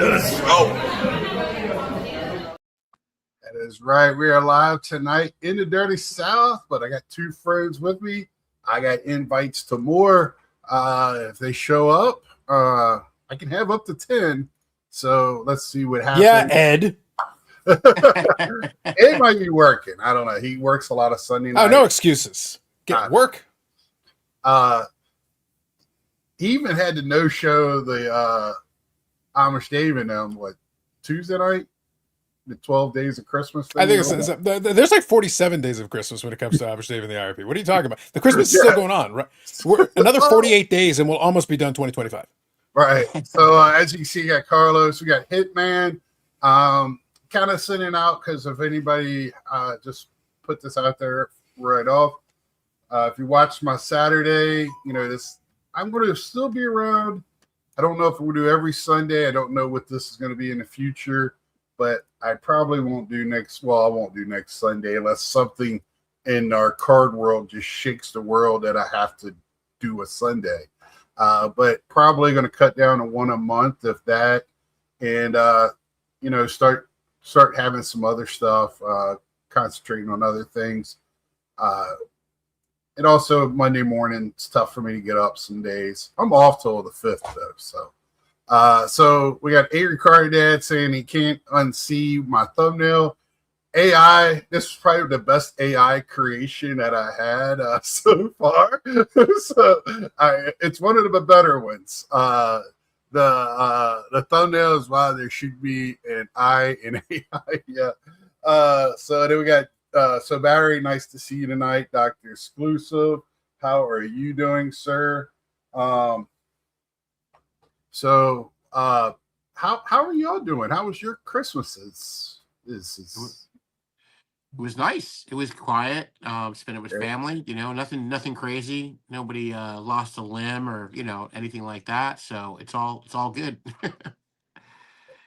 Let's go. That is right. We are live tonight in the Dirty South, but I got two friends with me. I got invites to more. If they show up, I can have up to 10. So let's see what happens. Yeah, Ed. Ed might be working. I don't know. He works a lot of Sunday nights. Oh, no excuses. Get work. He even had to no-show the Amish Dave and them, Tuesday night? The 12 days of Christmas thing? I think there's like 47 days of Christmas when it comes to Amish Dave and the IRP. What are you talking about? The Christmas is still going on, right? We're another 48 days and we'll almost be done 2025. Right. So as you can see, we got Carlos, we got Hitman, kind of sending out because if anybody just put this out there right off. If you watched my Saturday, I'm going to still be around. I don't know if we'll do every Sunday. I don't know what this is going to be in the future, but I probably won't do I won't do next Sunday unless something in our card world just shakes the world that I have to do a Sunday. But probably going to cut down to one a month, if that, and, start having some other stuff, concentrating on other things. And also Monday morning, it's tough for me to get up some days. I'm off till the 5th though. So we got A Ricardad saying he can't unsee my thumbnail. AI, this is probably the best AI creation that I had so far. So it's one of the better ones. The thumbnail is why there should be an I in AI. Yeah. So then we got so Barry, nice to see you tonight. Dr. Exclusive, how are you doing, sir? How are y'all doing? How was your Christmases? It was nice. It was quiet. Spent it with family. Nothing crazy. Nobody lost a limb or anything like that. So it's all good.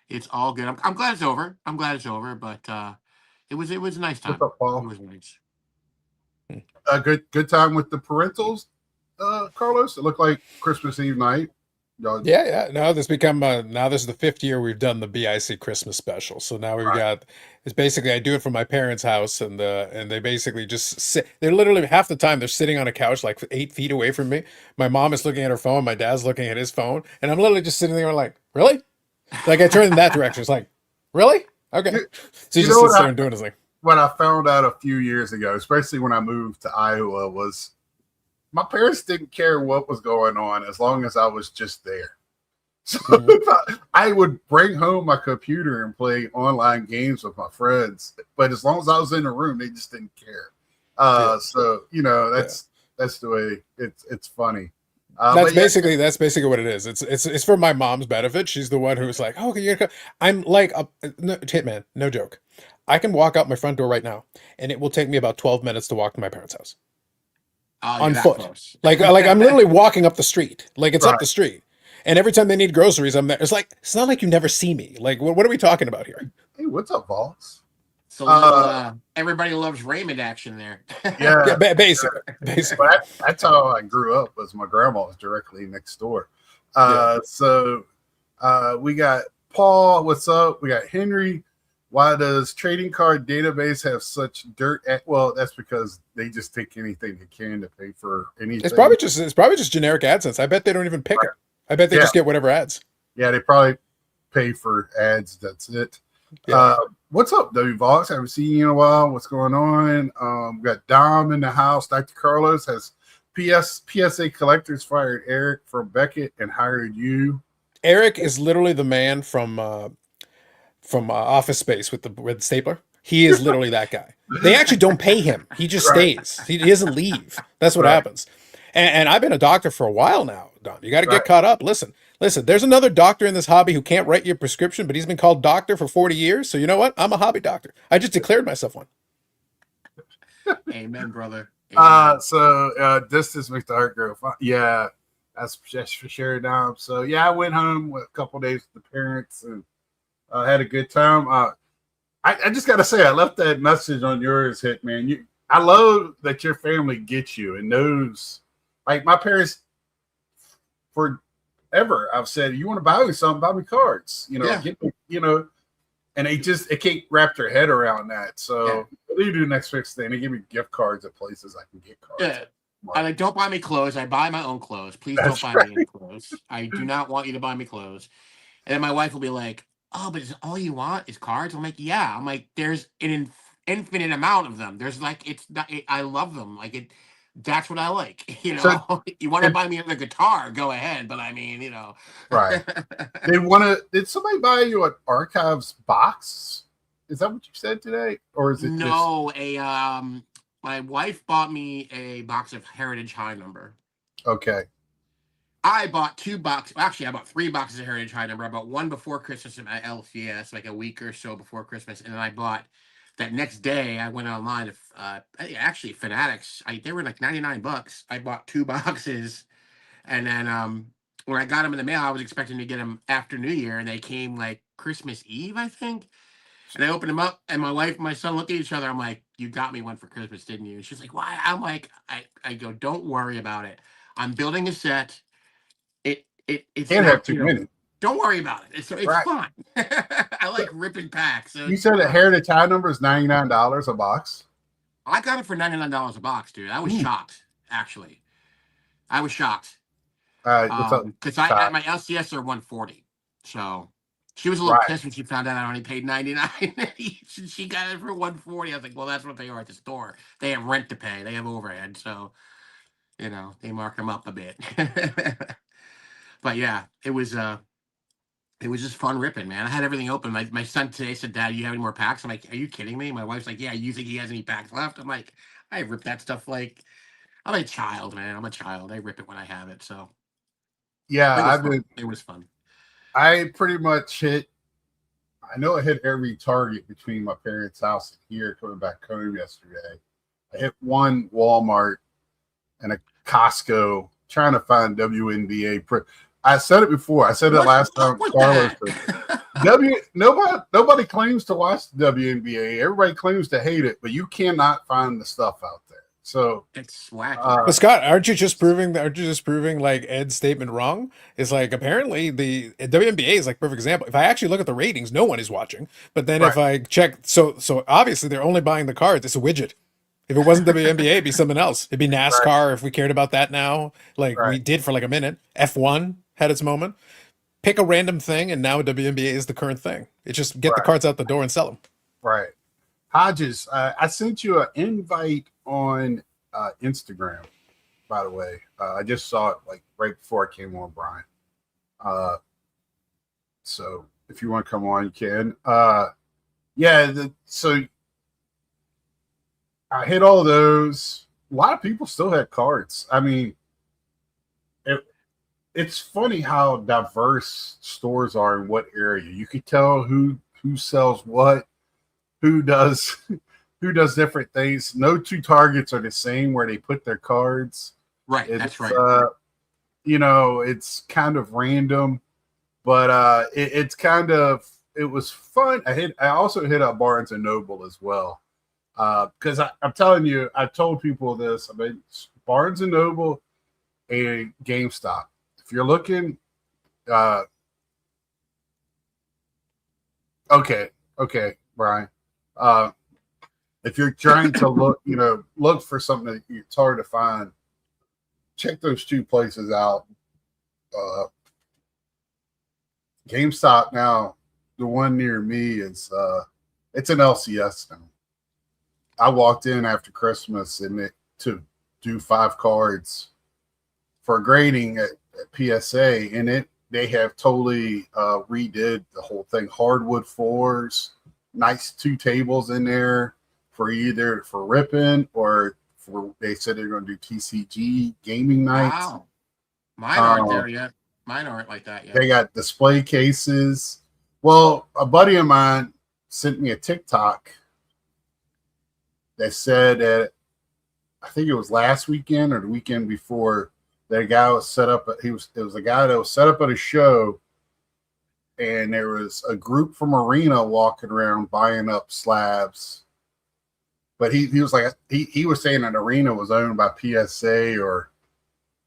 It's all good. I'm glad it's over. But it was a nice time. What's up, Paul? It was nice. A good time with the parentals, Carlos. It looked like Christmas Eve night. Yeah. No, this is the 5th year we've done the BIC Christmas special. So now we've got, it's basically, I do it from my parents' house and they basically just sit. They're literally half the time they're sitting on a couch like 8 feet away from me. My mom is looking at her phone. My dad's looking at his phone. And I'm literally just sitting there like, really? Like I turn in that direction. It's like, really? Okay. So he just sits there and doing his thing. What I found out a few years ago, especially when I moved to Iowa, was my parents didn't care what was going on as long as I was just there. So I would bring home my computer and play online games with my friends, but as long as I was in the room, they just didn't care. So that's the way it's funny. That's basically what it is. It's for my mom's benefit. She's the one who's like, oh, I'm like Hitman, no joke. I can walk out my front door right now, and it will take me about 12 minutes to walk to my parents' house on foot. Like I'm literally walking up the street. Like it's up the street, and every time they need groceries, I'm there. It's not like you never see me. Like what are we talking about here? Hey, what's up, Vols? So everybody loves Raymond action there. Yeah, basically. But that's how I grew up. Was my grandma was directly next door. So we got Paul. What's up? We got Henry. Why does trading card database have such dirt? Well, that's because they just take anything they can to pay for anything. It's probably just generic AdSense. I bet they don't even pick it. I bet they just get whatever ads. Yeah, they probably pay for ads. That's it. Yeah. What's up, W Vox? Haven't seen you in a while. What's going on? We got Dom in the house. Dr. Carlos has PSA Collectors fired Eric from Beckett and hired you. Eric is literally the man from Office Space with the stapler. He is literally that guy. They actually don't pay him. He just stays. He doesn't leave. That's what happens. And I've been a doctor for a while now, Don. You got to get caught up. Listen, there's another doctor in this hobby who can't write your prescription, but he's been called doctor for 40 years. So you know what? I'm a hobby doctor. I just declared myself one. Amen, brother. Amen. So distance makes the heart grow. Yeah, that's for sure, Dom. So yeah, I went home with a couple days with the parents and had a good time. I just got to say, I left that message on yours, Hitman. I love that your family gets you and knows. Like my parents, for ever. I've said, you want to buy me something, buy me cards. Yeah. Get me, and they can't wrap their head around that. So what do you do next fix thing? They give me gift cards at places I can get cards. Yeah. I like, don't buy me clothes. I buy my own clothes. Please That's don't buy me any clothes. I do not want you to buy me clothes. And then my wife will be like, "Oh, but is all you want is cards?" I'm like, "Yeah." I'm like, "There's an infinite amount of them. There's like, it's not. I love them. Like it. That's what I like. So- you want to buy me another guitar? Go ahead. But I mean, Right. Did somebody buy you an archives box? Is that what you said today? Or is it No, my wife bought me a box of Heritage High Number. just okay? I bought 2 boxes. Actually, I bought 3 boxes of Heritage High Number. I bought one before Christmas at my LCS, like a week or so before Christmas, and then I bought that next day. I went online to actually Fanatics. They were like $99. I bought 2 boxes, and then when I got them in the mail, I was expecting to get them after New Year, and they came like Christmas Eve, I think. And I opened them up, and my wife and my son looked at each other. I'm like, "You got me one for Christmas, didn't you?" And she's like, "Why?" I'm like, I go, "Don't worry about it. I'm building a set. It's Can't not, have too many. don't worry about it. It's Right. fine." I like ripping packs. So You said the Heritage High Number is $99 a box. I got it for $99 a box, dude. I was shocked, actually. I was shocked. What's up? Because at my LCS are 140. So she was a little Right. pissed when she found out I only paid 99 each, and she got it for 140. I was like, well, that's what they are at the store. They have rent to pay. They have overhead, so they mark them up a bit. But yeah, it was just fun ripping, man. I had everything open. My son today said, "Dad, you have any more packs?" I'm like, "Are you kidding me?" My wife's like, "Yeah, you think he has any packs left?" I'm like, I rip that stuff like I'm a child, man. I'm a child. I rip it when I have it. So Yeah, it was fun. I pretty much hit. I know I hit every target between my parents' house and here coming back home yesterday. I hit one Walmart and a Costco trying to find WNBA. I said it before. I said it last time. Carlos nobody claims to watch the WNBA. Everybody claims to hate it, but you cannot find the stuff out there. So it's wacky. But Scott, aren't you just proving like Ed's statement wrong? It's like apparently the WNBA is like perfect example. If I actually look at the ratings, no one is watching. But then if I check, so obviously they're only buying the cards. It's a widget. If it wasn't WNBA, it'd be something else. It'd be NASCAR if we cared about that now, like we did for like a minute. F1 had its moment. Pick a random thing, and now WNBA is the current thing. It's just get the cards out the door and sell them. Right. Hodges, I sent you an invite on Instagram, by the way. I just saw it like right before I came on, Brian. So if you want to come on, you can. So I hit all those. A lot of people still had cards. I mean, it's funny how diverse stores are in what area. You could tell who sells what, who does different things. No 2 targets are the same where they put their cards. Right, that's right. It's kind of random, but it was fun. I also hit up Barnes and Noble as well. Because I'm telling you, I told people this. I mean, Barnes and Noble and GameStop. If you're looking, okay, Brian. If you're trying to look for something that it's hard to find, check those 2 places out. GameStop now, the one near me is it's an LCS now. I walked in after Christmas to do 5 cards for grading at PSA, and they have totally redid the whole thing. Hardwood floors, nice 2 tables in there for either for ripping or they said they're going to do TCG gaming nights. Wow. Mine aren't there yet. Mine aren't like that yet. They got display cases. Well, a buddy of mine sent me a TikTok that said that I think it was last weekend or the weekend before that a guy was set up. It was a guy that was set up at a show, and there was a group from Arena walking around buying up slabs. But he was like he was saying that Arena was owned by PSA or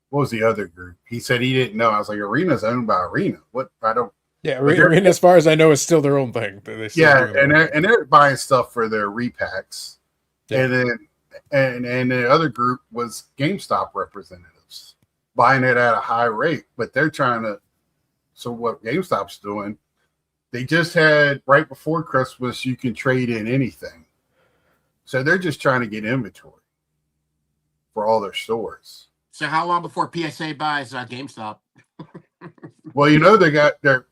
what was the other group? He said he didn't know. I was like, Arena's owned by Arena. What? I don't. Yeah, But they're- Arena, as far as I know, is still their own thing. They still Yeah, doing their and own they're, thing. and they're buying stuff for their repacks, Yeah. and then and the other group was GameStop representatives buying it at a high rate, but they're trying to. So what GameStop's doing? They just had right before Christmas, you can trade in anything, so they're just trying to get inventory for all their stores. So how long before PSA buys GameStop Well, you know they got their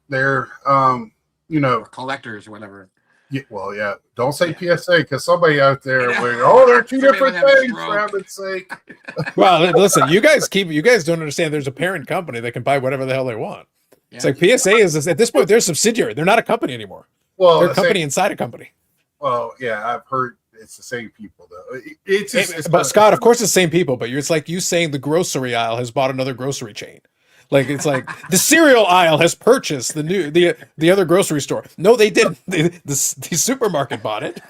you know. or collectors or whatever? Yeah, well, yeah. Don't say Yeah. PSA because somebody out there I know. will, oh, they're two Somebody different might have a things, for stroke. heaven's sake. Well, listen, you guys don't understand. There's a parent company that can buy whatever the hell they want. Yeah. It's like PSA is at this point they're a subsidiary. They're not a company anymore. Well, They're a the company same- inside a company. well, yeah, I've heard it's the same people though. It's just, But Scott, of course, it's the same people. But it's like you saying the grocery aisle has bought another grocery chain. Like it's like the cereal aisle has purchased the other grocery store. No, they didn't. The supermarket bought it,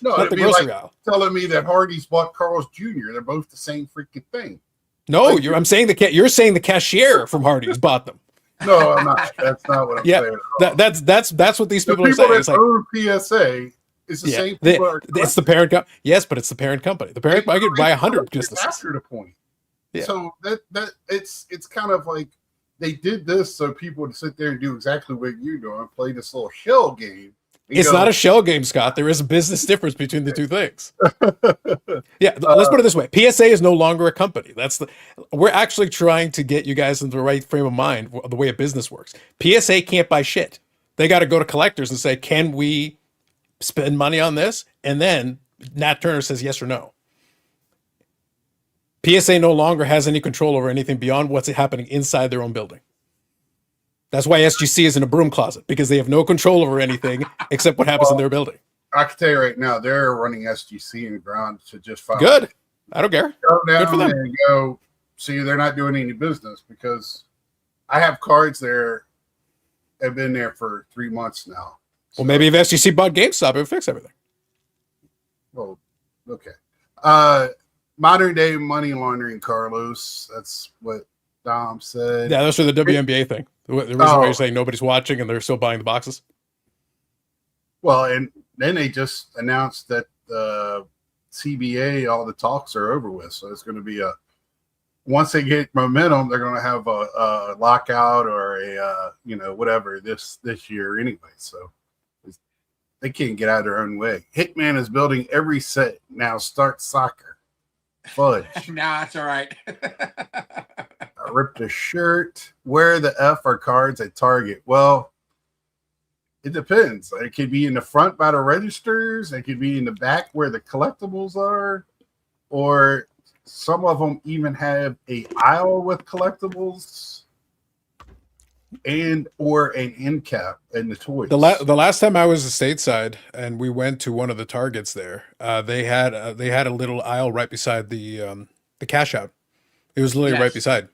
no, not it'd the be grocery like aisle. telling me that Hardee's bought Carl's Jr. They're both the same freaking thing. No, I'm saying you're saying the cashier from Hardee's bought them. No, I'm not. That's not what I'm Yeah, saying. At all. that's what these The people are people saying. that It's like, own PSA is the yeah, same people. that are it's the parent company. Yes, but it's the parent company. The parent, I could buy 100 businesses. after the point. Yeah. So that it's kind of like they did this so people would sit there and do exactly what you're doing, play this little shell game. It's not a shell game, Scott. There is a business difference between the two things. Yeah, Uh, let's put it this way: PSA is no longer a company. We're actually trying to get you guys into the right frame of mind, the way a business works. PSA can't buy shit. They got to go to collectors and say, "Can we spend money on this?" And then Nat Turner says yes or no. PSA no longer has any control over anything beyond what's happening inside their own building. That's why SGC is in a broom closet, because they have no control over anything except what happens in their building. I can tell you right now, they're running SGC in the ground to just find Good. I don't care. go Good for down them. and go. See, they're not doing any business because I have cards there. Have been there for 3 months now. Well, maybe if SGC bought GameStop, it would fix everything. Well, okay. Modern day money laundering, Carlos. That's what Dom said. Yeah, that's for the WNBA thing. The reason why you're saying nobody's watching and they're still buying the boxes. Well, and then they just announced that the CBA, all the talks are over with. So it's going to be once they get momentum, they're going to have a lockout or a whatever this year anyway. So they can't get out of their own way. Hitman is building every set now. Start soccer. Fudge. Nah, that's all right. I ripped a shirt. Where the F are cards at Target? Well, it depends. It could be in the front by the registers. It could be in the back where the collectibles are, or some of them even have a aisle with collectibles and or an end cap in the toys. The last time I was stateside and we went to one of the Targets there, they had a little aisle right beside the cash out. It was literally right Yes. beside.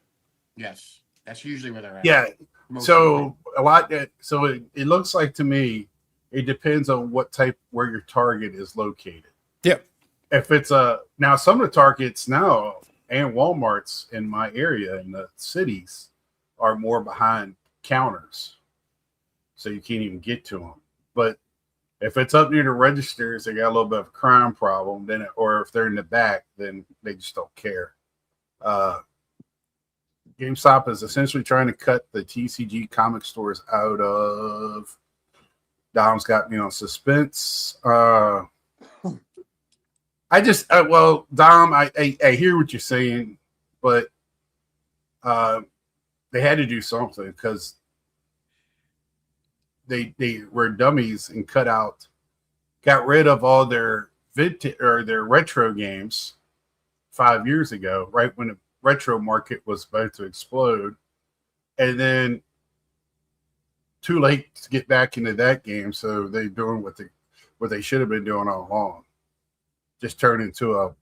Yes, that's usually where they're at. Yeah. Most of So a lot that so it looks like to me it depends on what type where your target is located. Yeah. If it's now some of the Targets now and Walmarts in my area in the cities are more behind counters, so you can't even get to them. But if it's up near the registers, they got a little bit of a crime problem. Then, or if they're in the back, then they just don't care. GameStop is essentially trying to cut the TCG comic stores out of. Dom's got me on suspense. I just well, Dom, I hear what you're saying, but they had to do something because they were dummies and got rid of all their vintage or their retro games 5 years ago, right when the retro market was about to explode, and then too late to get back into that game, so they're doing what they should have been doing all along. Just turn into a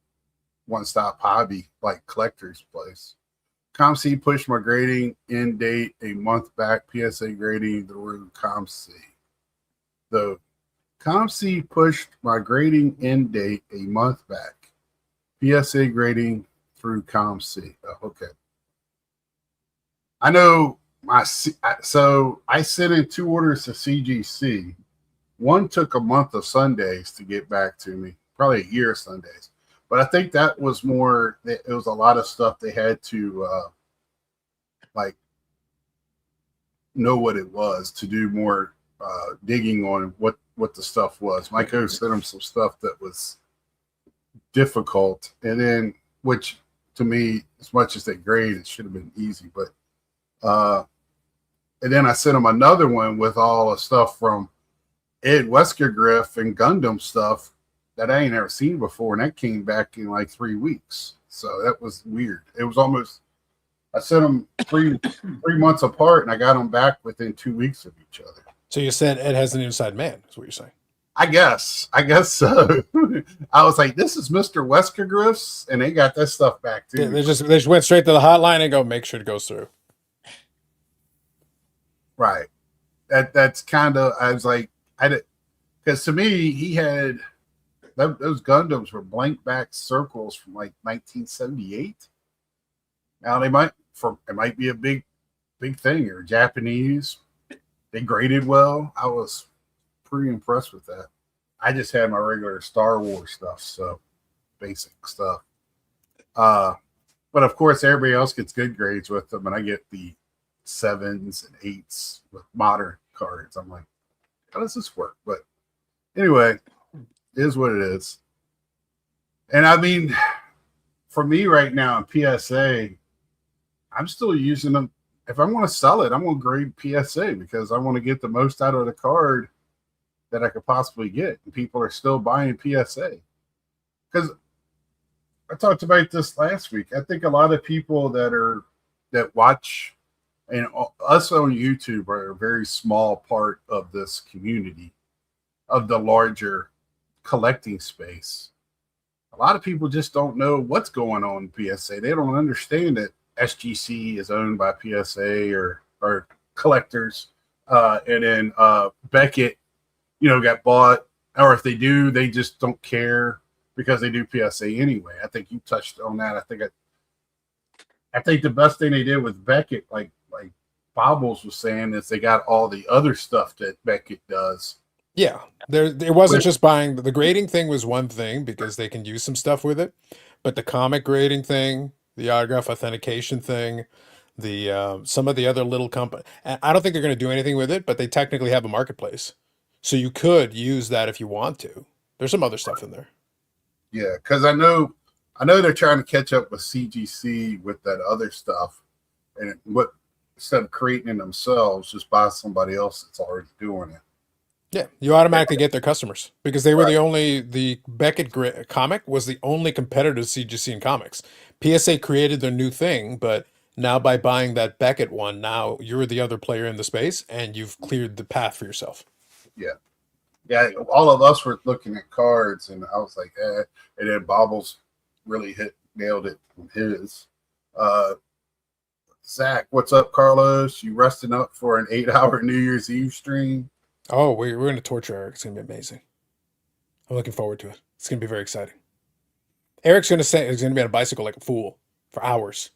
one-stop hobby like collector's place. ComC pushed my grading end date a month back. PSA grading through ComC. The ComC pushed my grading end date a month back. PSA grading through ComC. Oh, okay. I know so I sent in 2 orders to CGC. One took a month of Sundays to get back to me, probably a year of Sundays. But I think that was more. It was a lot of stuff they had to like know what it was to do more digging on what the stuff was. My coach sent them some stuff that was difficult, and then which to me, as much as they grade, it should have been easy. But and then I sent them another one with all the stuff from Ed Wesker and Gundam stuff that I ain't ever seen before, and that came back in like 3 weeks. So that was weird. It was almost I sent them 3 months apart, and I got them back within 2 weeks of each other. So you said Ed has an inside man, is what you're saying. I guess so. I was like, "This is Mr. Wesker," and they got that stuff back too. Yeah, they just went straight to the hotline and go, make sure it goes through. Right. That's kind of. I was like, because to me, he had those Gundams were blank back circles from like 1978. Now it might be a big thing or Japanese. They graded well. I was pretty impressed with that. I just had my regular Star Wars stuff, so basic stuff. But of course, everybody else gets good grades with them, and I get the 7s and 8s with modern cards. I'm like, how does this work? But anyway, it is what it is. And I mean, for me right now in PSA, I'm still using them. If I want to sell it, I'm going to grade PSA because I want to get the most out of the card that I could possibly get. And people are still buying PSA. Because I talked about this last week. I think a lot of people that watch and us on YouTube are a very small part of this community, of the larger collecting space. A lot of people just don't know what's going on in PSA. They don't understand that SGC is owned by PSA or collectors. And then Beckett, got bought. Or if they do, they just don't care because they do PSA anyway. I think you touched on that. I think the best thing they did with Beckett, like Bobbles was saying, is they got all the other stuff that Beckett does. Yeah, it wasn't just buying. The grading thing was one thing because they can use some stuff with it, but the comic grading thing, the autograph authentication thing, the some of the other little company. I don't think they're going to do anything with it, but they technically have a marketplace, so you could use that if you want to. There's some other stuff in there. Yeah, because I know they're trying to catch up with CGC with that other stuff, and instead of creating it themselves, just buy somebody else that's already doing it. Yeah, you automatically get their customers because they were the Beckett comic was the only competitor to CGC in comics. PSA created their new thing, but now by buying that Beckett one, now you're the other player in the space and you've cleared the path for yourself. Yeah. Yeah, all of us were looking at cards and I was like, and then Bobbles really nailed it with his. Zach, what's up, Carlos? You resting up for an 8-hour New Year's Eve stream? Oh, we're going to torture Eric. It's going to be amazing. I'm looking forward to it. It's going to be very exciting. Eric's going to be on a bicycle like a fool for hours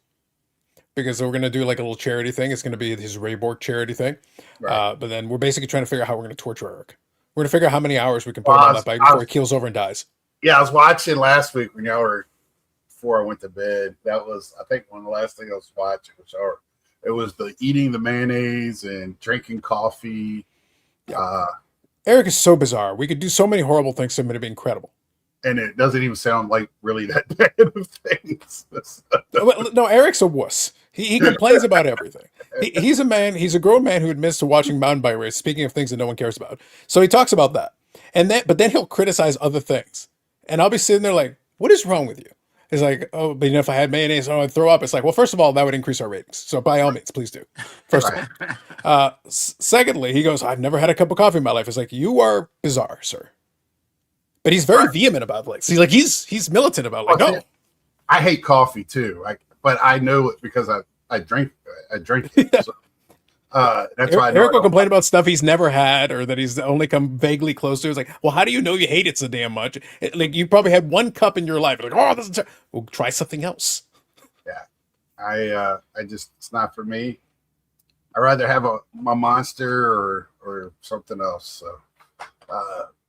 because we're going to do like a little charity thing. It's going to be his Rayborg charity thing. Right. But then we're basically trying to figure out how we're going to torture Eric. We're going to figure out how many hours we can put him on that bike before he keels over and dies. Yeah, I was watching last week when y'all were, before I went to bed. That was, I think, one of the last things I was watching. It was the eating the mayonnaise and drinking coffee. Yeah. Eric is so bizarre. We could do so many horrible things to him, and it'd be incredible. And it doesn't even sound like really that bad of things. No, Eric's a wuss. He complains about everything. He's a grown man who admits to watching mountain bike race, speaking of things that no one cares about. So he talks about that. But then he'll criticize other things. And I'll be sitting there like, what is wrong with you? It's like, oh, but if I had mayonnaise, I'd throw up. It's like, well, first of all, that would increase our ratings. So by all means, please do. First of all. Secondly, he goes, I've never had a cup of coffee in my life. It's like, you are bizarre, sir. But he's very vehement about it. See, like he's militant about it. Like, no. I hate coffee too. But I know it because I drink it. Yeah. So, that's why Eric will complain about stuff he's never had or that he's only come vaguely close to. It's like, well, how do you know you hate it so damn much? Like you probably had one cup in your life. Like, oh, this is well, try something else. Yeah, I just it's not for me. I'd rather have my Monster or something else. So,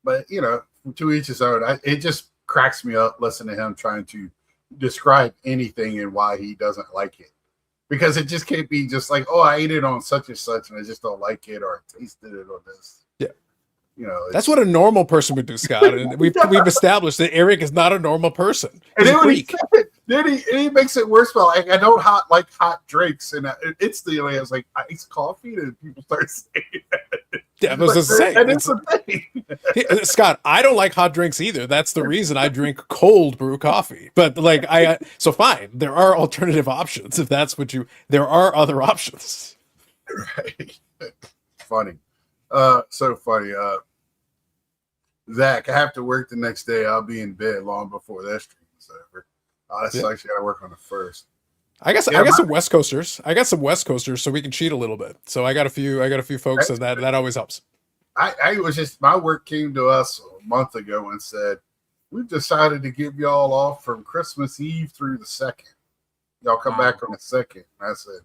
but to each his own. It just cracks me up listening to him trying to describe anything and why he doesn't like it. Because it just can't be just like, oh, I ate it on such and such, and I just don't like it, or I tasted it on this. Yeah. It's That's what a normal person would do, Scott. And we've established that Eric is not a normal person. And He's a then when he freak. said it, then he makes it worse. But like, I don't like hot drinks, and instantly I was like, iced coffee, and people start saying that. Yeah, I was just saying. And it's a thing. Scott, I don't like hot drinks either. That's the reason I drink cold brew coffee. But like so fine, there are alternative options if that's what there are other options. Right. Funny. So funny. Zach, I have to work the next day. I'll be in bed long before that stream is over. That sucks. You gotta work on the first. I got some West Coasters. I got some West Coasters, so we can cheat a little bit. So I got a few folks, and that always helps. I was just, my work came to us a month ago and said, we've decided to give y'all off from Christmas Eve through the 2nd. Y'all come back on the 2nd. And I said,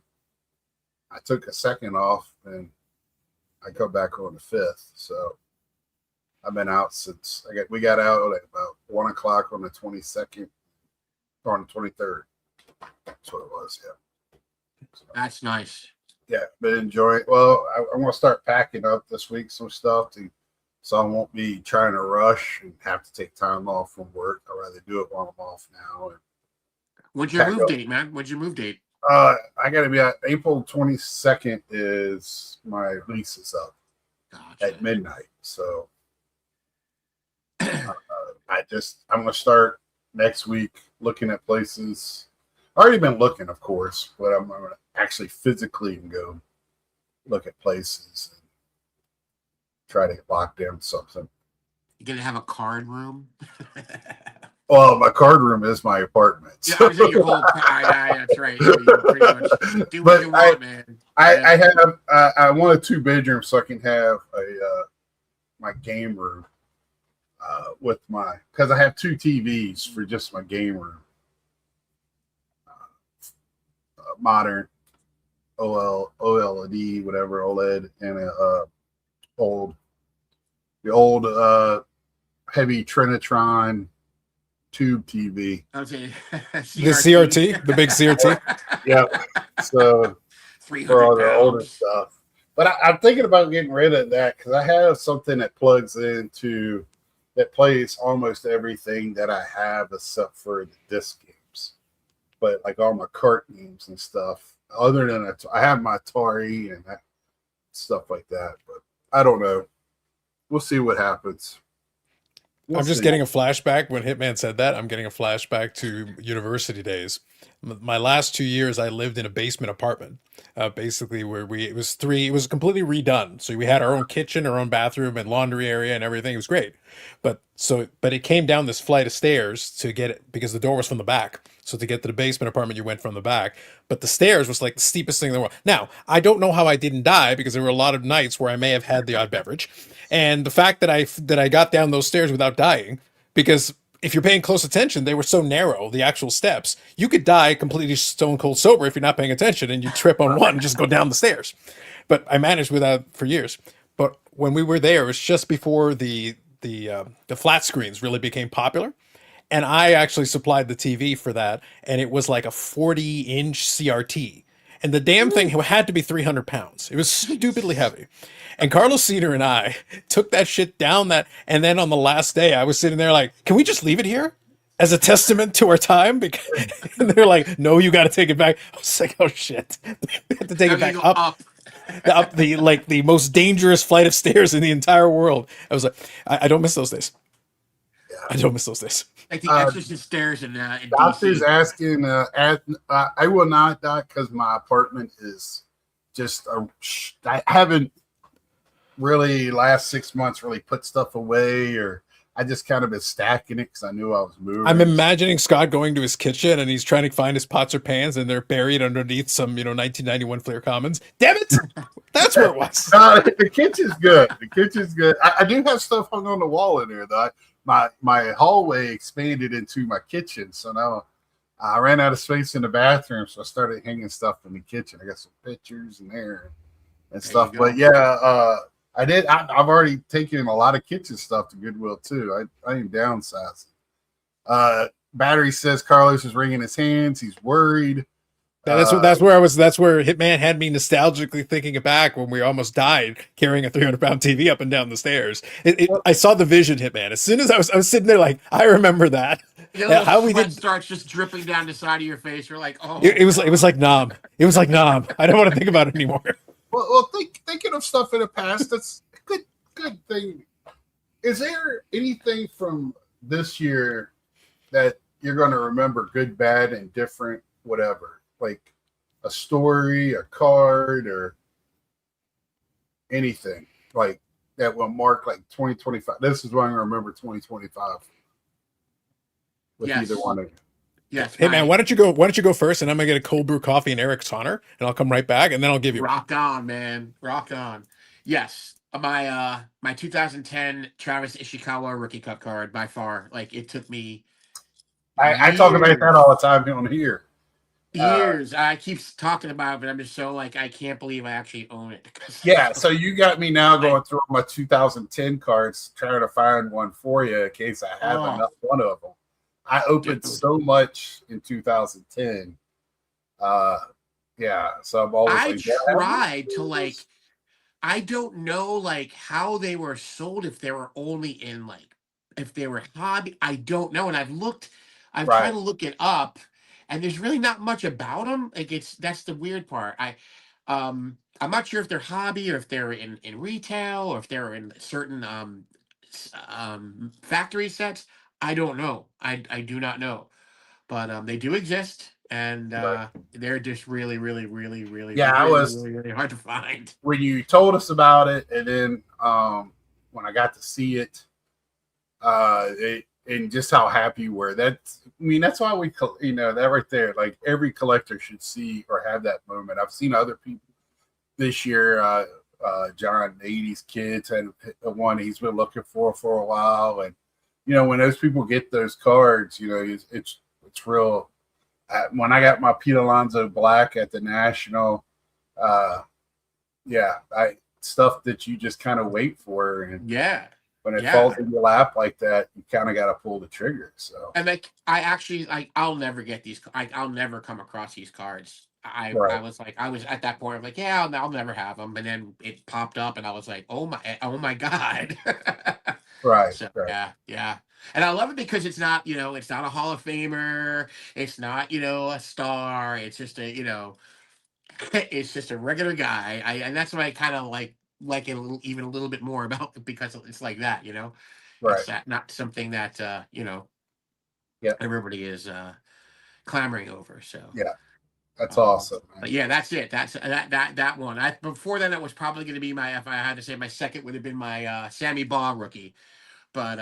I took a 2nd off and I come back on the 5th. So I've been out since we got out at about 1 o'clock on the 22nd or on the 23rd. That's what it was. Yeah. So, That's nice. yeah, but enjoy it. Well, I'm going to start packing up this week some stuff so I won't be trying to rush and have to take time off from work. I'd rather do it while I'm off now. And When's your move date, man? When's your move date? I got to be at April 22nd is my lease is up at midnight. So I'm going to start next week looking at places. I've already been looking, of course, but I'm going to actually physically go look at places and try to lock down something. You gonna have a card room? Well, my card room is my apartment. Yeah, I was in your whole. That's right. You pretty much do what you want, man. I have I want a 2-bedroom so I can have my game room with because I have 2 TVs for just my game room. Modern OLED, whatever, OLED, and the old heavy Trinitron tube TV. Okay. The CRT, the big CRT. Yeah. So for all the older stuff. But I'm thinking about getting rid of that because I have something that plugs into that plays almost everything that I have except for the disc games. But like all my kart games and stuff. Other than that, I have my Atari and stuff like that. But I don't know. We'll see what happens. I'm just getting a flashback when Hitman said that. I'm getting a flashback to university days. My last 2 years, I lived in a basement apartment, basically where it was completely redone. So we had our own kitchen, our own bathroom, and laundry area, and everything. It was great. But it came down this flight of stairs to get it because the door was from the back. So to get to the basement apartment, you went from the back. But the stairs was like the steepest thing in the world. Now, I don't know how I didn't die because there were a lot of nights where I may have had the odd beverage. And the fact that I got down those stairs without dying, because if you're paying close attention, they were so narrow, the actual steps. You could die completely stone cold sober if you're not paying attention and you trip on one and just go down the stairs. But I managed without for years. But when we were there, it was just before the flat screens really became popular. And I actually supplied the TV for that, and it was like a 40-inch CRT. And the damn thing had to be 300 pounds. It was stupidly heavy. And Carlos Cedar and I took that shit down and then on the last day, I was sitting there like, can we just leave it here as a testament to our time? And they're like, no, you got to take it back. I was like, oh shit. We had to take it back up the most dangerous flight of stairs in the entire world. I was like, I don't miss those days. I don't miss those days. Like the Exorcist stairs in Doctor's DC. asking, I will not die because my apartment is just I haven't really last 6 months really put stuff away, or I just kind of been stacking it because I knew I was moving. I'm imagining Scott going to his kitchen and he's trying to find his pots or pans and they're buried underneath some 1991 Fleer Commons. Damn it! That's where it was. The kitchen's good. The kitchen's good. I do have stuff hung on the wall in there though. My hallway expanded into my kitchen, so now I ran out of space in the bathroom, so I started hanging stuff in the kitchen. I got some pictures in there. and There you stuff. go. But yeah, I did. I've already taken a lot of kitchen stuff to Goodwill too. I am downsizing. Battery says Carlos is wringing his hands. He's worried. That's where I was. That's where Hitman had me nostalgically thinking it back when we almost died carrying a 300-pound TV up and down the stairs. I saw the vision, Hitman. As soon as I was sitting there, like I remember that. The little How we sweat did. starts just dripping down the side of your face. You're like, oh, It was like Nom. It was like Nom. I don't want to think about it anymore. Well, thinking of stuff in the past. That's a good thing. Is there anything from this year that you're going to remember, good, bad, and different, whatever? Like a story, a card, or anything like that will mark like 2025. This is when I remember 2025 with Yes. either one of you. yes, Hey man, why don't you go first, and I'm gonna get a cold brew coffee in Eric's honor, and I'll come right back, and then I'll give you. rock on, man, rock on. Yes, my 2010 Travis Ishikawa rookie cut card by far. Like it took me I talk about years. that all the time on here. Years. I keep talking about it, but I'm just so like I can't believe I actually own it. Yeah, so you got me now going through my 2010 cards, trying to find one for you in case I have Oh. enough one of them. I opened Dude. so much in 2010. Yeah, so I'm always I like, yeah, tried to like. I don't know like how they were sold if they were only in like if they were hobby. I don't know, and I've Right. tried to look it up, and there's really not much about them. Like that's the weird part. I'm not sure if they're hobby or if they're in retail or if they're in certain factory sets. I don't know. I do not know, but they do exist, and Right. they're just really, really, really, really, Yeah, I really, was- really, really hard to find. when you told us about it, and then when I got to see it, and just how happy you were. That's why we, that right there, like every collector should see or have that moment. I've seen other people this year. John, 80s Kids had one he's been looking for a while, and when those people get those cards, it's real. When I got my Pete Alonso Black at the National, stuff that you just kind of wait for, and Yeah. when it Yeah. falls in your lap like that, you kind of got to pull the trigger. So And like I actually I'll never get these. I'll never come across these cards. I Right. was at that point. I'm like, yeah, I'll never have them. And then it popped up, and I was like, oh my god. right, So right. yeah. And I love it because it's not it's not a Hall of Famer. It's not a star. It's just it's just a regular guy. And that's what I kind of like it even a little bit more about it because it's like that. Right. It's not something that Yep. everybody is clamoring over. So Yeah. That's awesome, man. But yeah, that's it. That's that one. Before then, it was probably going to be if I had to say my second would have been my Sammy Baugh rookie, but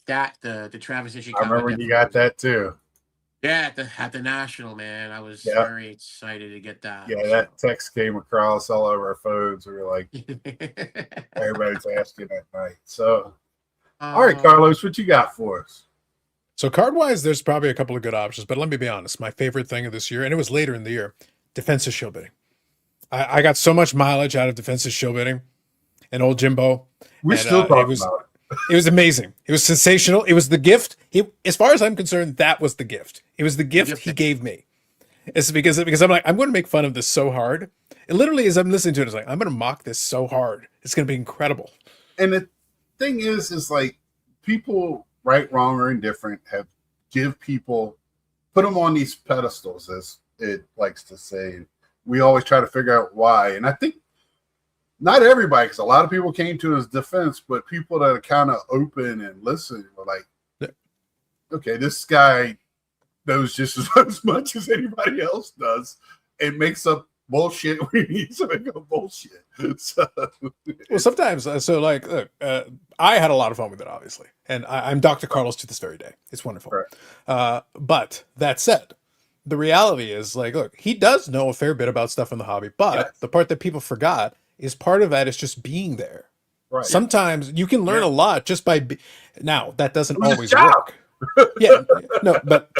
the Travis Ishikawa. I remember you definitely got was- that too. Yeah, at the National, man. I was Yeah. very excited to get that. Yeah, that text came across all over our phones. We were like, everybody's asking that night. So, all right, Carlos, what you got for us? So card wise, there's probably a couple of good options, but let me be honest. My favorite thing of this year, and it was later in the year, defensive shield bidding. I got so much mileage out of defensive shield bidding and old Jimbo. We're And, still it talking was- about it. It was amazing. It was sensational. It was the gift. As far as I'm concerned, that was the gift. It was the gift he gave me. It's because I'm like, I'm going to make fun of this so hard. It literally, as I'm listening to it, it's like, I'm going to mock this so hard. It's going to be incredible. And the thing is like people, right, wrong, or indifferent, put them on these pedestals, as it likes to say. We always try to figure out why. And I think not everybody, because a lot of people came to his defense, but people that are kind of open and listen were like, Yeah. okay, this guy knows just as much as anybody else does and makes up bullshit when he needs to make up bullshit. So, Well, sometimes, look, I had a lot of fun with it, obviously. And I'm Dr. Carlos to this very day. It's wonderful. Right. But that said, the reality is, like, look, he does know a fair bit about stuff in the hobby, but Yes. the part that people forgot is part of that is just being there. right. Sometimes you can learn a lot just by now that doesn't It was his always job. work. Yeah, no, but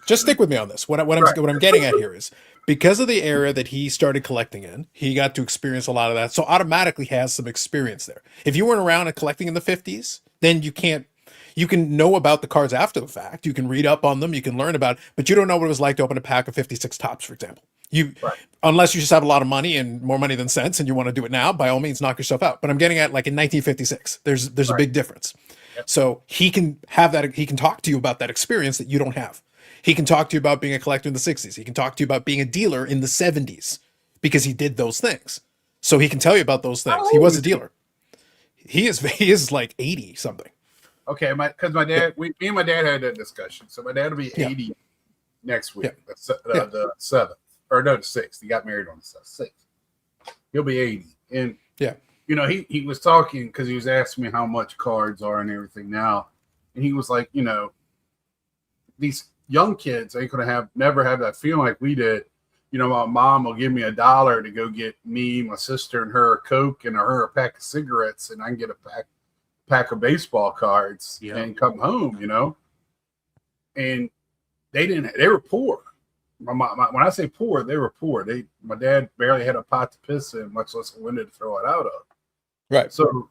just stick with me on this. What I'm getting at here is because of the era that he started collecting in, he got to experience a lot of that. So automatically has some experience there. If you weren't around and collecting in the 50s, then you can know about the cards after the fact. You can read up on them, you can learn about it, but you don't know what it was like to open a pack of 56 tops, for example. Right. Unless you just have a lot of money and more money than sense and you want to do it now, by all means knock yourself out. But I'm getting at, like, in 1956, there's a big difference. So he can talk to you about that experience that you don't have. He can talk to you about being a collector in the 60s. He can talk to you about being a dealer in the 70s because he did those things. So he can tell you about those things. He was a dealer. He is like 80 something. Okay, because my dad, me and my dad had that discussion. So my dad will be 80 next week, the 7th, or no, the 6th. He got married on the 6th. He'll be 80. And, you know, he was talking because he was asking me how much cards are and everything now. And he was like, you know, these young kids ain't going to never have that feeling like we did. You know, my mom will give me $1 to go get me, my sister, and her a Coke and her a pack of cigarettes, and I can get a pack of baseball cards and come home, you know. And they were poor. When I say poor, they were poor. My dad barely had a pot to piss in, much less a window to throw it out of. Right. So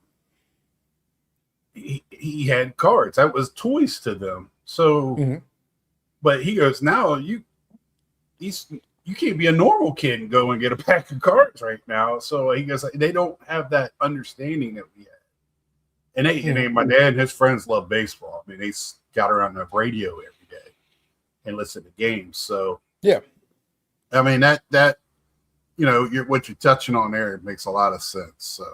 he had cards. That was toys to them. So, but he goes, now you can't be a normal kid and go and get a pack of cards right now. So he goes, they don't have that understanding that we had. And my dad and his friends love baseball. I mean, they got around the radio every day and listen to games. So I mean that you know, what you're touching on there, it makes a lot of sense. So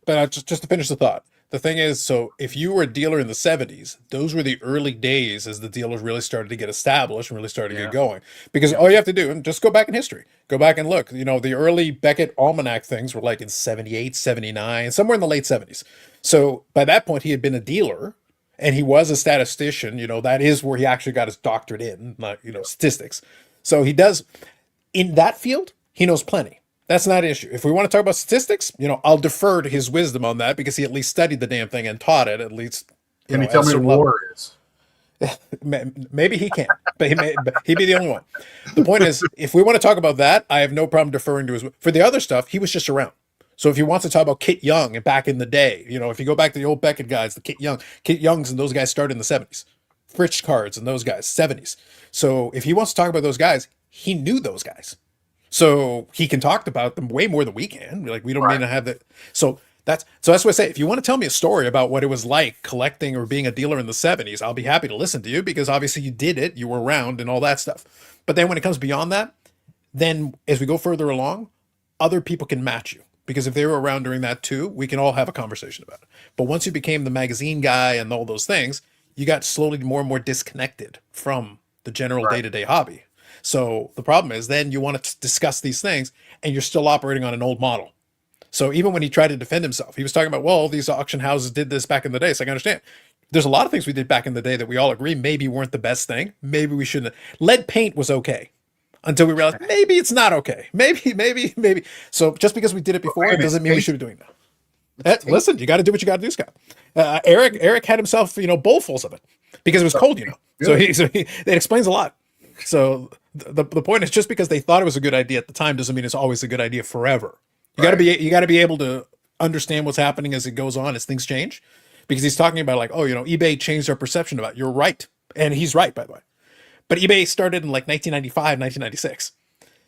but just to finish the thought, the thing is, so if you were a dealer in the 70s, those were the early days as the dealers really started to get established and really started to get going. Because all you have to do, and just go back in history, go back and look, you know, the early Beckett Almanac things were like in 78, 79, somewhere in the late 70s. So by that point, he had been a dealer and he was a statistician. You know, that is where he actually got his doctorate in, you know, statistics. So he does, in that field, he knows plenty. That's not an issue. If we want to talk about statistics, you know, I'll defer to his wisdom on that because he at least studied the damn thing and taught it, at least. Can you tell me what war is? Maybe he can't, but he'd be the only one. The point is, if we want to talk about that, I have no problem deferring to his. For the other stuff, he was just around. So if he wants to talk about Kit Young and back in the day, you know, if you go back to the old Beckett guys, the Kit Youngs and those guys started in the 70s. Fritsch cards and those guys, 70s. So if he wants to talk about those guys, he knew those guys. So he can talk about them way more than we can. Like, we don't need to have that. So that's what I say. If you want to tell me a story about what it was like collecting or being a dealer in the 70s, I'll be happy to listen to you because obviously you did it, you were around and all that stuff. But then when it comes beyond that, then as we go further along, other people can match you. Because if they were around during that too, we can all have a conversation about it. But once you became the magazine guy and all those things, you got slowly more and more disconnected from the general day-to-day hobby. So the problem is then you want to discuss these things and you're still operating on an old model. So even when he tried to defend himself, he was talking about, well, these auction houses did this back in the day. So I can understand. There's a lot of things we did back in the day that we all agree maybe weren't the best thing. Maybe we shouldn't. Lead paint was okay until we realized maybe it's not okay. Maybe. So just because we did it before, it doesn't mean we should be doing that. Listen, you got to do what you got to do, Scott. Eric had himself, you know, bowlfuls of it because it was cold, you know. So it explains a lot. So the point is, just because they thought it was a good idea at the time doesn't mean it's always a good idea forever. You got to be able to understand what's happening as it goes on, as things change. Because he's talking about like, oh, you know, eBay changed our perception about it. You're right, and he's right, by the way. But eBay started in like 1995, 1996.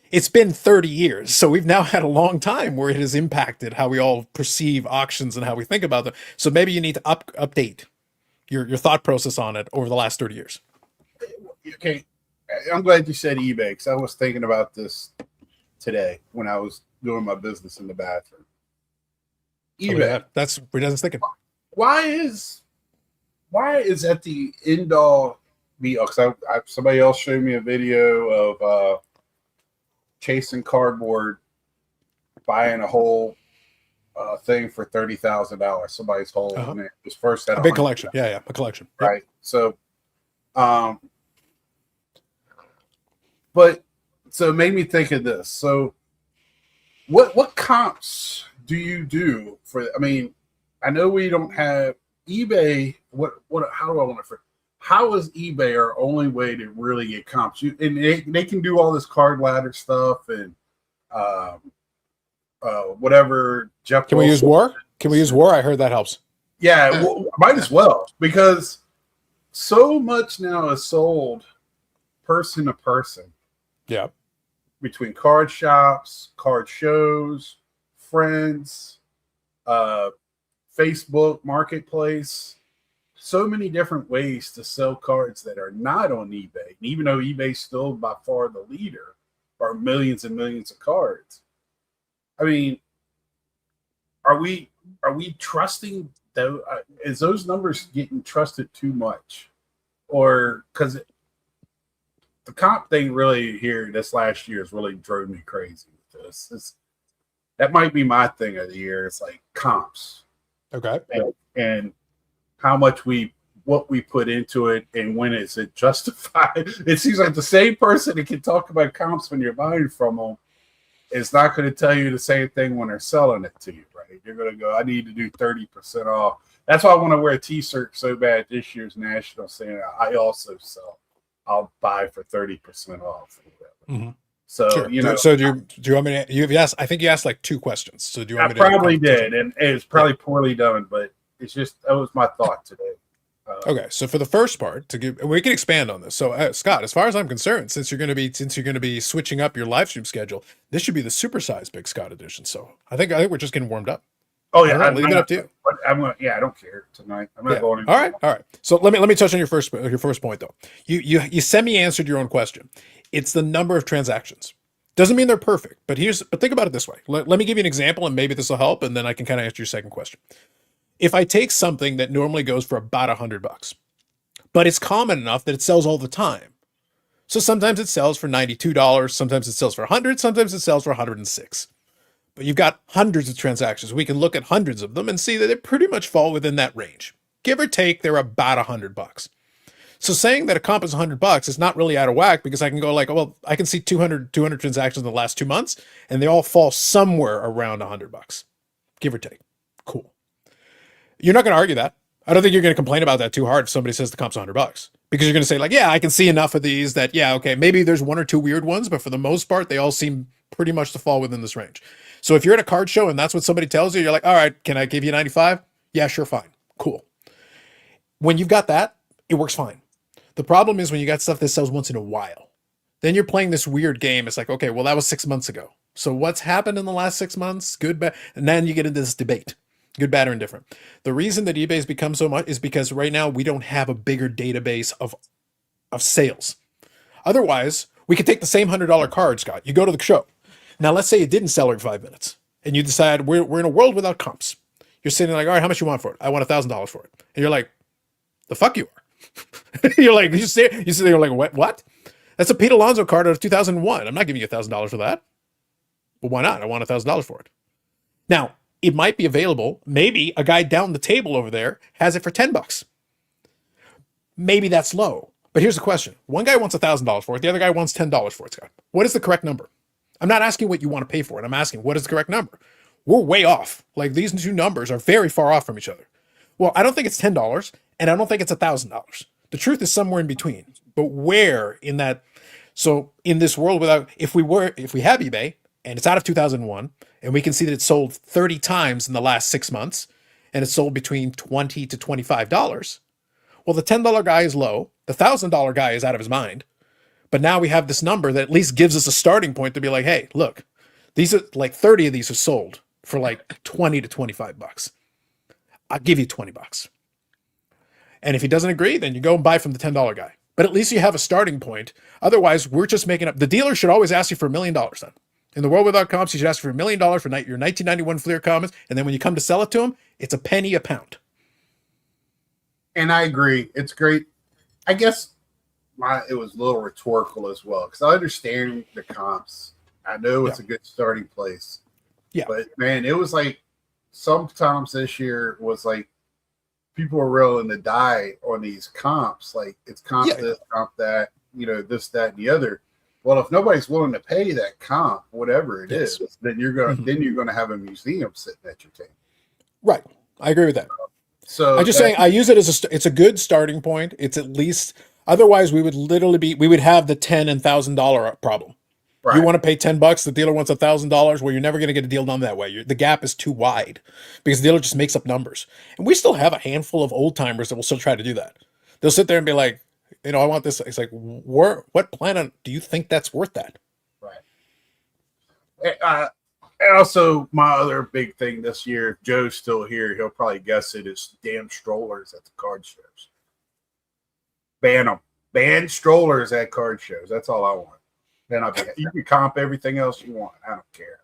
It's been 30 years, so we've now had a long time where it has impacted how we all perceive auctions and how we think about them. So maybe you need to update your thought process on it over the last 30 years. Okay. I'm glad you said eBay because I was thinking about this today when I was doing my business in the bathroom. eBay. That's where he doesn't think. Why is at the end all be? Because somebody else showed me a video of chasing cardboard, buying a whole thing for $30,000. Somebody's whole it was first at a big collection. Yeah, a collection. Right. So, but so it made me think of this. So what comps do you do for, I mean, I know we don't have eBay. How do I want to how is eBay our only way to really get comps? And they can do all this card ladder stuff and whatever. Jeff, Can we use War? Can we use War? I heard that helps. Yeah, well, might as well, because so much now is sold person to person. Yeah. Between card shops, card shows, friends, Facebook Marketplace, so many different ways to sell cards that are not on eBay. And even though eBay's still by far the leader, are millions and millions of cards. I mean, are we trusting though? Is those numbers getting trusted too much, or because the comp thing really here this last year has really drove me crazy with this? That might be my thing of the year. It's like comps. Okay. And how much what we put into it, and when is it justified? It seems like the same person that can talk about comps when you're buying from them is not going to tell you the same thing when they're selling it to you, right? You're going to go, I need to do 30% off. That's why I want to wear a t-shirt so bad this year's national, saying I also sell. I'll buy for 30% off. Mm-hmm. So, sure. So do you want me to, you've asked, I think you asked like 2 questions. So do you want me to? I probably did. And it was probably poorly done, but it's just, that was my thought today. Okay. So for the first part we can expand on this. So Scott, as far as I'm concerned, since you're going to be switching up your live stream schedule, this should be the supersized Big Scott edition. So I think we're just getting warmed up. Oh yeah. Leave it up to you. I don't care tonight. I'm not going. All right. So let me touch on your first point though. You semi-answered your own question. It's the number of transactions. Doesn't mean they're perfect, but think about it this way. Let me give you an example, and maybe this will help, and then I can kind of answer your second question. If I take something that normally goes for about $100, but it's common enough that it sells all the time. So sometimes it sells for $92, sometimes it sells for $100, sometimes it sells for $106. But you've got hundreds of transactions. We can look at hundreds of them and see that they pretty much fall within that range. Give or take, they're about $100. So saying that a comp is $100 is not really out of whack, because I can go like, well, I can see 200 transactions in the last 2 months, and they all fall somewhere around $100, give or take. Cool. You're not going to argue that. I don't think you're going to complain about that too hard if somebody says the comp's $100, because you're going to say like, yeah, I can see enough of these that, yeah, okay, maybe there's 1 or 2 weird ones, but for the most part, they all seem pretty much to fall within this range. So if you're at a card show and that's what somebody tells you, you're like, all right, can I give you 95? Yeah, sure, fine. Cool. When you've got that, it works fine. The problem is when you got stuff that sells once in a while, then you're playing this weird game. It's like, okay, well, that was 6 months ago. So what's happened in the last 6 months? Good, bad. And then you get into this debate, good, bad, or indifferent. The reason that eBay's become so much is because right now we don't have a bigger database of sales. Otherwise, we could take the same $100 card, Scott. You go to the show. Now, let's say it didn't sell in 5 minutes, and you decide we're in a world without comps. You're sitting like, all right, how much you want for it? I want $1,000 for it. And you're like, the fuck you are. You're like, you sit there, you're like, what? That's a Pete Alonso card out of 2001. I'm not giving you $1,000 for that. Well, why not? I want $1,000 for it. Now, it might be available. Maybe a guy down the table over there has it for $10. Maybe that's low. But here's the question. One guy wants $1,000 for it. The other guy wants $10 for it, Scott. What is the correct number? I'm not asking what you want to pay for it. I'm asking what is the correct number? We're way off. Like, these 2 numbers are very far off from each other. Well, I don't think it's $10, and I don't think it's $1,000. The truth is somewhere in between. But where in that? So in this world, if we have eBay and it's out of 2001, and we can see that it's sold 30 times in the last 6 months, and it's sold between $20 to $25. Well, the $10 guy is low. The $1,000 guy is out of his mind. But now we have this number that at least gives us a starting point to be like, hey, look, these are like 30 of these are sold for like $20 to $25. I'll give you $20. And if he doesn't agree, then you go and buy from the $10 guy. But at least you have a starting point. Otherwise, we're just making up. The dealer should always ask you for $1 million then. In the world without comps, you should ask for $1 million for your 1991 Fleer Commons. And then when you come to sell it to him, it's a penny a pound. And I agree. It's great. I guess it was a little rhetorical as well, because I understand the comps. I know it's a good starting place. Yeah. But man, it was like sometimes this year was like people were willing to die on these comps. Like, it's comp this, comp that, this, that, and the other. Well, if nobody's willing to pay that comp, whatever it is, then you're gonna have a museum sitting at your table. Right. I agree with that. So I'm just saying I use it as it's a good starting point. It's at least, otherwise we would literally we would have the $10 and $1,000 problem. You right. want to pay $10, the dealer wants $1,000. Well, you're never going to get a deal done that way. The gap is too wide because the dealer just makes up numbers. And we still have a handful of old timers that will still try to do that. They'll sit there and be like, I want this. It's like, what planet do you think that's worth that? Right. And also, my other big thing this year, if Joe's still here, he'll probably guess it, is damn strollers at the card shows. Ban them. Ban strollers at card shows. That's all I want. Then you can comp everything else you want. I don't care.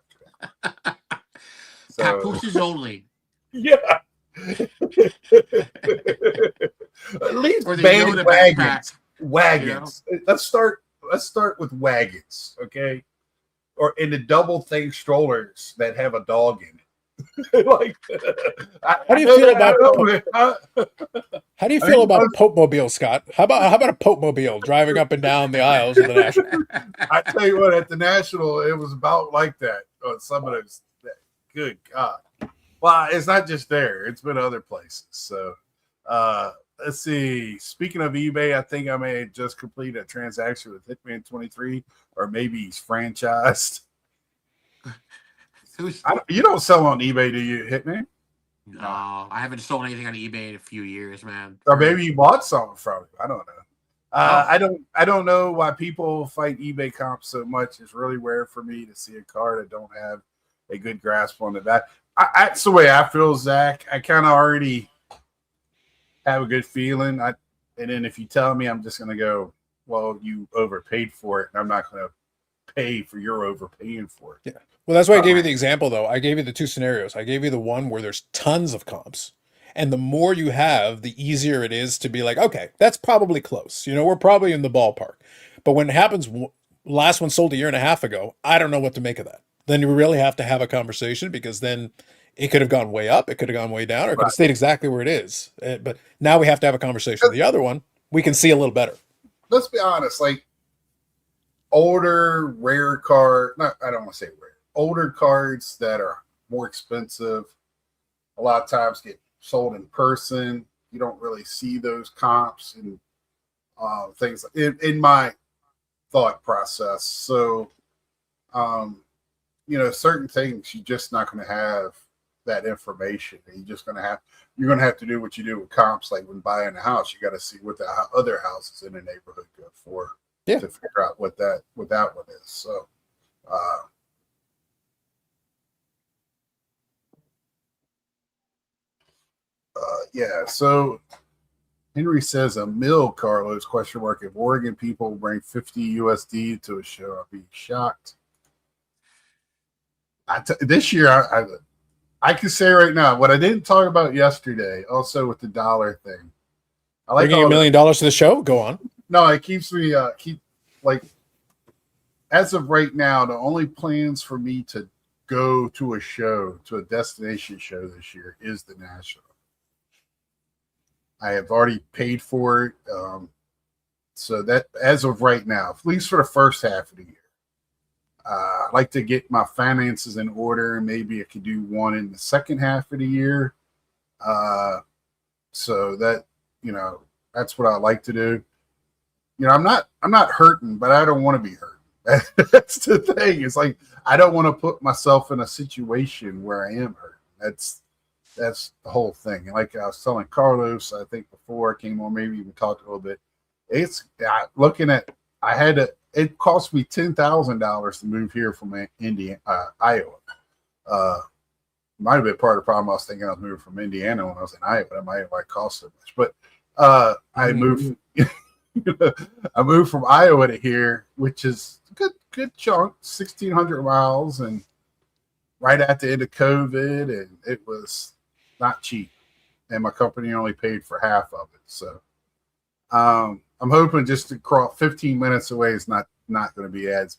Papooses only. Yeah. At least Or the ban Yoda wagons. backpack. Wagons. Let's start with wagons, okay? Or in the double thing strollers that have a dog in it. Like, how do you feel about Pope Mobile, Scott? How about a Pope Mobile driving up and down the aisles of the National? I tell you what, at the National, it was about like that on some of those. Good God. Well, it's not just there. It's been other places. So let's see. Speaking of eBay, I think I may have just completed a transaction with Hitman 23, or maybe he's franchised. You don't sell on eBay, do you, Hitman? No, I haven't sold anything on eBay in a few years, man. Or maybe you bought something from him. I don't know. I don't know why people fight eBay comps so much. It's really rare for me to see a card I don't have a good grasp on the back. That's the way I feel, Zach. I kind of already have a good feeling. And then if you tell me, I'm just going to go, well, you overpaid for it, and I'm not going to pay for your overpaying for it. Yeah. Well, that's why I gave you the example, though. I gave you the two scenarios. I gave you the one where there's tons of comps. And the more you have, the easier it is to be like, okay, that's probably close. We're probably in the ballpark. But when it happens, last one sold a year and a half ago, I don't know what to make of that. Then you really have to have a conversation, because then it could have gone way up, it could have gone way down, or it could have stayed exactly where it is. But now we have to have a conversation. The other one, we can see a little better. Let's be honest, like older, rare card, I don't want to say rare, older cards that are more expensive, a lot of times get sold in person. You don't really see those comps and things in my thought process. So, certain things you're just not going to have that information. You're going to have to do what you do with comps. Like when buying a house, you got to see what the other houses in the neighborhood go for to figure out what that one is. So, so Henry says a mill, Carlos, ? If Oregon people bring 50 USD to a show, I'll be shocked. This year, I can say right now, what I didn't talk about yesterday, also with the dollar thing. I like bringing $1 million to the show. Go on. No, it keeps me as of right now, the only plans for me to go to a show, to a destination show this year, is the National. I have already paid for it. So that, as of right now, at least for the first half of the year, I'd like to get my finances in order, and maybe I could do one in the second half of the year. So that, that's what I like to do. I'm not hurting, but I don't want to be hurting. That's the thing. It's like, I don't want to put myself in a situation where I am hurting. That's the whole thing. And like I was telling Carlos, I think before I came on, maybe even talked a little bit. It's looking at, it cost me $10,000 to move here from Iowa. Might have been part of the problem. I was thinking I was moving from Indiana when I was in Iowa. That might have cost so much. But I moved I moved from Iowa to here, which is a good chunk, 1,600 miles, and right at the end of COVID, and it was not cheap. And my company only paid for half of it. So I'm hoping just to cross 15 minutes away is not going to be as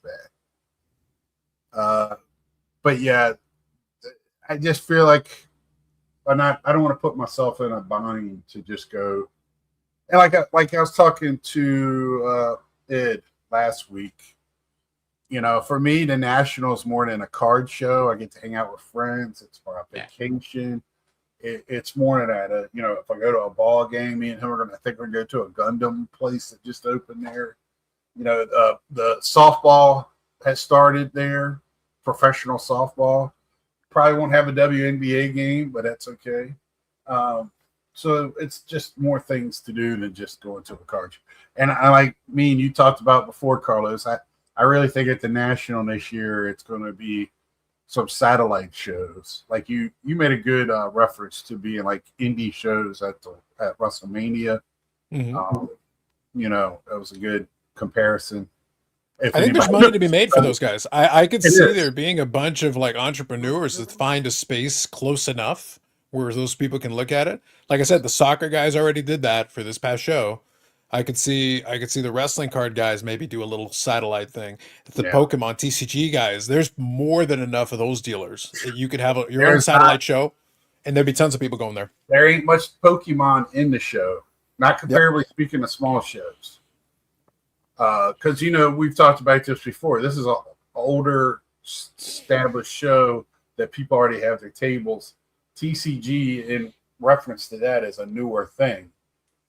bad. But yeah, I just feel like I don't want to put myself in a bind to just go. And like I was talking to Ed last week, for me, the National is more than a card show. I get to hang out with friends. It's for a vacation. It's more than that. If I go to a ball game, me and him I think we're going to go to a Gundam place that just opened there. The softball has started there, professional softball. Probably won't have a WNBA game, but that's okay. So it's just more things to do than just going to a card show. And I like me and you talked about before, Carlos. I really think at the National this year it's going to be some satellite shows. Like you made a good reference to being like indie shows at WrestleMania. Mhm. That was a good comparison. If I think there's anybody- money to be made for those guys. I could It see is. there being a bunch of like entrepreneurs that find a space close enough where those people can look at it. Like I said, the soccer guys already did that for this past show. I could see the wrestling card guys maybe do a little satellite thing. The Yeah. Pokemon TCG guys, there's more than enough of those dealers that you could have your own There's satellite show, and there'd be tons of people going there. There ain't much Pokemon in the show, not comparably speaking to small shows. Because we've talked about this before. This is an older, established show that people already have their tables. TCG, in reference to that, is a newer thing.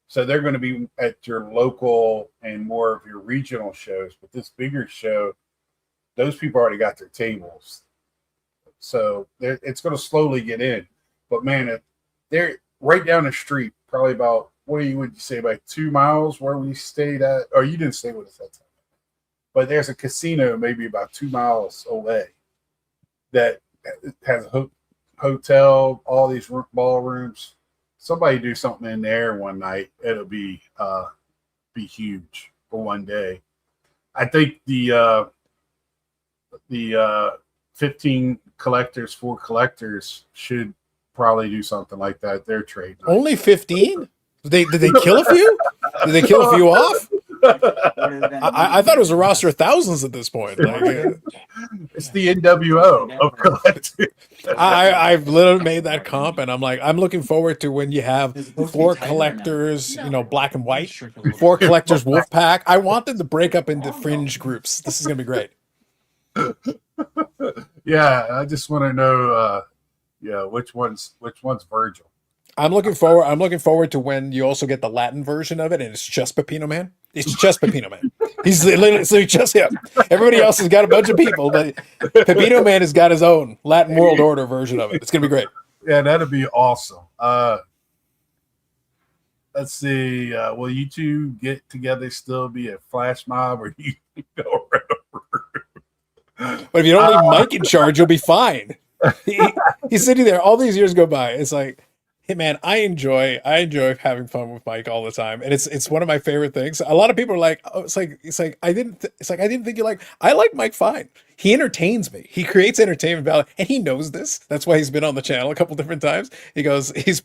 So they're going to be at your local and more of your regional shows. But this bigger show, those people already got their tables. So it's going to slowly get in. But man, they're right down the street, probably about, would you say, about 2 miles where we stayed at? Or you didn't stay with us that time. But there's a casino maybe about 2 miles away that has a hotel, all these ballrooms. Somebody do something in there one night, it'll be huge for one day. I think the 15 collectors, 4 collectors should probably do something like that. They're trading. Only 15? Did they kill a few? Did they kill a few off? I thought it was a roster of thousands at this point. Like, It's the NWO of collectors. I've literally made that comp, and I'm like, I'm looking forward to when you have 4 collectors, black and white, 4 collectors wolf pack. I want them to break up into fringe groups. This is gonna be great. Yeah, I just want to know, which one's Virgil. I'm looking forward to when you also get the Latin version of it, and it's just Pepino Man. It's just Pepino Man. He's literally so just him. Everybody else has got a bunch of people, but Pepino Man has got his own Latin World Order version of it. It's gonna be great. Yeah, that'd be awesome. Let's see. Will you two get together? Still be a flash mob, or you go around? But if you don't leave Mike in charge, you'll be fine. He's sitting there. All these years go by. It's like, hey man, I enjoy having fun with Mike all the time, and it's one of my favorite things. A lot of people are like, oh, it's like I didn't think you like. I like Mike fine. He entertains me. He creates entertainment value, and he knows this. That's why he's been on the channel a couple different times. He goes, he's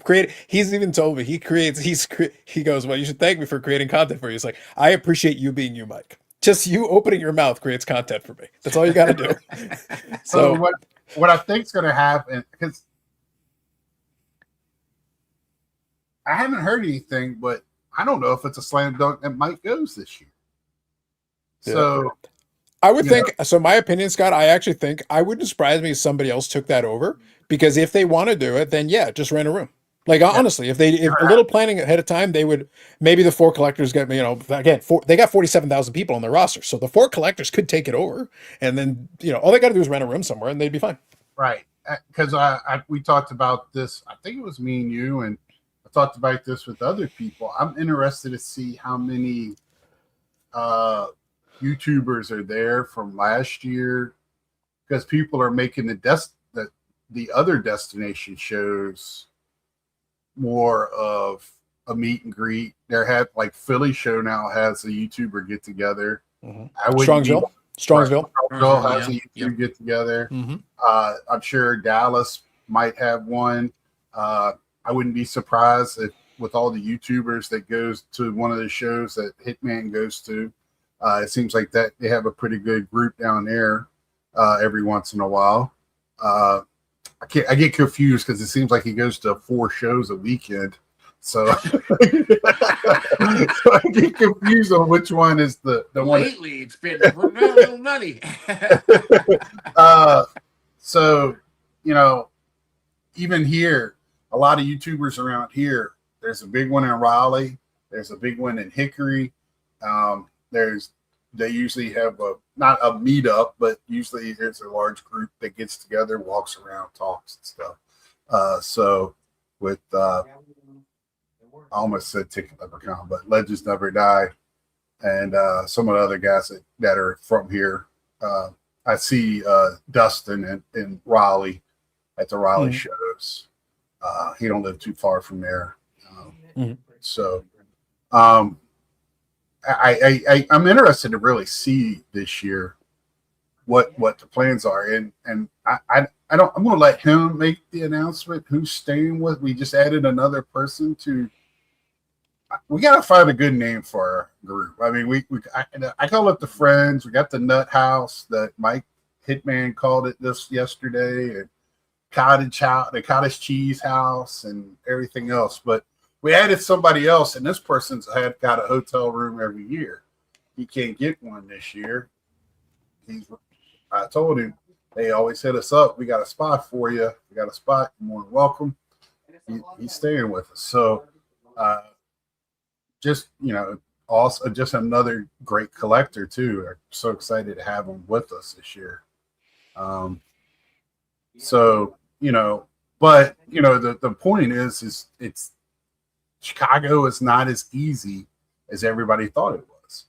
even told me he goes, well, you should thank me for creating content for you. He's like, I appreciate you being you, Mike. Just you opening your mouth creates content for me. That's all you got to do. So what I think's going to happen, because I haven't heard anything, but I don't know if it's a slam dunk that Mike goes this year. Yeah. So I would think, so my opinion, Scott, I actually think I wouldn't surprise me if somebody else took that over, because if they want to do it, then yeah, just rent a room. Like honestly, if a little planning ahead of time, they would, maybe the 4 collectors get, again, they got 47,000 people on their roster. So the 4 collectors could take it over, and then, all they got to do is rent a room somewhere and they'd be fine. right. Because we talked about this, I think it was me and you, and I talked about this with other people. I'm interested to see how many YouTubers are there from last year, because people are making the other destination shows more of a meet and greet. There had like Philly show now has a YouTuber get together. Mm-hmm. Strongsville has a YouTube get together. Mm-hmm. I'm sure Dallas might have one. I wouldn't be surprised if with all the YouTubers that goes to one of the shows that Hitman goes to, it seems like that they have a pretty good group down there every once in a while. I get confused because it seems like he goes to 4 shows a weekend. So, I get confused on which one is the one. Lately, it's been a little nutty. So, even here, a lot of YouTubers around here. There's a big one in Raleigh. There's a big one in Hickory. They usually have not a meetup, but usually there's a large group that gets together, walks around, talks and stuff. So with I almost said Ticket Leprechaun, but Legends Never Die, and some of the other guys that are from here. I see Dustin in Raleigh at the Raleigh shows. He don't live too far from there. So I'm interested to really see this year what the plans are, and I'm going to let him make the announcement who's staying with. We just added another person to. We got to find a good name for our group. I mean, I call it the Friends. We got the Nut House that Mike Hitman called it this yesterday, and the Cottage Cheese House, and everything else. But we added somebody else, and this person's got a hotel room every year. He can't get one this year. I told him, they always hit us up. We got a spot for you. We got a spot. You're more than welcome. He's staying with us. So, also just another great collector too. I'm so excited to have him with us this year. But the point is it's Chicago is not as easy as everybody thought it was.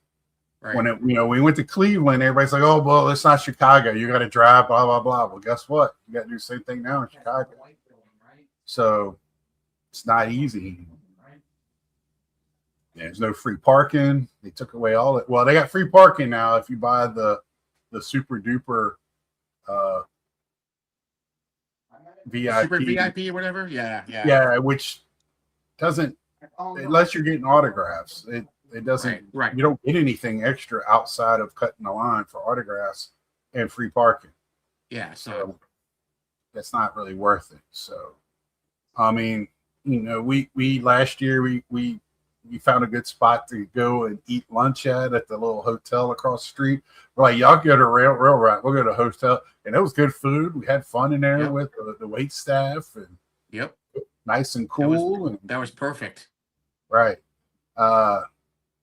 Right. When we went to Cleveland, everybody's like, "Oh, well, it's not Chicago. You got to drive, blah blah blah." Well, guess what? You got to do the same thing now in Chicago. So it's not easy anymore. There's no free parking. They took away all it. Well, they got free parking now if you buy the super duper VIP. Super VIP or whatever. Yeah. Which doesn't, unless you're getting autographs, it doesn't. Right. You don't get anything extra outside of cutting the line for autographs and free parking. Yeah. So that's not really worth it. So, I mean, we last year we found a good spot to go and eat lunch at the little hotel across the street. We're like, y'all go to Railroad. We'll go to a hotel. And it was good food. We had fun in there with the wait staff. And nice and cool. That was perfect. Right.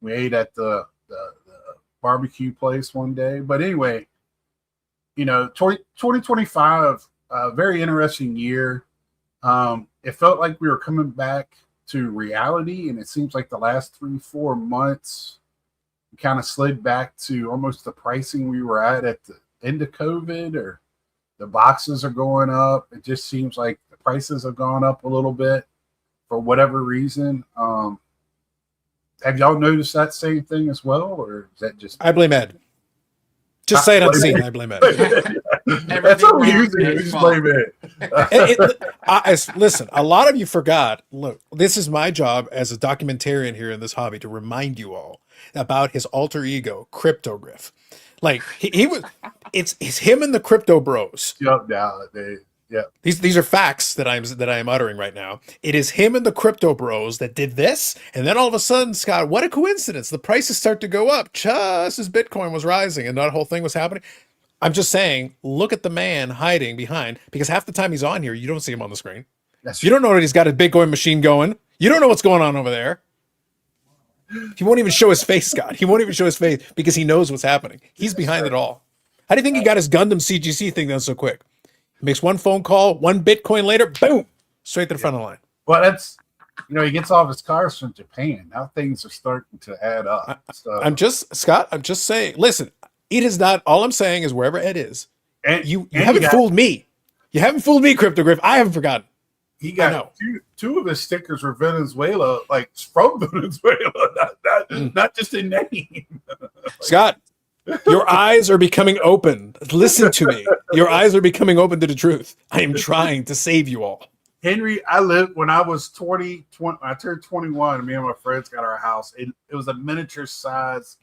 We ate at the barbecue place one day. But anyway, 2025, very interesting year. It felt like we were coming back to reality, and it seems like the last 3-4 months we kind of slid back to almost the pricing we were at the end of COVID, or the boxes are going up. It just seems like the prices have gone up a little bit for whatever reason. Have y'all noticed that same thing as well, or is that just? I blame Ed. Just say it unseen. I blame Ed. That's what we usually do. Just blame it. Listen, a lot of you forgot. Look, this is my job as a documentarian here in this hobby to remind you all about his alter ego, Cryptogriff. Like he was, it's him and the Crypto Bros. Yep. These are facts that I am uttering right now. It is him and the Crypto Bros that did this, and then all of a sudden, Scott, what a coincidence! The prices start to go up just as Bitcoin was rising, and that whole thing was happening. I'm just saying, look at the man hiding behind, because half the time he's on here, you don't see him on the screen. You don't know that he's got a Bitcoin machine going. You don't know what's going on over there. He won't even show his face, Scott. He won't even show his face because he knows what's happening. He's behind it all. How do you think he got his Gundam CGC thing done so quick? He makes one phone call, one Bitcoin later, boom, straight to the front of the line. Well, that's, he gets all of his cars from Japan. Now things are starting to add up. I'm just saying, listen, it is not, all I'm saying is wherever Ed is, and you haven't fooled me. You haven't fooled me, Cryptogriff. I haven't forgotten. He got two of his stickers were Venezuela, like from Venezuela, not just a name. Scott, your eyes are becoming open. Listen to me. Your eyes are becoming open to the truth. I am trying to save you all. Henry, when I was 20, I turned 21, me and my friends got our house. It was a miniature size,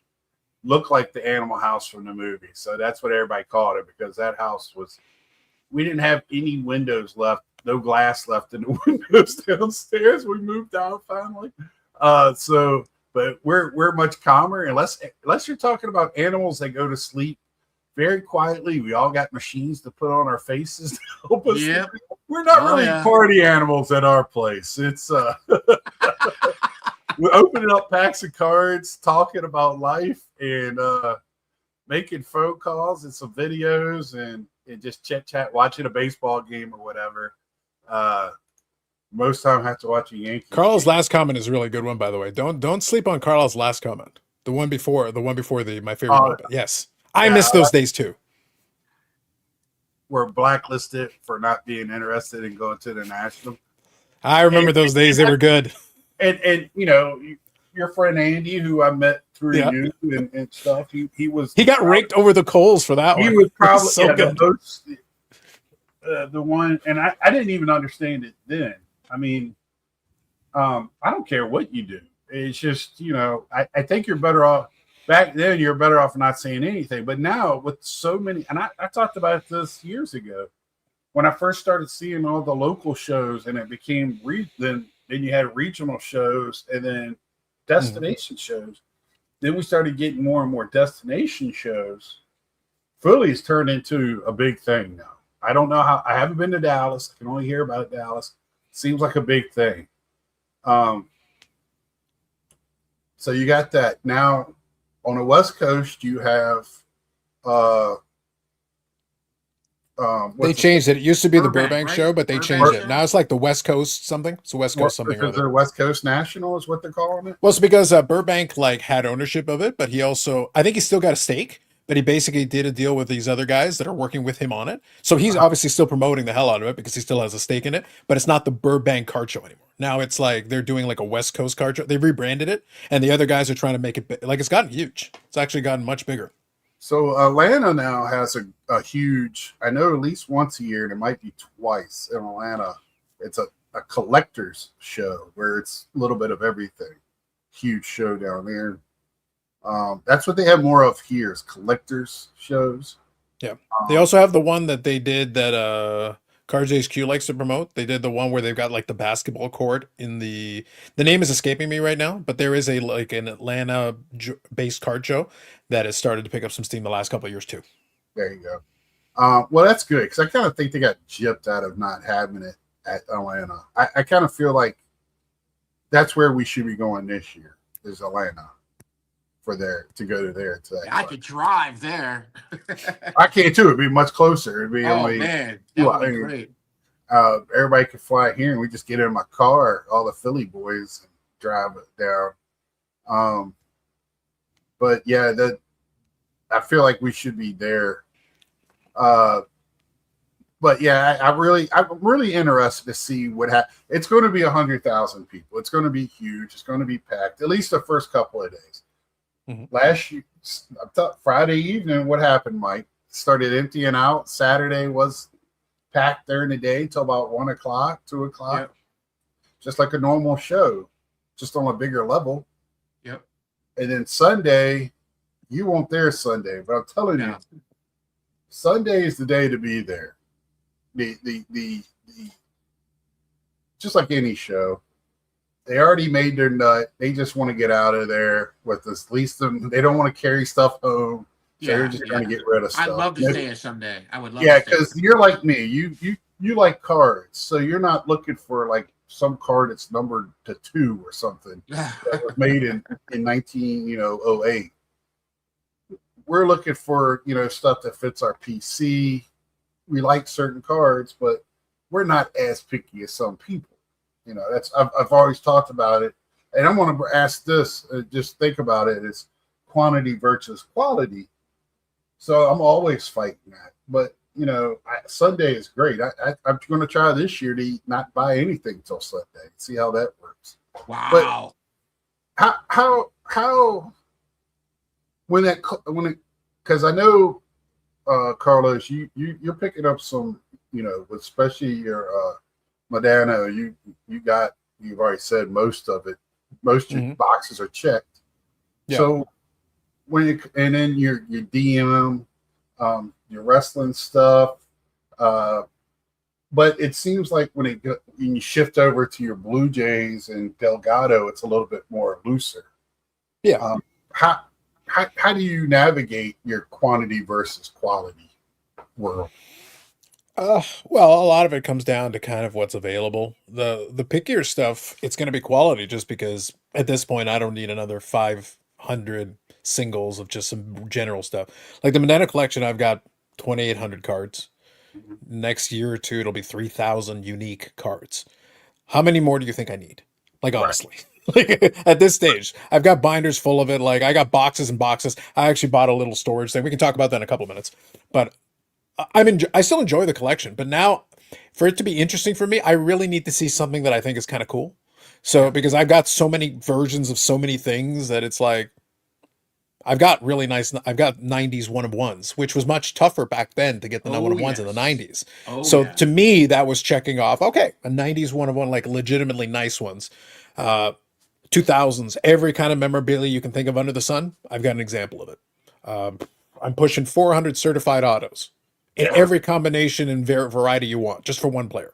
looked like the Animal House from the movie. So that's what everybody called it, because that house we didn't have any windows left, no glass left in the windows downstairs. We moved out finally. But we're much calmer, unless you're talking about animals that go to sleep very quietly. We all got machines to put on our faces to help us. Yep. we're not Oh, really yeah. party animals at our place. It's we're opening up packs of cards, talking about life, and making phone calls and some videos, and just chit chat, watching a baseball game or whatever. Most time I have to watch a Yankees Carl's game. last comment is a really good one, by the way. Don't sleep on Carl's last comment. The one before the my favorite Oh, moment. Yes, I yeah, miss those days too. we're blacklisted for not being interested in going to the national. I remember those days. They were good. And you know, your friend Andy, who I met through Yeah. you and stuff, he was He got raked over the coals for that he one. was probably so yeah, good. the most the one, and I didn't even understand it then. I mean, I don't care what you do. It's just, you know, I think you're better off back then. You're better off not saying anything. But now with so many, and I talked about this years ago when I first started seeing all the local shows, and it became then you had regional shows and then destination shows. Then we started getting more and more destination shows. Philly's turned into a big thing now. I don't know how. I haven't been to Dallas. I can only hear about Dallas. Seems like a big thing. So you got that. Now on the West Coast, you have They changed it. It used to be the Burbank, Burbank right? show, but they Burbank changed it. show? Now it's like the West Coast something. It's the West Coast something. or because other. they're West Coast National is what they're calling it. Well, it's because Burbank like had ownership of it, but he also, I think he still got a stake, but he basically did a deal with these other guys that are working with him on it. So he's obviously still promoting the hell out of it because he still has a stake in it, but it's not the Burbank card show anymore. Now it's like they're doing like a West Coast card show. They rebranded it, and the other guys are trying to make it like it's gotten huge. It's actually gotten much bigger. So Atlanta now has a huge, I know at least once a year, and it might be twice in Atlanta. It's a collector's show where it's a little bit of everything. Huge show down there. That's what they have more of here is collectors shows. Yeah. They also have the one that they did that Cards HQ likes to promote. They did the one where they've got like the basketball court in the name is escaping me right now, but there is a like an Atlanta based card show that has started to pick up some steam the last couple of years too. There you go. Well, that's good because I kind of think they got gypped out of not having it at Atlanta. I kind of feel like that's where we should be going this year is Atlanta for there to go to there today. I could drive there. I can't too. It'd be much closer. It'd be Oh only man, that would be great. everybody could fly here and we just get in my car, all the Philly boys, and drive it down. But yeah, I feel like we should be there. But yeah, I'm really interested to see what happens. It's going to be 100,000 people. It's going to be huge. It's going to be packed at least the first couple of days. Mhm. Last year, Friday evening, what happened, Mike? Started emptying out. Saturday was packed during the day till about 1 o'clock, 2 o'clock. Yep. Just like a normal show, just on a bigger level. Yep. And then Sunday, you weren't there Sunday, but I'm telling you, Sunday is the day to be there. The just like any show, they already made their nut. They just want to get out of there with this least them. They don't want to carry stuff home. So they're just trying to get rid of stuff. I'd love to stay it someday. I would love Yeah, to stay. because you're like me. You like cards, so you're not looking for like some card that's numbered to 2 or something that was made in 1908. We're looking for stuff that fits our PC. We like certain cards, but we're not as picky as some people. That's I've always talked about it, and I'm going to ask this. Just think about it: it's quantity versus quality. So I'm always fighting that. But Sunday is great. I'm going to try this year to not buy anything till Sunday. See how that works. Wow. But how when it because I know Carlos, you're picking up some especially your Modano. You've already said most of it. Most of your boxes are checked. Yeah. So and then your DM, your wrestling stuff, but it seems like when you shift over to your Blue Jays and Delgado, it's a little bit more looser. Yeah. How do you navigate your quantity versus quality world? Well, a lot of it comes down to kind of what's available. The pickier stuff, it's going to be quality just because at this point I don't need another 500 singles of just some general stuff. Like the Medina collection, I've got 2,800 cards. Mhm. Next year or two, it'll be 3,000 unique cards. How many more do you think I need? Like Right. honestly. Like at this stage, I've got binders full of it. Like I got boxes and boxes. I actually bought a little storage thing. We can talk about that in a couple minutes. But I still enjoy the collection, but now for it to be interesting for me, I really need to see something that I think is kind of cool. So Yeah. because I've got so many versions of so many things that it's like I've got 90s one of ones, which was much tougher back then to get the one Oh of ones in the yes. 90s. Oh So yeah. to me, that was checking off, okay, a 90s one of one, like legitimately nice ones. Uh 2000s, every kind of memorabilia you can think of under the sun, I've got an example of it. Um, I'm pushing 400 certified autos in Yeah. every combination and variety you want, just for one player.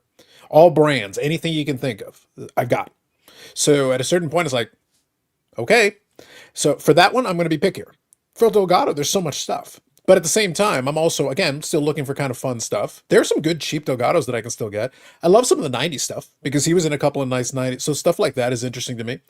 All brands, anything you can think of, I've got. So at a certain point, it's like, okay. So for that one, I'm going to be pickier. For Delgado, there's so much stuff. But at the same time, I'm also, again, still looking for kind of fun stuff. There's some good cheap Delgados that I can still get. I love some of the 90s stuff because he was in a couple of nice 90s. So stuff like that is interesting to me.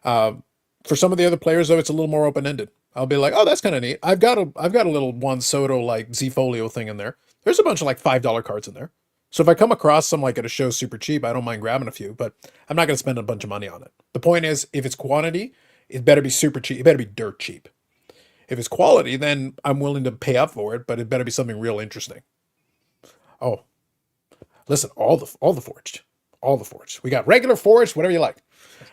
Um, for some of the other players, though, it's a little more open ended. I'll be like, oh, that's kind of neat. I've got a little Juan Soto like Z Folio thing in there. There's a bunch of like $5 cards in there. So if I come across some like at a show super cheap, I don't mind grabbing a few, but I'm not going to spend a bunch of money on it. The point is, if it's quantity, it better be super cheap. It better be dirt cheap. If it's quality, then I'm willing to pay up for it, but it better be something real interesting. Oh, listen, all the forged. We got regular forged, whatever you like.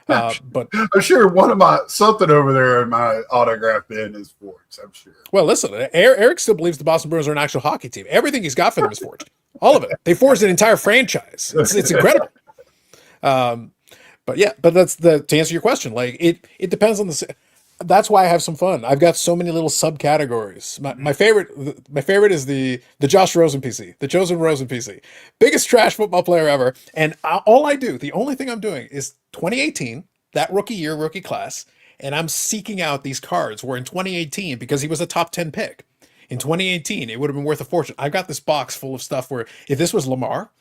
But I'm sure one of my something over there in my autograph bin is Fords. I'm sure. well, listen, Eric still believes the Boston Bruins are an actual hockey team. Everything he's got for them is forged. All of it. They forged an entire franchise. It's incredible. Um, but yeah, but that's the to answer your question. Like it depends on the. That's why I have some fun. I've got so many little subcategories. My favorite is the Josh Rosen PC, the Chosen Rosen PC, biggest trash football player ever. And all I do, the only thing I'm doing is 2018, that rookie year, rookie class, and I'm seeking out these cards. Where in 2018, because he was a top 10 pick, in 2018 it would have been worth a fortune. I've got this box full of stuff where if this was Lamar,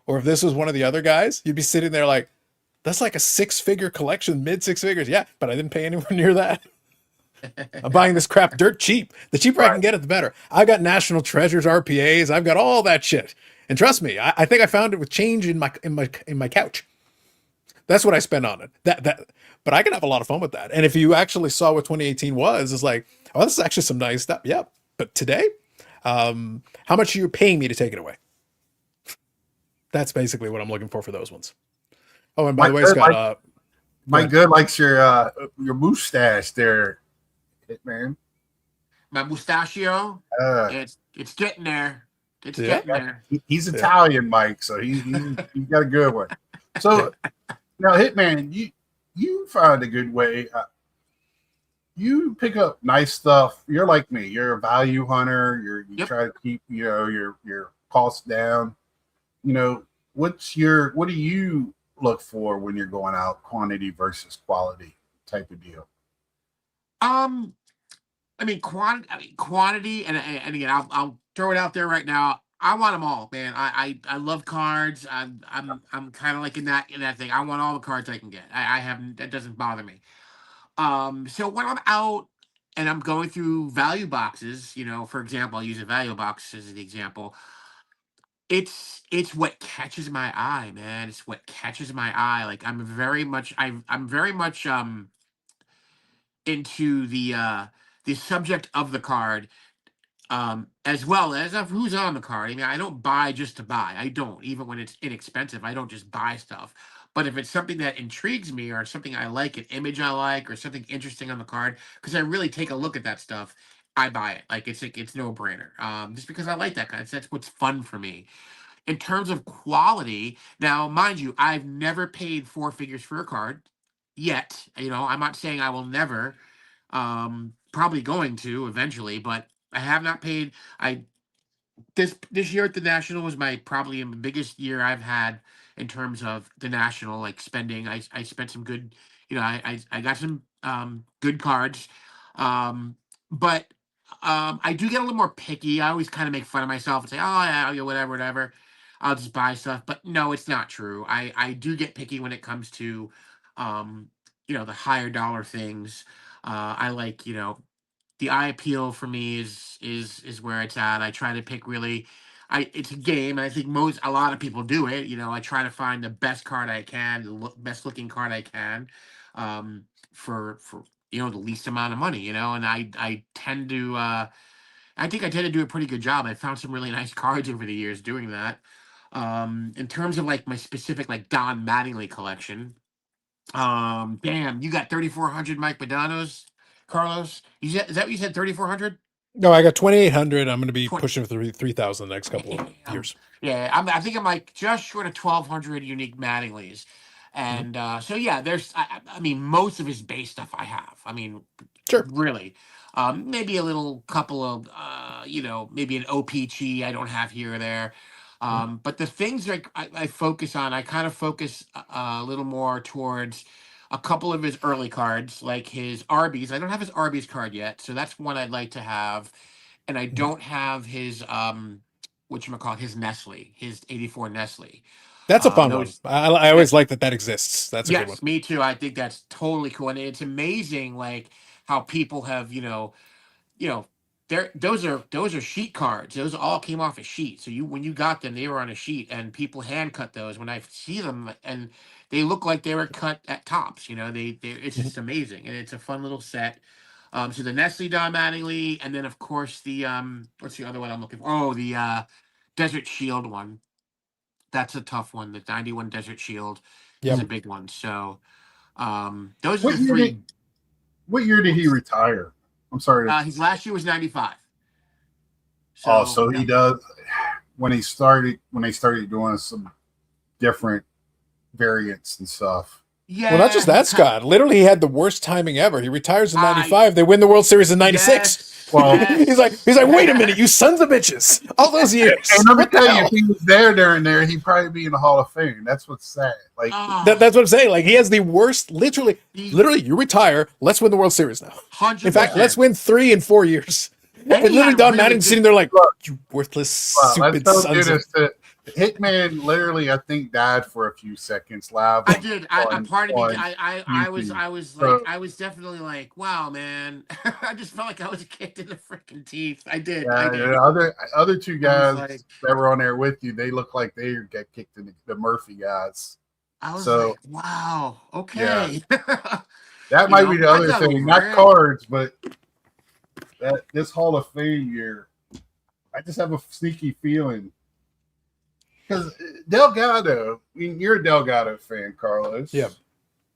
or if this was one of the other guys, you'd be sitting there like, that's like a six-figure collection, mid six figures. Yeah, but I didn't pay anywhere near that. I'm buying this crap dirt cheap. The cheaper I Right. can get it, the better. I've got National Treasures, RPAs. I've got all that shit. And trust me, I think I found it with change in my couch. That's what I spend on it. But I can have a lot of fun with that. And if you actually saw what 2018 was, it's like, oh, this is actually some nice stuff. Yeah. But today, how much are you paying me to take it away? That's basically what I'm looking for those ones. Oh, and by the Mike way, Good, Scott, like go Mike ahead. Good likes your mustache there, man. My mustachio, Uh, it's getting there. It's Yeah. getting there. he's Yeah. Italian, Mike, so he's got a good one. So now, Hitman, you find a good way. You pick up nice stuff. You're like me. You're a value hunter. You Yep. try to keep your costs down. What do you look for when you're going out? Quantity versus quality type of deal. Um, quantity, and again, I'll throw it out there right now. I want them all, man. I love cards. I'm kind of like in that thing. I want all the cards I can get. I have that doesn't bother me. So when I'm out and I'm going through value boxes, for example, I'll use a value box as an example. It's what catches my eye, man. It's what catches my eye. Like I'm very much into the subject of the card, as well as of who's on the card. I mean, I don't buy just to buy. I don't, even when it's inexpensive. I don't just buy stuff. But if it's something that intrigues me, or something I like, an image I like, or something interesting on the card, because I really take a look at that stuff, I buy it. Like it's no brainer. Just because I like that kind. That's what's fun for me. In terms of quality, now mind you, I've never paid four figures for a card yet. I'm not saying I will never. Probably going to eventually, but I have not paid. I this year at the National was my probably the biggest year I've had in terms of the National, like spending. I spent some good, I got some good cards, but I do get a little more picky. I always kind of make fun of myself and say, "Oh yeah, whatever, whatever. I'll just buy stuff." But no, it's not true. I do get picky when it comes to, um, the higher dollar things. I like, the eye appeal for me is where it's at. I try to pick really. It's a game, and I think a lot of people do it. I try to find the best card I can, the best looking card I can, for the least amount of money. And I tend to. I think I tend to do a pretty good job. I found some really nice cards over the years doing that. In terms of like my specific like Don Mattingly collection, damn, you got 3,400 Mike Modanos, Carlos. Is that what you said? 3,400? No, I got 2,800. I'm going to be pushing for 3,000 the next couple of years. Yeah, I think I'm like just short of 1,200 unique Mattinglys. And so yeah, I mean, most of his base stuff I have. I mean, Sure. really. Maybe a little couple of maybe an OPG I don't have here or there. But the things that I focus on, I kind of focus a little more towards a couple of his early cards, like his Arby's. I don't have his Arby's card yet, so that's one I'd like to have. And I don't have his whatchamacallit, his Nestle, his 84 Nestle. That's a fun one. Those I always like that exists. That's a good one. Yes, me too. I think that's totally cool. And it's amazing like how people have, you know, those are sheet cards. Those all came off a sheet. So when you got them, they were on a sheet, and people hand cut those. When I see them, and they look like they were cut at Tops. It's just amazing, and it's a fun little set. So the Nestle Don Mattingly, and then of course the what's the other one I'm looking for? Oh, the Desert Shield one. That's a tough one. The 91 Desert Shield is a big one. So those are the three. What year did he retire? I'm sorry. His last year was 95. So he does when they started doing some different variants and stuff. Yeah. Well, not just that, Scott. Literally, he had the worst timing ever. He retires in 95. They win the World Series in 96. Yes. Well, he's like, wait a minute, you sons of bitches! All those years. And let me tell you, if he was there during there, he'd probably be in the Hall of Fame. That's what's sad. Like that's what I'm saying. Like he has the worst. Literally, you retire. Let's win the World Series now. 100%. In fact, let's win 3 in 4 years. And literally, Don Mattingly's sitting there like, you worthless, stupid sons of. Hitman literally, I think, died for a few seconds live. I did. I was definitely like, wow, man. I just felt like I was kicked in the freaking teeth. I did. Yeah, I did. The other two guys that were on there with you, they look like they got kicked in the Murphy guys. I was like, wow, okay. Yeah. That might be the other thing, not cards, but this Hall of Fame year, I just have a sneaky feeling. Because Delgado, you're a Delgado fan, Carlos. Yeah.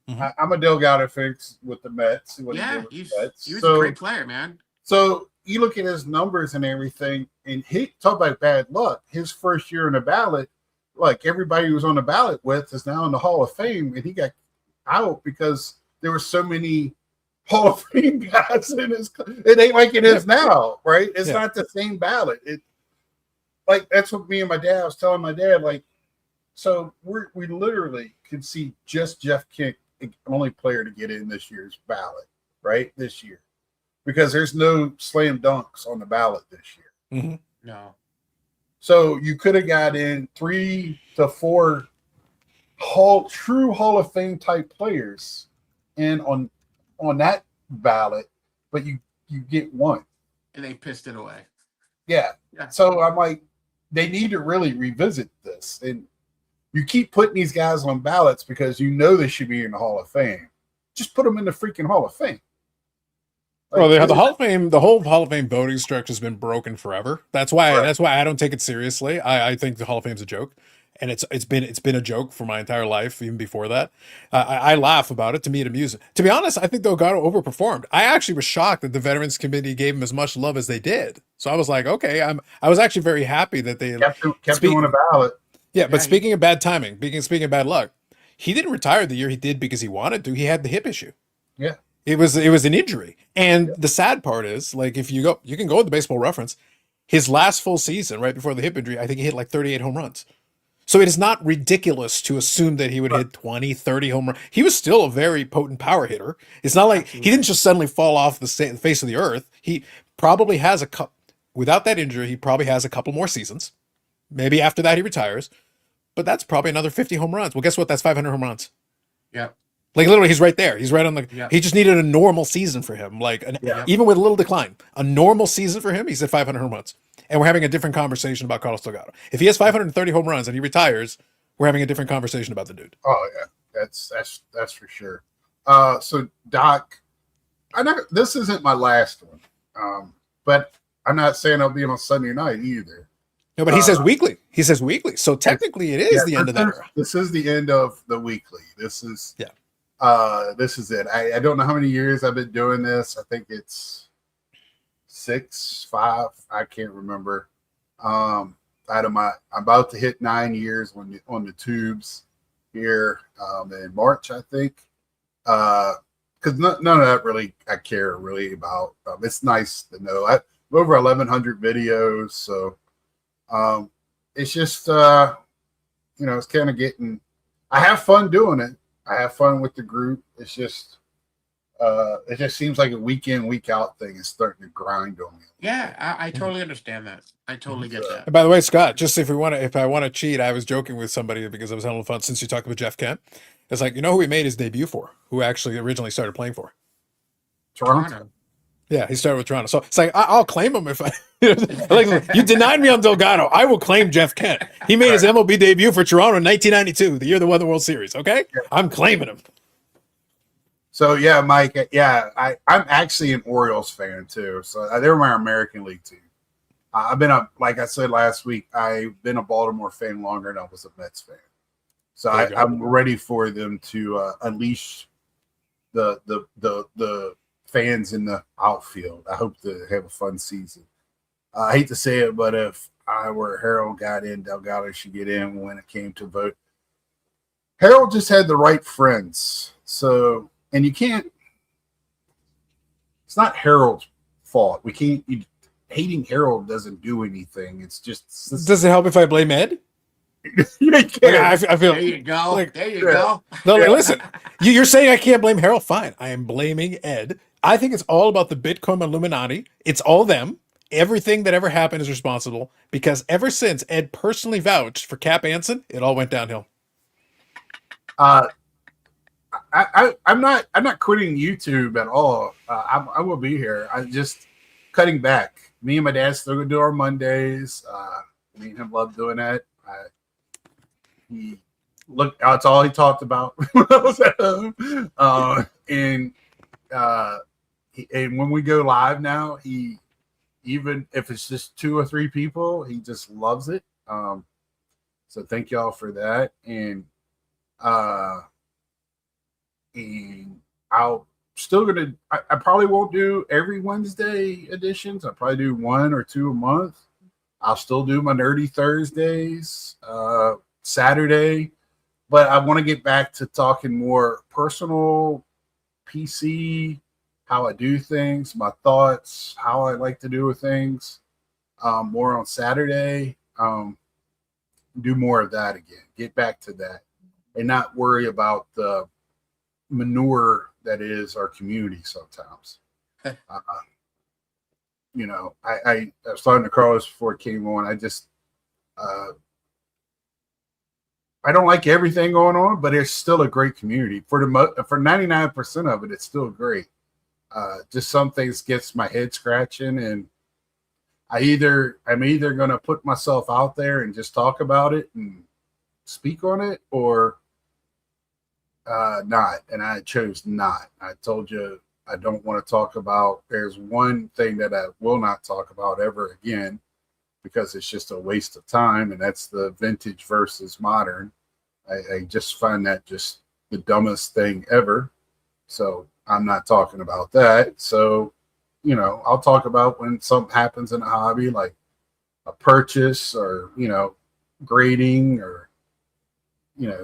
Mm-hmm. I'm a Delgado fan with the Mets. He was a great player, man. So you look at his numbers and everything, and he talk about bad luck. His first year in the ballot, like everybody who was on the ballot with, is now in the Hall of Fame, and he got out because there were so many Hall of Fame guys in his. It ain't like it is now, right? It's not the same ballot. Like, that's what me and my dad, I was telling my dad, like, so we literally could see just Jeff Kent, the only player to get in this year's ballot, right? This year. Because there's no slam dunks on the ballot this year. Mm-hmm. No. So you could have got in 3 to 4 true Hall of Fame type players in on that ballot, but you get one. And they pissed it away. Yeah. So I'm like, they need to really revisit this. And you keep putting these guys on ballots because you know they should be in the Hall of Fame. Just put them in the freaking Hall of Fame. Like, well, the Hall of Fame, the whole Hall of Fame voting structure has been broken forever. That's why I don't take it seriously. I think the Hall of Fame's a joke. And it's been a joke for my entire life, even before that. I laugh about it. To me, it amuses. To be honest, I think Delgado overperformed. I actually was shocked that the Veterans Committee gave him as much love as they did. So I was like, okay, I was actually very happy that they kept him on a ballot. Yeah, but speaking of bad timing, speaking of bad luck, he didn't retire the year he did because he wanted to. He had the hip issue. Yeah, it was an injury. And the sad part is, like, if you can go with the Baseball Reference. His last full season, right before the hip injury, I think he hit like 38 home runs. So it is not ridiculous to assume that he would hit 20, 30 home runs. He was still a very potent power hitter. It's not like he didn't just suddenly fall off the face of the earth. He probably has a couple, without that injury, he probably has a couple more seasons. Maybe after that he retires. But that's probably another 50 home runs. Well, guess what? That's 500 home runs. Yeah. Like literally, he's right there. He's right on the. Yeah. He just needed a normal season for him, even with a little decline. A normal season for him, he's at 500 home runs, and we're having a different conversation about Carlos Delgado. If he has 530 home runs and he retires, we're having a different conversation about the dude. Oh yeah, that's for sure. So Doc, this isn't my last one, but I'm not saying I'll be on Sunday night either. No, but he says weekly. He says weekly. So technically, it is the end of that era. This is the end of the weekly. This is this is it. I don't know how many years I've been doing this. I think it's 6, 5. I can't remember. I'm about to hit 9 years on the tubes here in March, I think. Because none of that really I care really about. It's nice to know. I have over 1,100 videos, so it's just it's kind of getting. I have fun doing it. I have fun with the group. It's just it just seems like a week in, week out thing is starting to grind on me. Yeah, I totally understand that. I totally get that. And by the way, Scott, just if I want to cheat, I was joking with somebody because I was having fun since you talked about Jeff Kent. It's like, who he made his debut for, who actually originally started playing for? Toronto. Yeah, he started with Toronto. So it's like, I'll claim him if I like you denied me on Delgado. I will claim Jeff Kent. He made his MLB debut for Toronto in 1992, the year they won the World Series. Okay, I'm claiming him. So yeah, Mike. Yeah, I'm actually an Orioles fan too. So they were my American League team. I've been like I said last week, I've been a Baltimore fan longer than I was a Mets fan. So I'm ready for them to unleash the fans in the outfield. I hope to have a fun season. I hate to say it, but if I were Harold got in, Delgado should get in when it came to vote. Harold just had the right friends. So, and you can't, it's not Harold's fault. We can't, hating Harold doesn't do anything. It's just. Does it help if I blame Ed? I feel there you go. There you go. No, listen, you're saying I can't blame Harold. Fine. I am blaming Ed. I think it's all about the Bitcoin Illuminati. It's all them. Everything that ever happened is responsible because ever since Ed personally vouched for Cap Anson, it all went downhill. I'm not quitting YouTube at all. I will be here. I'm just cutting back. Me and my dad still gonna do our Mondays. Me and him love doing that. That's all he talked about when I was at home. And when we go live now, he, even if it's just 2 or 3 people, he just loves it. So thank y'all for that. And I'll still gonna. I probably won't do every Wednesday editions. I'll probably do 1 or 2 a month. I'll still do my Nerdy Thursdays, Saturday, but I want to get back to talking more personal, PC, how I do things, my thoughts, how I like to do things, more on Saturday. Do more of that again. Get back to that and not worry about the manure that is our community sometimes. I was talking to Carlos before it came on. I just I don't like everything going on, but it's still a great community. For 99% of it, it's still great. Just some things gets my head scratching, and I'm either going to put myself out there and just talk about it and speak on it, or not. And I chose not. I told you I don't want to talk about. There's one thing that I will not talk about ever again because it's just a waste of time, and that's the vintage versus modern. I just find that just the dumbest thing ever. So I'm not talking about that. So, I'll talk about when something happens in a hobby, like a purchase or, grading, or,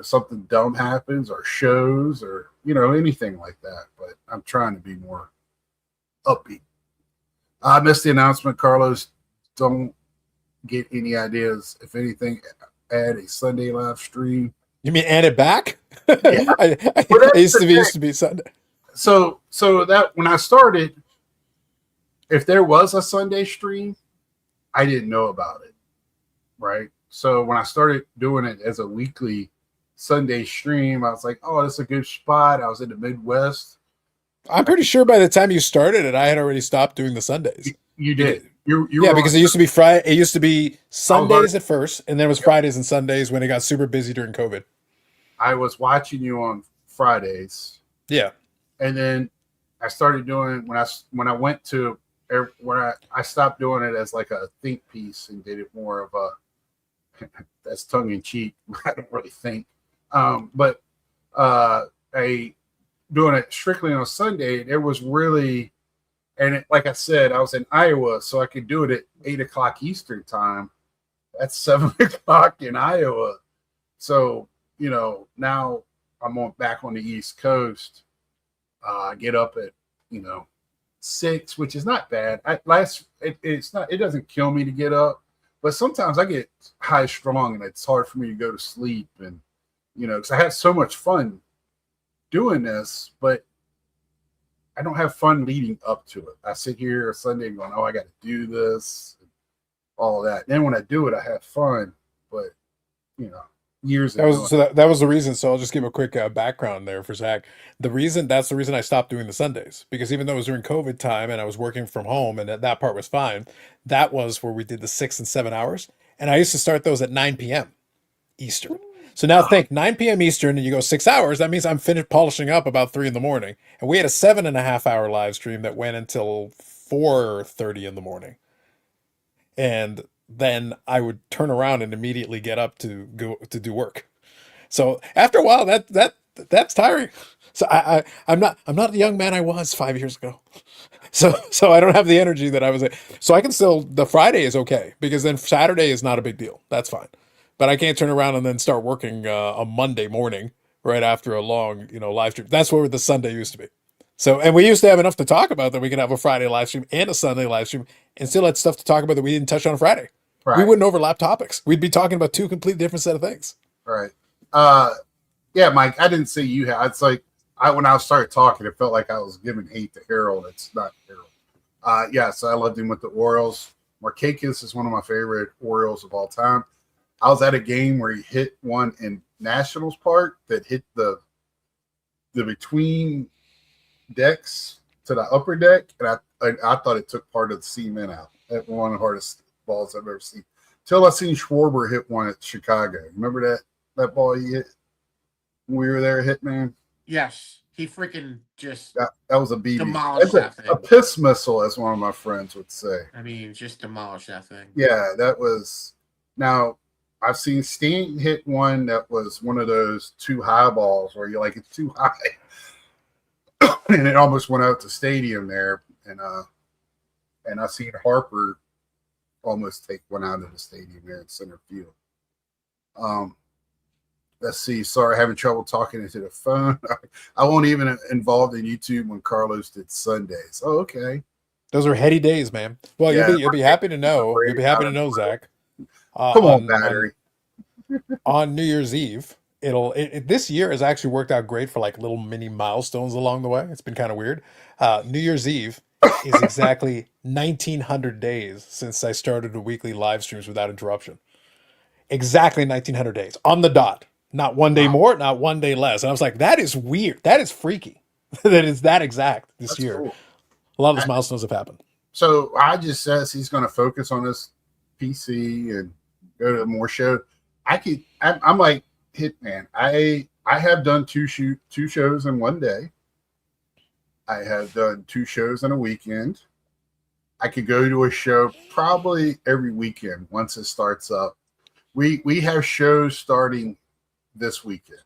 something dumb happens, or shows, or, anything like that. But I'm trying to be more upbeat. I missed the announcement, Carlos. Don't get any ideas. If anything, add a Sunday live stream. You mean add it back? Yeah. I Well, that's used the to be thing. used to be Sunday. So that when I started, if there was a Sunday stream, I didn't know about it, right? So when I started doing it as a weekly Sunday stream, I was like, oh, that's a good spot. I was in the Midwest. I'm pretty sure by the time you started it, I had already stopped doing the Sundays. You did. You Yeah, were because on- it used to be Friday. It used to be Sundays on- at first, and then it was Fridays and Sundays when it got super busy during COVID. I was watching you on Fridays, Yeah, and then I started doing when I went to where I stopped doing it as like a think piece and did it more of a that's tongue in cheek. I don't really think, but a doing it strictly on Sunday. There was really, and like I said, I was in Iowa, so I could do it at 8 o'clock Eastern time. That's 7 o'clock in Iowa. So now I'm back on the East Coast. I get up at 6, which is not bad. It doesn't kill me to get up, but sometimes I get high strung and it's hard for me to go to sleep, and because I have so much fun doing this, but I don't have fun leading up to it. I sit here Sunday going, oh, I got to do this, all of that. And then when I do it, I have fun, but years that ago. was that was the reason. So I'll just give a quick background there for Zach. That's the reason I stopped doing the Sundays, because even though it was during COVID time and I was working from home and that part was fine, that was where we did the 6 and 7 hours, and I used to start those at 9 p.m. Eastern. So now think 9 p.m. Eastern and you go 6 hours. That means I'm finished polishing up about 3 in the morning. And we had a 7.5 hour live stream that went until 4:30 in the morning. And then I would turn around and immediately get up to go to do work. So after a while, that's tiring. So I'm not the young man I was 5 years ago. So I don't have the energy that I was. So I can still, the Friday is okay, because then Saturday is not a big deal. That's fine. But I can't turn around and then start working a Monday morning right after a long, live stream. That's where the Sunday used to be. So, and we used to have enough to talk about that we could have a Friday live stream and a Sunday live stream and still had stuff to talk about that we didn't touch on Friday. Right. We wouldn't overlap topics. We'd be talking about two completely different set of things. Right. Yeah, Mike, I didn't say you had. It's like when I started talking, it felt like I was giving hate to Harold. It's not Harold. Yeah, so I loved him with the Orioles. Markakis is one of my favorite Orioles of all time. I was at a game where he hit one in Nationals Park that hit the between decks to the upper deck, and I thought it took part of the cement out. That one of the hardest balls I've ever seen. Till I seen Schwarber hit one at Chicago. Remember that ball he hit when we were there at Hitman? Yes, he freaking just That was a BB. demolished That's that a thing. piss missile, as one of my friends would say. I mean, just demolished that thing. Yeah, that was. Now I've seen Stanton hit one that was one of those too high balls where you're like, it's too high, and it almost went out the stadium there. And I've seen Harper almost take one out of the stadium there in center field. Let's see. Sorry, having trouble talking into the phone. I wasn't even involved in YouTube when Carlos did Sundays. Oh, okay. Those are heady days, man. Well, Yeah, you'll be happy to know. You'll be happy to know, Zach. Come on, battery. On New Year's Eve, this year has actually worked out great for like little mini milestones along the way. It's been kind of weird. New Year's Eve is exactly 1900 days since I started the weekly live streams without interruption. Exactly 1900 days on the dot. Not one day more, not one day less. And I was like, that is weird. That is freaky. That is that exact this That's year. cool. A lot of those milestones have happened. So I just says he's going to focus on his PC and go to more show. I'm like Hitman. I have done two shows in one day. I have done 2 shows in a weekend. I could go to a show probably every weekend once it starts up. We have shows starting this weekend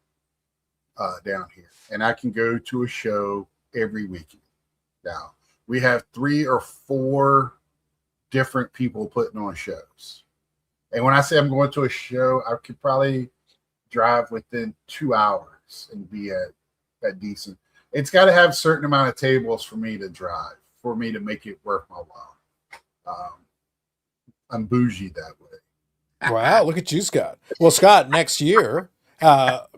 down here, and I can go to a show every weekend. Now we have 3 or 4 different people putting on shows. And when I say I'm going to a show, I could probably drive within 2 hours and be at decent. It's got to have a certain amount of tables for me to drive, for me to make it worth my while. I'm bougie that way. Wow, look at you, Scott. Well, Scott, next year,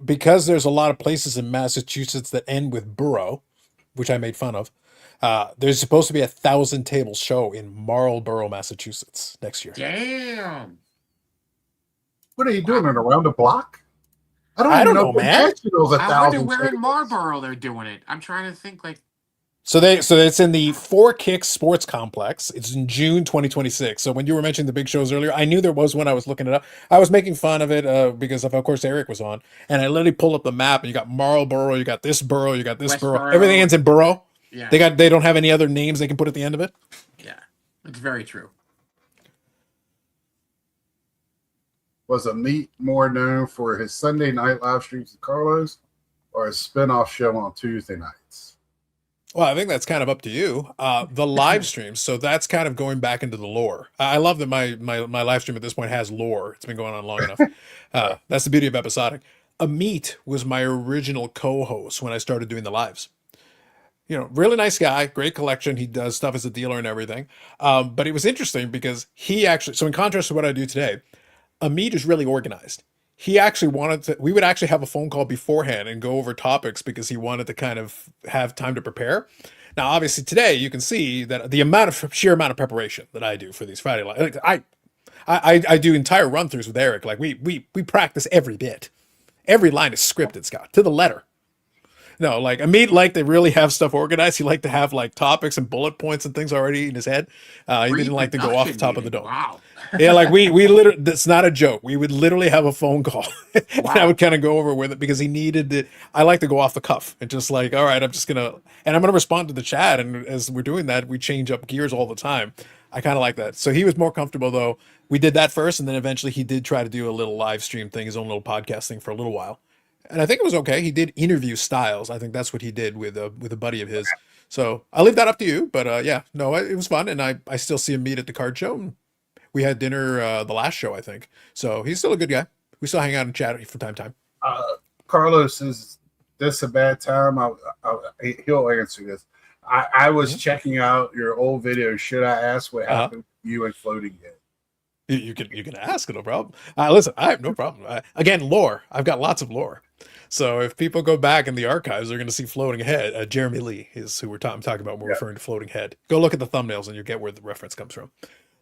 because there's a lot of places in Massachusetts that end with borough, which I made fun of. There's supposed to be 1,000 table show in Marlborough, Massachusetts next year. Damn. What are you doing? It around the block? I don't I even don't know know, man. Nationals a I wonder thousand. where in tables. Marlboro they're doing it. I'm trying to think like So it's in the Four Kicks Sports Complex. It's in June 2026. So when you were mentioning the big shows earlier, I knew there was one. I was looking it up. I was making fun of it because of course Eric was on, and I literally pulled up the map, and you got Marlborough, you got this borough, you got this borough. Westboro. Everything ends in borough. yeah. They don't have any other names they can put at the end of it. Yeah. It's very true. Was Amit more known for his Sunday night live streams with Carlos, or a spinoff show on Tuesday nights? Well, I think that's kind of up to you. The live streams, so that's kind of going back into the lore. I love that my live stream at this point has lore. It's been going on long enough. That's the beauty of episodic. Amit was my original co-host when I started doing the lives. You know, really nice guy, great collection. He does stuff as a dealer and everything. But it was interesting because he actually, so in contrast to what I do today, Amit is really organized. He actually wanted to, we would actually have a phone call beforehand and go over topics because he wanted to kind of have time to prepare. Now, obviously, today you can see that the sheer amount of preparation that I do for these Friday live, like I do entire run throughs with Eric. Like we practice every bit. Every line is scripted, Scott, to the letter. No, like Amit liked to really have stuff organized. He liked to have like topics and bullet points and things already in his head. He didn't like to go off the top of the dome. Wow. Yeah, like we literally, that's not a joke. We would literally have a phone call. And I Wow. would kind of go over with it because he needed it. I like to go off the cuff and just like, all right, I'm gonna respond to the chat. And as we're doing that, we change up gears all the time. I kind of like that. So he was more comfortable though. We did that first, and then eventually he did try to do a little live stream thing, his own little podcast thing for a little while. And I think it was okay. He did interview Styles. I think that's what he did with a buddy of his. So I'll leave that up to you. But yeah, no, it was fun, and I still see him meet at the card show. And we had dinner the last show, I think. So he's still a good guy. We still hang out and chat from time to time. Carlos, is this a bad time? He'll answer this. I was checking out your old video. Should I ask what happened to you and Floating Head? You can ask, no problem. Listen, I have no problem. Again, lore. I've got lots of lore. So if people go back in the archives, they're going to see Floating Head. Jeremy Lee is who I'm talking about when we're referring to Floating Head. Go look at the thumbnails and you'll get where the reference comes from.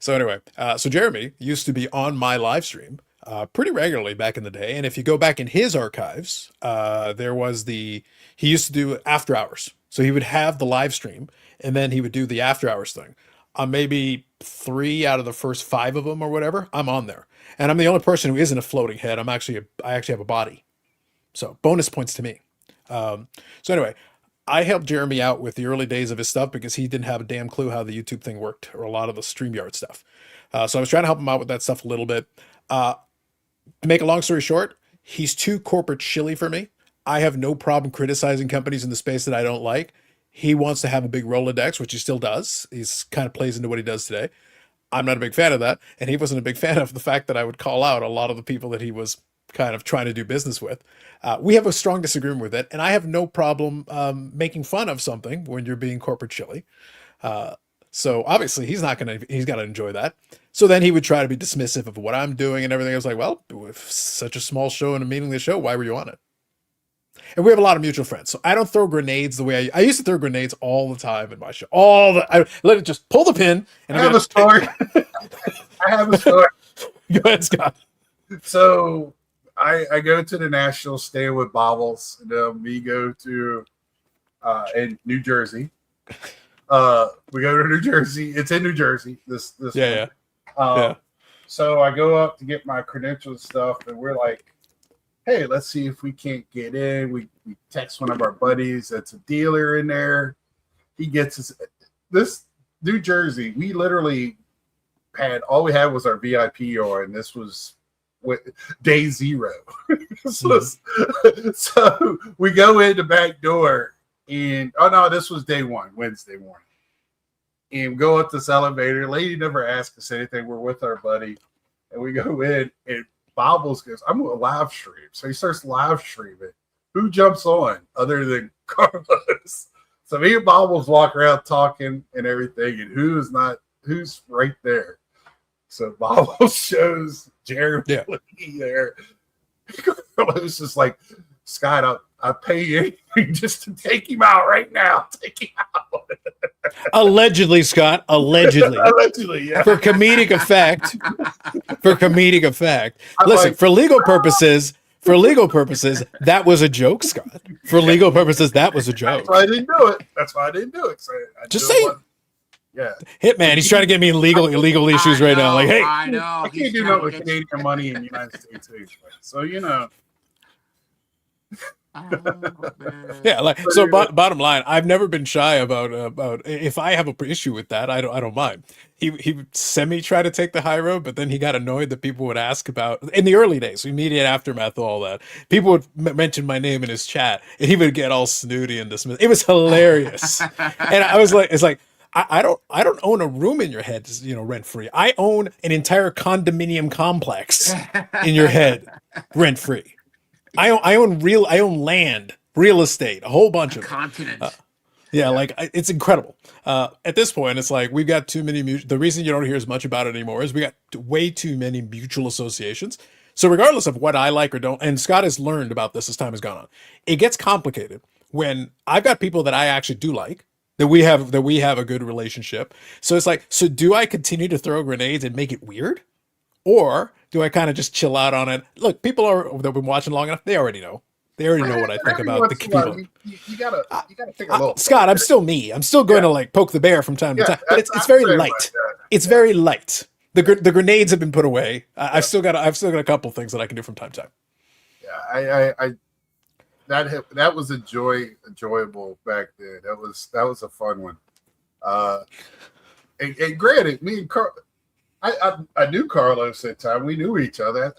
So anyway, so Jeremy used to be on my live stream pretty regularly back in the day. And if you go back in his archives, he used to do after hours. So he would have the live stream and then he would do the after hours thing. Maybe 3 out of the first 5 of them or whatever, I'm on there. And I'm the only person who isn't a floating head. I actually have a body. So bonus points to me. So anyway, I helped Jeremy out with the early days of his stuff because he didn't have a damn clue how the YouTube thing worked or a lot of the StreamYard stuff. So I was trying to help him out with that stuff a little bit. To make a long story short, he's too corporate shilly for me. I have no problem criticizing companies in the space that I don't like. He wants to have a big Rolodex, which he still does. He's kind of plays into what he does today. I'm not a big fan of that. And he wasn't a big fan of the fact that I would call out a lot of the people that he was kind of trying to do business with. We have a strong disagreement with it. And I have no problem making fun of something when you're being corporate chilly. So obviously he's got to enjoy that. So then he would try to be dismissive of what I'm doing and everything. I was like, well, with such a small show and a meaningless show, why were you on it? And we have a lot of mutual friends. So I don't throw grenades the way I used to throw grenades all the time in my show. I let it just pull the pin. And I have a story. I have a story. Go ahead, Scott. So I go to the National, stay with Bobbles. And we go to in New Jersey. We go to New Jersey. It's in New Jersey. This Yeah. So I go up to get my credentials stuff, and we're like, hey, let's see if we can't get in. We text one of our buddies that's a dealer in there. He gets us this New Jersey. We literally all we had was our VIP on. This was day 0. So we go in the back door, and this was day 1, Wednesday morning. And we go up this elevator. Lady never asked us anything. We're with our buddy, and we go in, and Bobbles goes, I'm going to live stream. So he starts live streaming. Who jumps on other than Carlos? So me and Bobbles walk around talking and everything, and who's right there. So Bobble shows Jeremy Yeah. Lee there. Carlos is like, Scott, I'll pay you anything just to take him out right now. Take him out. Allegedly, Scott. Allegedly. Allegedly, yeah. For comedic effect. For comedic effect. I'm Listen, like, for legal purposes, that was a joke, Scott. For legal purposes, that was a joke. that's why I didn't do it. That's why I didn't do it. So I Just knew it saying. wasn't- Yeah. Hitman, he's trying to get me in illegal issues right now. Like, hey, I know. I he's can't do trying nothing to with get- Canadian money in the United States anyway. So, you know. Oh, man. yeah, like so. Bottom line, I've never been shy about if I have a issue with that, I don't mind. He semi tried to take the high road, but then he got annoyed that people would ask about in the early days, immediate aftermath of all that. People would mention my name in his chat, and he would get all snooty and dismiss. It was hilarious, and I was like, it's like. I don't own a room in your head, rent free. I own an entire condominium complex in your head, rent free. I own land, real estate, a whole bunch of it. Continent. Yeah, like it's incredible. At this point, it's like we've got too many. The reason you don't hear as much about it anymore is we got way too many mutual associations. So regardless of what I like or don't, and Scott has learned about this as time has gone on, it gets complicated when I've got people that I actually do like. That we have a good relationship. So it's like, so do I continue to throw grenades and make it weird? Or do I kind of just chill out on it? Look, people that have been watching long enough, they already know. They already know what I think Every about the once in a while, people. You gotta take a little. Scott, I'm still me. I'm still going to like poke the bear from time to time, but it's very light. It's very light. The grenades have been put away. I've still got a couple things that I can do from time to time. Yeah, that was enjoyable back then. That was a fun one. And granted, me and Carl, I knew Carlos at the time. We knew each other.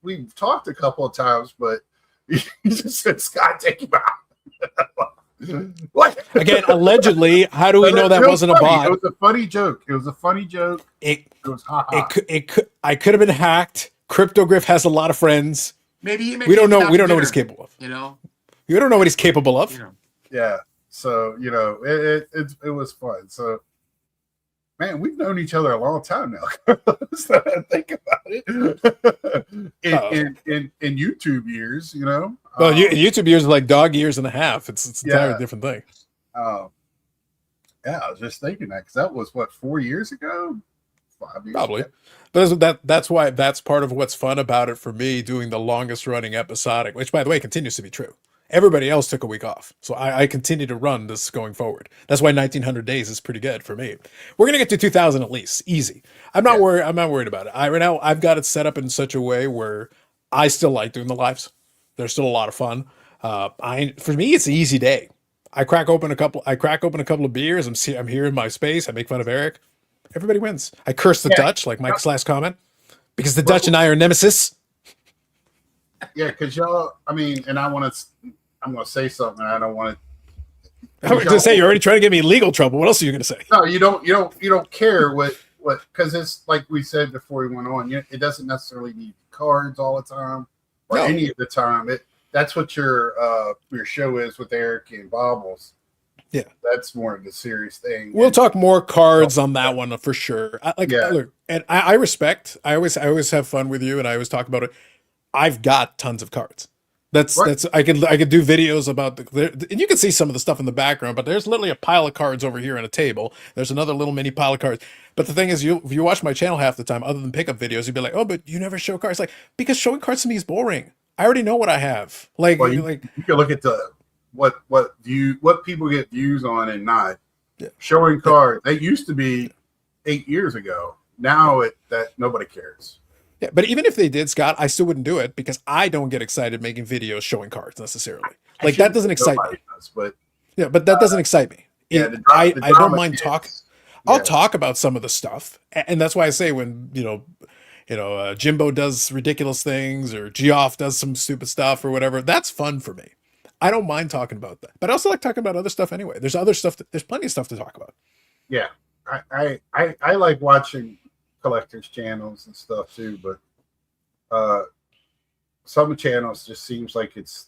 We've talked a couple of times, but he just said, "Scott, take him out." What? Again, allegedly, how do we know that wasn't a bot? It was a funny joke. It was ha-ha. I could have been hacked. Cryptogriff has a lot of friends. Maybe We don't know what he's capable of. You know. We don't know what he's capable of. You know. Yeah. So it was fun. So, man, we've known each other a long time now. So I think about it. In YouTube years, Well, YouTube years are like dog years and a half. It's an entirely different thing. Yeah, I was just thinking that because that was what 4 years ago, 5 years Probably. ago. But that's why that's part of what's fun about it for me doing the longest running episodic, which by the way continues to be true. Everybody else took a week off. So I continue to run this going forward. That's why 1900 days is pretty good for me. We're going to get to 2000 at least. Easy. I'm not worried about it. Right now I've got it set up in such a way where I still like doing the lives. They're still a lot of fun. For me, it's an easy day. I crack open a couple of beers. I'm here in my space. I make fun of Eric. Everybody wins. I curse the Dutch, like Mike's last comment, because the Dutch and I are nemesis. Yeah, because y'all. I mean, and I'm gonna say something. I don't want to. I was going to say you're already trying to get me in legal trouble. What else are you going to say? No, you don't care what because it's like we said before we went on. It doesn't necessarily need cards all the time or No. any of the time. That's what your show is with Eric and Bobbles. Yeah. That's more of the serious thing. We'll talk more cards on that one for sure. Look, and I respect. I always have fun with you, and I always talk about it. I've got tons of cards. That's I could do videos about and you can see some of the stuff in the background, but there's literally a pile of cards over here on a table. There's another little mini pile of cards. But the thing is, if you watch my channel half the time, other than pickup videos, you'd be like, oh, but you never show cards. Like, because showing cards to me is boring. I already know what I have. Like, you can look at what people get views on and not. Yeah. Showing cards. They used to be 8 years ago. Now that nobody cares. yeah, but even if they did, Scott, I still wouldn't do it because I don't get excited making videos showing cards necessarily. Like that doesn't excite me. But But that doesn't excite me. I don't mind talking. I'll talk about some of the stuff, and that's why I say when Jimbo does ridiculous things or Geoff does some stupid stuff or whatever, that's fun for me. I don't mind talking about that, but I also like talking about other stuff anyway. There's other stuff. There's plenty of stuff to talk about. Yeah, I like watching collectors channels and stuff too, but some channels just seems like it's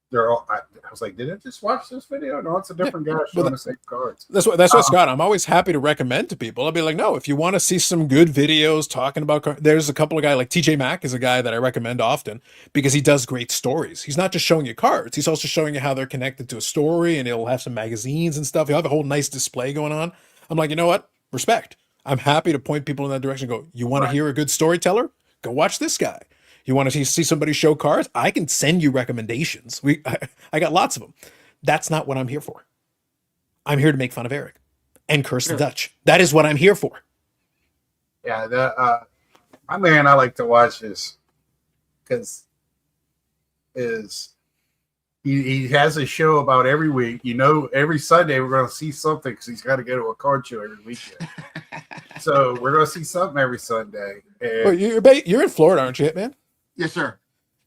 they're all. I was like, did I just watch this video? No, it's a different guy showing the same cards. That's what Scott. I'm always happy to recommend to people. I'll be like, no, if you want to see some good videos talking about, there's a couple of guys like TJ Mack is a guy that I recommend often because he does great stories. He's not just showing you cards; he's also showing you how they're connected to a story, and he'll have some magazines and stuff. He'll have a whole nice display going on. I'm like, you know what? Respect. I'm happy to point people in that direction. Go, you want to hear a good storyteller? Go watch this guy. You want to see somebody show cards? I can send you recommendations. I got lots of them. That's not what I'm here for. I'm here to make fun of Eric and curse the Dutch. That is what I'm here for. Yeah, my man I like to watch is because he has a show about every week. You know, every Sunday we're going to see something because he's got to go to a card show every weekend. So we're going to see something every Sunday. And Well, you're in Florida, aren't you, Hitman? Yes, sir.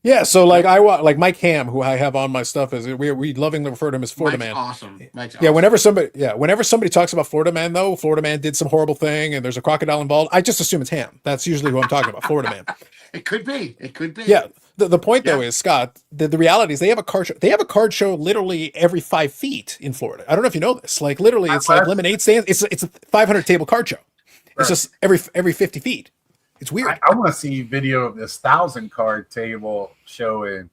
Yeah. So like like Mike Ham, who I have on my stuff, is we lovingly refer to him as Florida Mike's Man. awesome. Mike's Yeah, awesome. whenever somebody talks about Florida Man, though, Florida Man did some horrible thing and there's a crocodile involved, I just assume it's Ham. That's usually who I'm talking about, Florida Man. It could be. It could be. Yeah. The point though Yeah. is, Scott, the reality is they have a card show. They have a card show literally every 5 feet in Florida. I don't know if you know this. Like literally, it's like lemonade stand. It's a 500 table card show. It's just every 50 feet. It's weird. I want to see video of this 1,000 card table showing.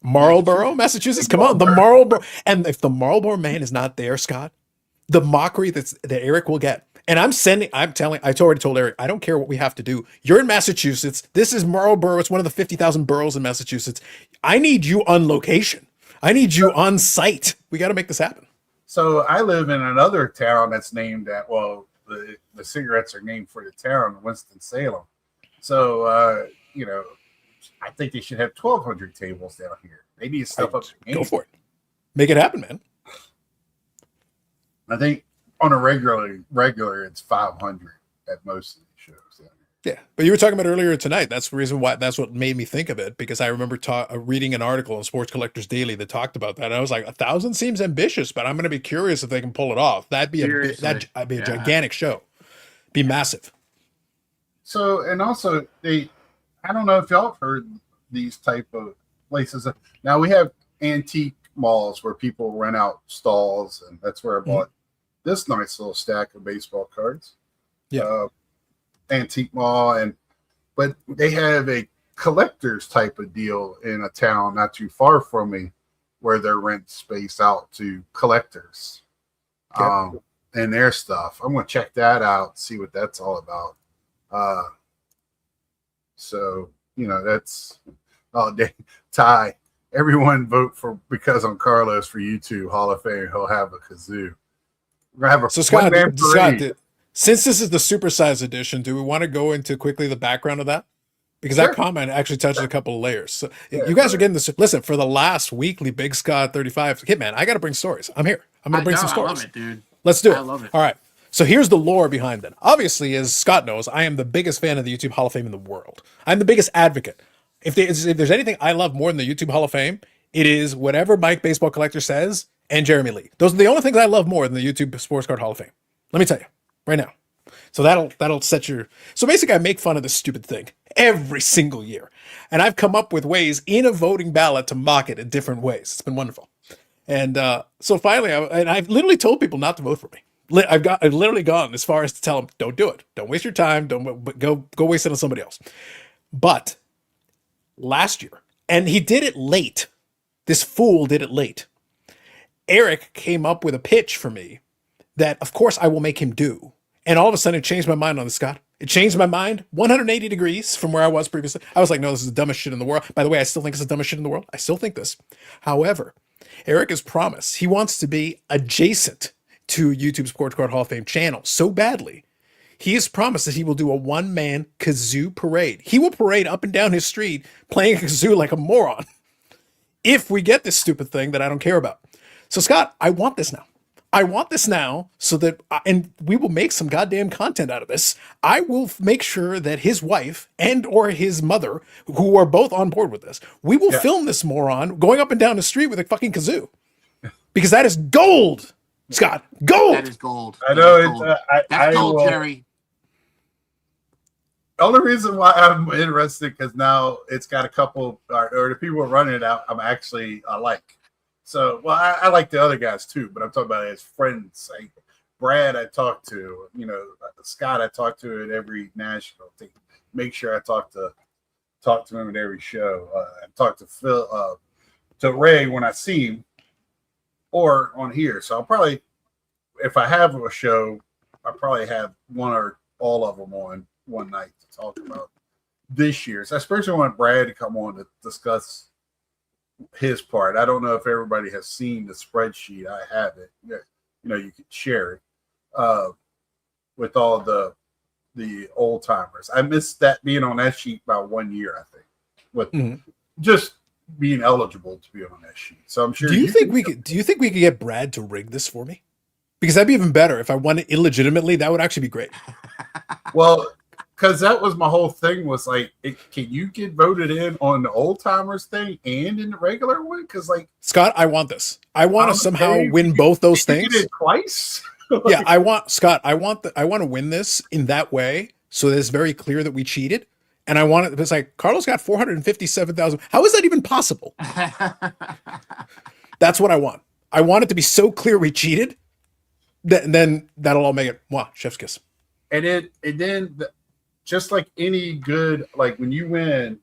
Marlboro, Massachusetts. Come on, the Marlboro. And if the Marlboro Man is not there, Scott, the mockery that Eric will get. And I already told Eric, I don't care what we have to do. You're in Massachusetts. This is Marlboro. It's one of the 50,000 boroughs in Massachusetts. I need you on location. I need you on site. We got to make this happen. So I live in another town that's named at, well, the cigarettes are named for the town, Winston-Salem. So, I think they should have 1,200 tables down here. They need to step up the game. Go for it. Make it happen, man. I think on a regular, it's 500 at most of the shows down here. Yeah, but you were talking about earlier tonight. That's the reason why. That's what made me think of it, because I remember reading an article in Sports Collectors Daily that talked about that. And I was like, 1,000 seems ambitious, but I'm going to be curious if they can pull it off. That'd be a gigantic show. Be massive. So, and also I don't know if y'all have heard these type of places. Now we have antique malls where people rent out stalls, and that's where I bought this nice little stack of baseball cards. Yeah. Antique mall, but they have a collector's type of deal in a town not too far from me where they rent space out to collectors. Okay. And their stuff. I'm gonna check that out, see what that's all about. So that's Ty. Everyone vote for because on Carlos for YouTube Hall of Fame. He'll have a kazoo. We're gonna have a So Scott, parade. since this is the supersized edition, do we want to go into quickly the background of that? Because that comment actually touches a couple of layers. So you guys are getting this. Listen, for the last weekly Big Scott 35, Hitman, I got to bring stories. I'm here. I'm going to bring some stories. I love it, dude. Let's do it. I love it. All right. So here's the lore behind it. Obviously, as Scott knows, I am the biggest fan of the YouTube Hall of Fame in the world. I'm the biggest advocate. If there's anything I love more than the YouTube Hall of Fame, it is whatever Mike Baseball Collector says and Jeremy Lee. Those are the only things I love more than the YouTube Sports Card Hall of Fame. Let me tell you right now. So that'll set your. So basically, I make fun of this stupid thing every single year, and I've come up with ways in a voting ballot to mock it in different ways. It's been wonderful, and so finally, I've literally told people not to vote for me. I've literally gone as far as to tell them, don't do it. Don't waste your time. Don't go waste it on somebody else. But last year, and he did it late. This fool did it late. Eric came up with a pitch for me that, of course, I will make him do. And all of a sudden, it changed my mind on this, Scott. It changed my mind 180 degrees from where I was previously. I was like, no, this is the dumbest shit in the world. By the way, I still think it's the dumbest shit in the world. I still think this. However, Eric has promised he wants to be adjacent to YouTube Sports Card Hall of Fame channel so badly. He has promised that he will do a one-man kazoo parade. He will parade up and down his street playing a kazoo like a moron if we get this stupid thing that I don't care about. So, Scott, I want this now. I want this now so that, and we will make some goddamn content out of this. I will make sure that his wife and or his mother, who are both on board with this, we will film this moron going up and down the street with a fucking kazoo. Because that is gold, Scott. Gold! That is gold. I know it's. That's gold, Terry. only reason why I'm interested because now it's got a couple, or the people running it out. I like. So, well, I like the other guys too, but I'm talking about as friends. Like Brad, I talked to. Scott, I talked to at every national thing. Make sure I talk to him at every show. I talk to Phil, to Ray when I see him, or on here. So I'll probably, if I have a show, I probably have one or all of them on one night to talk about this year. So I especially want Brad to come on to discuss his part. I don't know if everybody has seen the spreadsheet. I have it. You could share it with all the old timers. I missed that being on that sheet by 1 year, I think, with just being eligible to be on that sheet. So I'm sure. Do you think we could get Brad to rig this for me? Because that'd be even better. If I won it illegitimately, that would actually be great. Well, because that was my whole thing was like, can you get voted in on the old timers thing and in the regular one? Because like, Scott, I want this. I want to somehow win both those you things. did it twice. Yeah, I want to win this in that way, so that it's very clear that we cheated. And I want it. It's like Carlos got 457,000. How is that even possible? That's what I want. I want it to be so clear we cheated. Then that'll all make it. Wow, chef's kiss. And then just like any good, like when you win,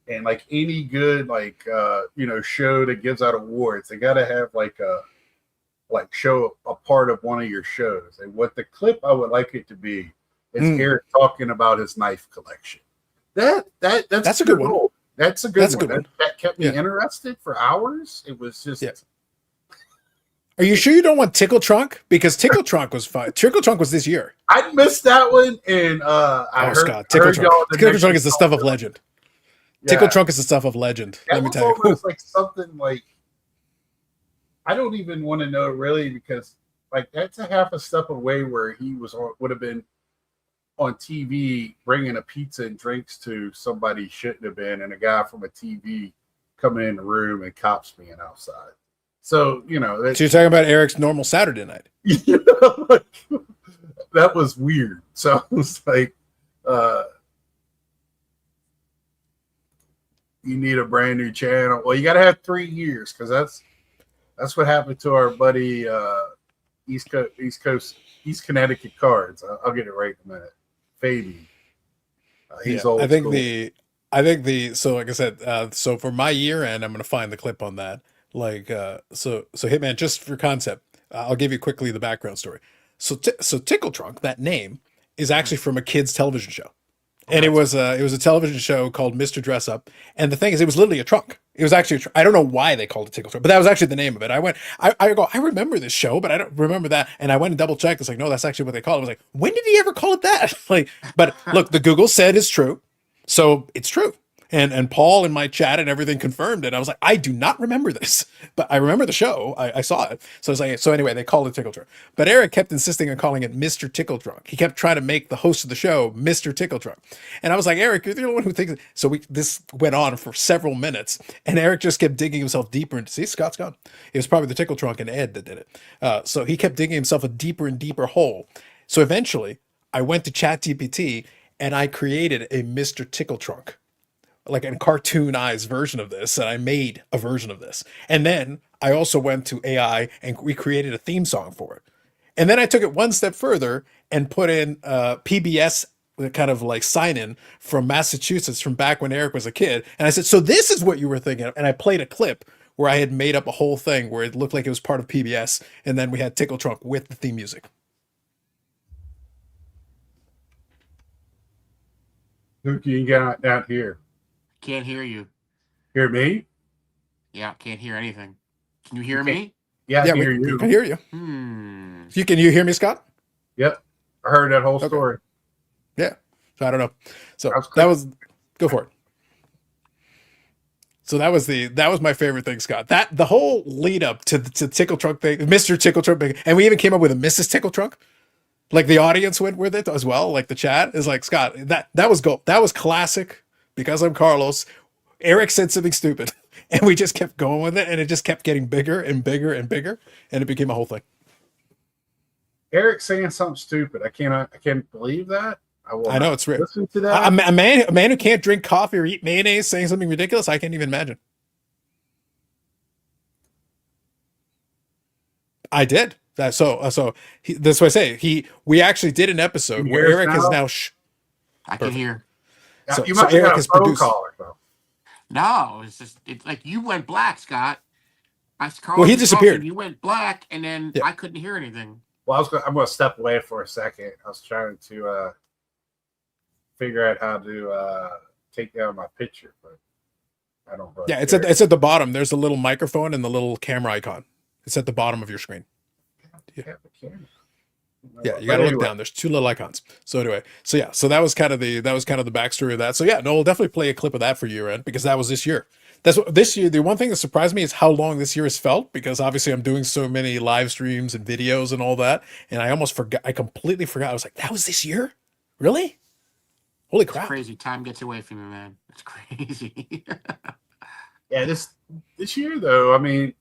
and like any good show that gives out awards, they got to have show a part of one of your shows. And what the clip I would like it to be is Eric talking about his knife collection. That's a good one. That's a good one. That kept me interested for hours. It was just. Yeah. Are you sure you don't want Tickle Trunk? Because Tickle Trunk was fun. Tickle Trunk was this year. I missed that one, and Scott, Tickle Trunk. Tickle Trunk is the stuff of legend. Yeah. Tickle Trunk is the stuff of legend. Let me tell you. It's like something like I don't even want to know really, because like that's a half a step away where he would have been on TV bringing a pizza and drinks to somebody shouldn't have been, and a guy from a TV coming in the room and cops being outside. So, so you're talking about Eric's normal Saturday night. That was weird. So it was like, you need a brand new channel. Well, you got to have 3 years, because that's what happened to our buddy East Connecticut Cards. I'll get it right in a minute. Fabian. He's old. I think so like I said, so for my year end, I'm going to find the clip on that. So Hitman, just for concept, I'll give you quickly the background story. So Tickle Trunk, that name, is actually from a kid's television show, and it was a television show called Mr. Dress Up. And the thing is, it was literally a trunk. It was actually I don't know why they called it Tickle Trunk, but that was actually the name of it. I remember this show, but I don't remember that. And I went and double checked. It's like, no, that's actually what they call it. I was like, when did he ever call it that? But look, the Google said it's true, so it's true. And Paul in my chat and everything confirmed it. I was like, I do not remember this, but I remember the show. I saw it. So I was like, so anyway, they called it Tickle Trunk. But Eric kept insisting on calling it Mr. Tickle Trunk. He kept trying to make the host of the show Mr. Tickle Trunk. And I was like, Eric, you're the only one who thinks. So this went on for several minutes, and Eric just kept digging himself deeper into. See, Scott's gone. It was probably the Tickle Trunk and Ed that did it. So he kept digging himself a deeper and deeper hole. So eventually, I went to ChatGPT and I created a Mr. Tickle Trunk, like a cartoonized version of this, and I made a version of this. And then I also went to AI and we created a theme song for it. And then I took it one step further and put in PBS kind of like sign in from Massachusetts from back when Eric was a kid. And I said, so this is what you were thinking of. And I played a clip where I had made up a whole thing where it looked like it was part of PBS. And then we had Tickle Trunk with the theme music. Luke, you got out here. Can't hear you. Hear me? Yeah, can't hear anything. Can you hear me? Yeah, I hear you. We can hear you. Can you hear me, Scott? Yep. I heard that whole story. Yeah. So I don't know. So go for it. So that was my favorite thing, Scott. The whole lead up to Tickle Trunk thing, Mr. Tickle Trunk thing, and we even came up with a Mrs. Tickle Trunk. Like the audience went with it as well. Like the chat is like, Scott, that was gold. That was classic. Because I'm Carlos, Eric said something stupid, and we just kept going with it, and it just kept getting bigger and bigger and bigger, and it became a whole thing. Eric saying something stupid. I can't believe that. I will I know not it's weird. listen to A, that. a man who can't drink coffee or eat mayonnaise saying something ridiculous, I can't even imagine. I did that. That's what I say. We actually did an episode Can you where hear us Eric is now? now. I can Perfect. hear. You So must have Eric got a has phone produced. caller though. No, it's like you went black, Scott. Well, he Carlos was talking, disappeared. you went black, and then Yeah. I couldn't hear anything. Well, I'm going to step away for a second. I was trying to figure out how to take down my picture, but I don't. Really Yeah, it's care. at the bottom. There's a little microphone and the little camera icon. It's at the bottom of your screen. Yeah, the camera. Yeah, But you gotta look anyway, down. There's two little icons. So anyway, so that was kind of the backstory of that. So yeah, no, we'll definitely play a clip of that for you, Ed, because that was this year. That's what this year. The one thing that surprised me is how long this year has felt, because obviously I'm doing so many live streams and videos and all that, and I almost forgot. I completely forgot. I was like, that was this year, really? Holy It's crap! crazy. Time gets away from you, man. It's crazy. yeah, this year though, I mean,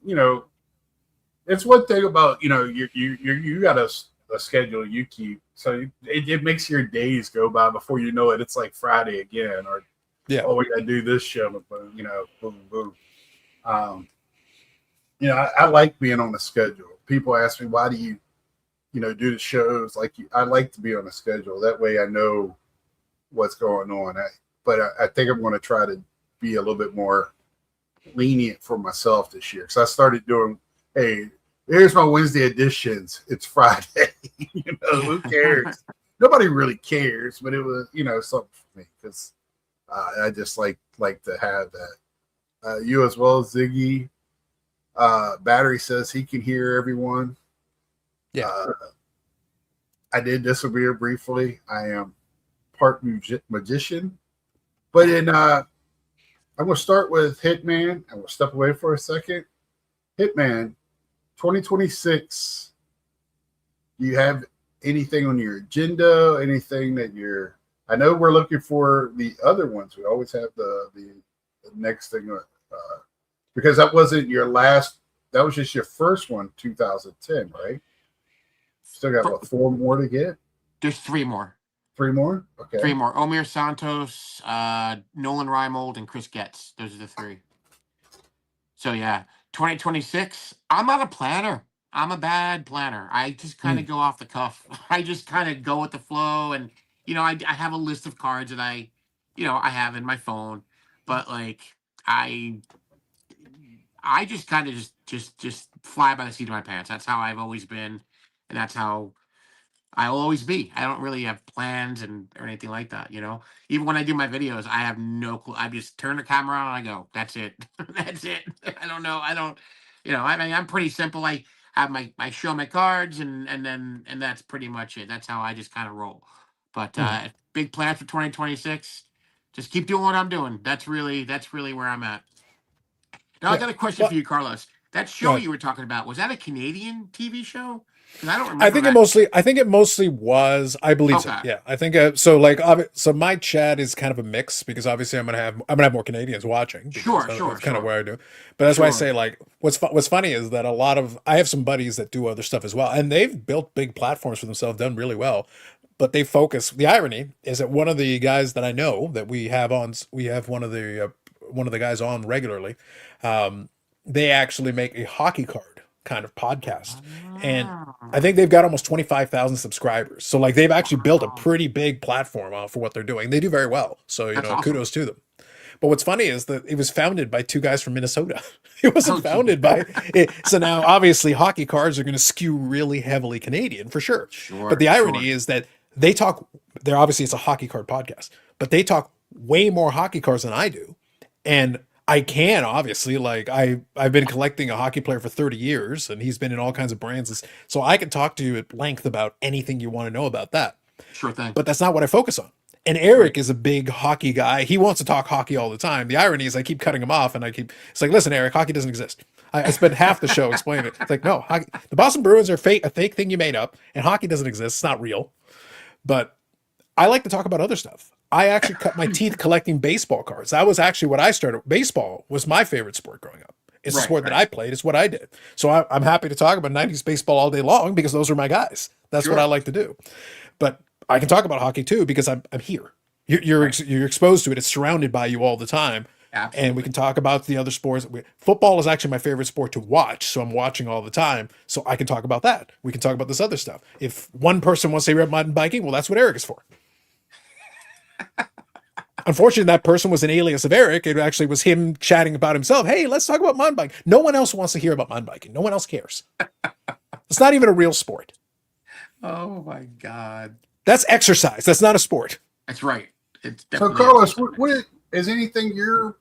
it's one thing about you got a schedule you keep, so it makes your days go by before you know it. It's like Friday again, or Yeah. oh, we got to do this show, but boom, boom. I like being on a schedule. People ask me, why do you, do the shows? I like to be on a schedule. That way I know what's going on. But I think I'm going to try to be a little bit more lenient for myself this year. Because I started doing, hey, here's my Wednesday editions. It's Friday. Who cares? Nobody really cares, but it was, something for me because I just like to have that. You as well, Ziggy. Battery says he can hear everyone. Yeah. I did disappear briefly. I am part magician, but I'm going to start with Hitman. I will step away for a second. Hitman 2026. Do you have anything on your agenda? Anything that I know we're looking for the other ones. We always have the next thing, because that wasn't your last. That was just your first one, 2010, right? Still got what, 4 more to get? There's 3 more. 3 more? Okay. 3 more. Omir Santos, Nolan Reimold, and Chris Getz. Those are the 3. So yeah, 2026. I'm not a planner. I'm a bad planner. I just kind of go off the cuff. I just kind of go with the flow, and I have a list of cards that I have in my phone, but I just kind of just fly by the seat of my pants. That's how I've always been, and that's how I'll always be. I don't really have plans or anything like that. Even when I do my videos, I have no clue. I just turn the camera on and I go, that's it. That's it. I don't know. I don't, I mean, I'm pretty simple. I have I show my cards and that's pretty much it. That's how I just kind of roll. But big plans for 2026. Just keep doing what I'm doing. That's really where I'm at. Now I got a question for you, Carlos. That show you were talking about, was that a Canadian TV show? Because I don't remember. I think it mostly was. I believe so. Yeah, I think so. My chat is kind of a mix because obviously I'm gonna have more Canadians watching. Sure. That's kind of where I do. But that's why I say what's funny is that I have some buddies that do other stuff as well, and they've built big platforms for themselves, done really well. But they focus. The irony is that one of the guys that I know that we have one of the guys on regularly. They actually make a hockey card kind of podcast, and I think they've got almost 25,000 subscribers. So they've actually built a pretty big platform for what they're doing. They do very well. So awesome. Kudos to them. But what's funny is that it was founded by 2 guys from Minnesota. It wasn't founded by it. So now obviously hockey cards are going to skew really heavily Canadian for sure. But the irony is that it's a hockey card podcast, but they talk way more hockey cards than I do. And I can obviously I've been collecting a hockey player for 30 years and he's been in all kinds of brands. So I can talk to you at length about anything you want to know about that. Sure thing. But that's not what I focus on. And Eric is a big hockey guy. He wants to talk hockey all the time. The irony is I keep cutting him off and it's like, listen, Eric, hockey doesn't exist. I spent half the show explaining it. It's like, no, hockey, the Boston Bruins are a fake thing you made up, and hockey doesn't exist. It's not real. But I like to talk about other stuff. I actually cut my teeth collecting baseball cards. That was actually what I started. Baseball was my favorite sport growing up. It's a sport that I played. It's what I did. So I'm happy to talk about 90s baseball all day long because those are my guys. That's what I like to do. But I can talk about hockey too because I'm here. You're exposed to it. It's surrounded by you all the time. Absolutely. And we can talk about the other sports. Football is actually my favorite sport to watch, so I'm watching all the time. So I can talk about that. We can talk about this other stuff. If one person wants to hear about mountain biking, well, that's what Eric is for. Unfortunately, that person was an alias of Eric. It actually was him chatting about himself. Hey, let's talk about mountain biking. No one else wants to hear about mountain biking. No one else cares. It's not even a real sport. Oh my God. That's exercise. That's not a sport. That's right. It's So, definitely Carlos, what is anything you're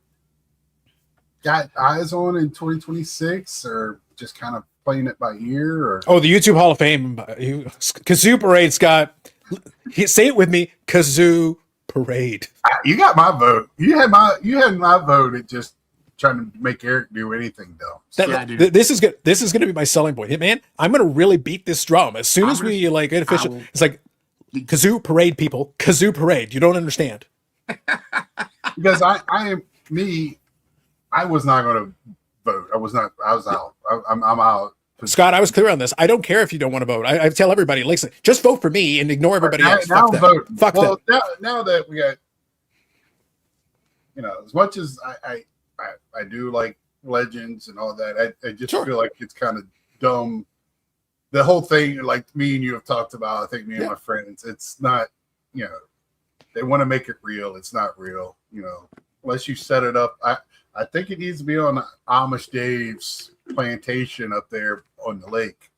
got eyes on in 2026, or just kind of playing it by ear? Or Oh, the YouTube Hall of Fame. Kazoo Parade's got, say it with me, Kazoo Parade. you got my vote. You had my vote at just trying to make Eric do anything though. Yeah, dude. This is good. This is going to be my selling point. Hey, man, I'm going to really beat this drum as soon as we like get official. It's like Kazoo Parade, people. Kazoo Parade. You don't understand. Because I am me. I was not going to vote. I was out. I'm out. Scott, I was clear on this. I don't care if you don't want to vote. I tell everybody, listen, just vote for me and ignore everybody else. Now Fuck I'm them. voting. Fuck them. Now that we got, as much as I do like Legends and all that, I just Sure. feel like it's kind of dumb. The whole thing, like me and you have talked about, I think me and my friends, it's not, they want to make it real. It's not real, unless you set it up. I think it needs to be on Amish Dave's plantation up there on the lake.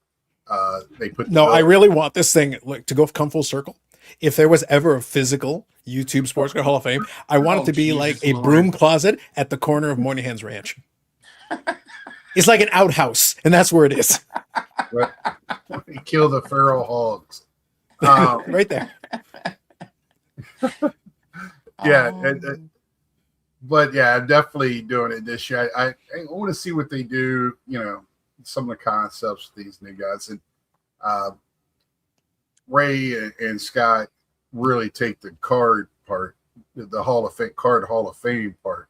They put No, I really want this thing like to come full circle. If there was ever a physical YouTube Sports Car Hall of Fame, I want it to be Jesus like a Lord. broom closet at the corner of Moynihan's Ranch. It's like an outhouse, and that's where it is, kill the feral hogs. right there. Yeah, Oh. but yeah, I'm definitely doing it this year. I want to see what they do. Some of the concepts of these new guys, and Ray and Scott really take the card part, the Hall of Fame part,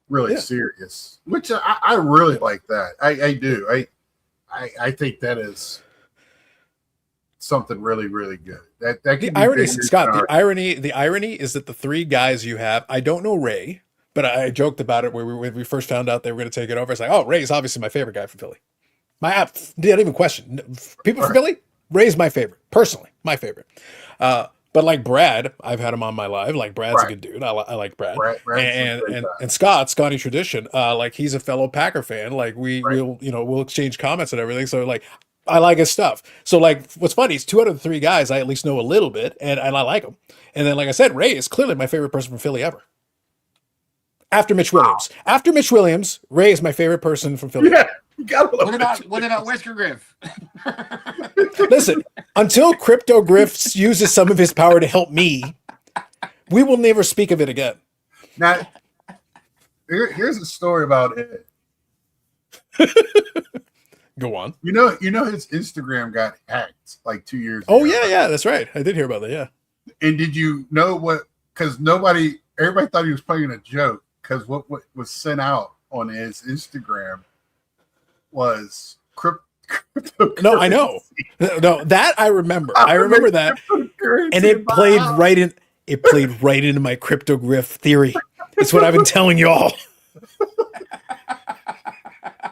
really serious. Which I really like that. I do. I think that is something really, really good. That can The be irony, bigger Scott, than the irony is that the three guys you have, I don't know Ray, but I joked about it when we first found out they were going to take it over. It's like, oh, Ray's obviously my favorite guy from Philly. Didn't even question. People from Philly, Ray's my favorite, personally, my favorite. But like Brad, I've had him on my live. Like Brad's a good dude. I like Brad. Brad's a great guy. And Scotty Tradition, like he's a fellow Packer fan. Like we'll exchange comments and everything. So like I like his stuff. So like what's funny is 2 out of the 3 guys I at least know a little bit, and I like them. And then like I said, Ray is clearly my favorite person from Philly ever. After Mitch Williams. After Mitch Williams, Ray is my favorite person from Philly. Yeah, you gotta love What about Whisker Griff? Listen, until Crypto Griff uses some of his power to help me, we will never speak of it again. Now, here's a story about it. Go on. You know, his Instagram got hacked like 2 years ago. Oh yeah, that's right. I did hear about that. Yeah. And did you know what? Because everybody thought he was playing a joke. Because what was sent out on his Instagram was crypto. No, I know. No, that I remember. I remember that, and it played right in. It played right into my Crypto Griff theory. It's what I've been telling you all.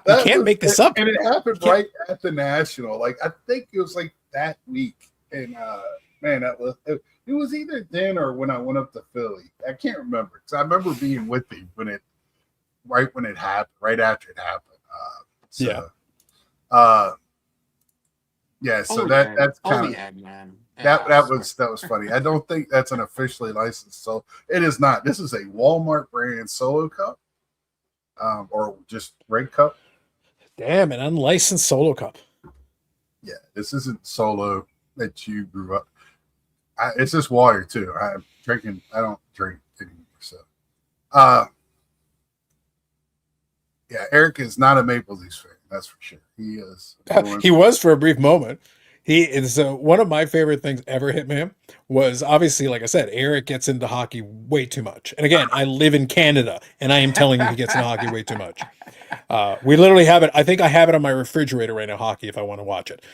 You can't make this up. And it happened right at the National. Like I think it was like that week. And man, it was either then or when I went up to Philly. I can't remember because I remember being with him right when it happened, right after it happened. So that's kind of man. that was funny. I don't think that's an officially licensed. So it is not. This is a Walmart brand solo cup, or just red cup. Damn, an unlicensed solo cup. Yeah, this isn't solo that you grew up. It's just water too. I'm drinking. I don't drink anymore. So, yeah, Eric is not a Maple Leafs fan. That's for sure. He is. He was for a brief moment. He is one of my favorite things ever hit him was obviously, like I said, Eric gets into hockey way too much. And again, I live in Canada, and I am telling you, he gets into hockey way too much. We literally have it. I think I have it on my refrigerator right now, hockey, if I want to watch it.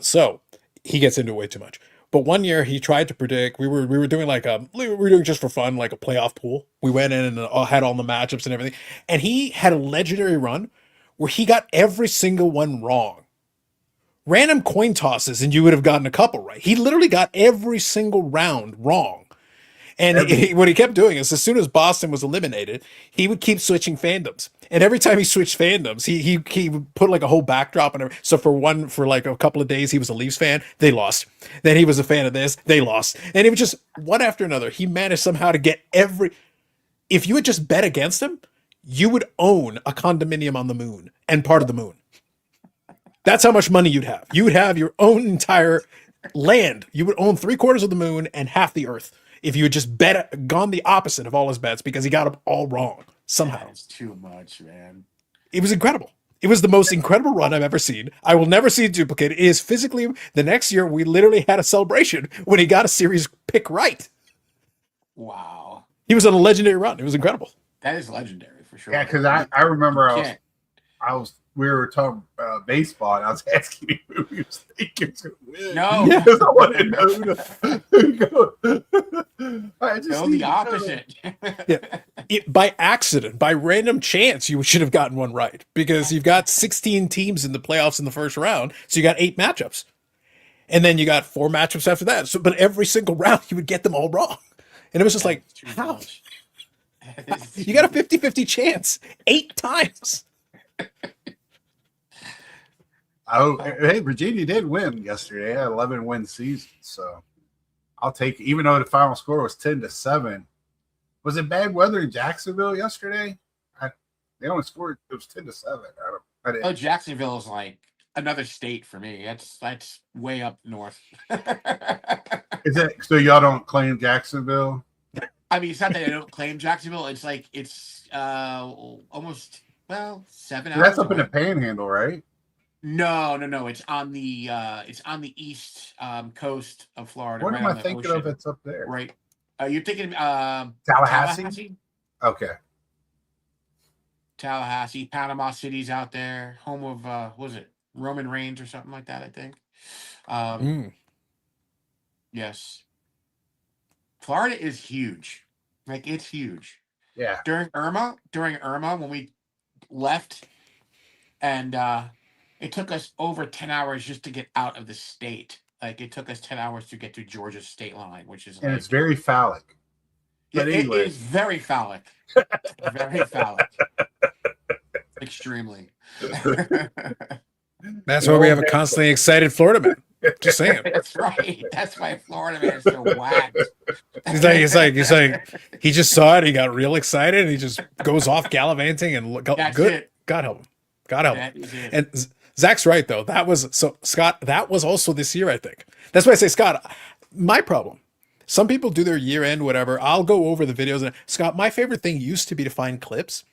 So he gets into it way too much. But one year he tried to predict. We were doing we were doing just for fun, like a playoff pool. We went in and had all the matchups and everything. And he had a legendary run where he got every single one wrong. Random coin tosses, and you would have gotten a couple right. He literally got every single round wrong. And what he kept doing is, as soon as Boston was eliminated, he would keep switching fandoms. And every time he switched fandoms, he would put like a whole backdrop and everything. So for like a couple of days, he was a Leafs fan. They lost. Then he was a fan of this. They lost. And it was just one after another. He managed somehow to get every. If you had just bet against him, you would own a condominium on the moon and part of the moon. That's how much money you'd have. You would have your own entire land. You would own 3/4 of the moon and half the earth if you had just gone the opposite of all his bets, because he got them all wrong somehow. That's too much, man. It was incredible. It was the most incredible run I've ever seen. I will never see it duplicated. It is physically, the next year we literally had a celebration when he got a series pick right. Wow. He was on a legendary run. It was incredible. That is legendary for sure. Yeah, because I remember Yeah. we were talking baseball, and I was asking you who you was thinking was going to win. No. Because I want to know who I just No, need the to know. opposite. By accident, by random chance, you should have gotten one right, because you've got 16 teams in the playoffs in the first round. So you got 8 matchups. And then you got 4 matchups after that. So, but every single round, you would get them all wrong. And it was just like, That's too how? much. You got a 50-50 chance 8 times. Oh, hey, Virginia did win yesterday. They had 11-win season, so I'll take it. Even though the final score was 10-7. Was it bad weather in Jacksonville yesterday? They only scored. It was 10-7. I didn't. Oh, Jacksonville is like another state for me. That's way up north. Is it so? Y'all don't claim Jacksonville? I mean, it's not that I don't claim Jacksonville. It's like it's almost 7 hours. That's up in away. the Panhandle, right? No. It's on the east coast of Florida. What right am I on the thinking ocean. of? It's up there. Right. You're thinking Tallahassee? Okay. Tallahassee, Panama City's out there, home of what was it, Roman Reigns or something like that, I think. Yes. Florida is huge. Like, it's huge. Yeah. During Irma, when we left, and it took us over 10 hours just to get out of the state. Like, it took us 10 hours to get to Georgia's state line, which is And like, it's very phallic. yeah, But it anyway. is very phallic. Very phallic. Extremely. That's why we have a constantly excited Florida man. Just saying. That's right. That's why Florida man is so whacked. He's like, he just saw it. He got real excited, and he just goes off gallivanting and That's good. it. God help him. God help him. That is it. And Zach's right though. That was so Scott. That was also this year, I think. That's why I say, Scott. My problem. Some people do their year end, whatever. I'll go over the videos. And Scott, my favorite thing used to be to find clips,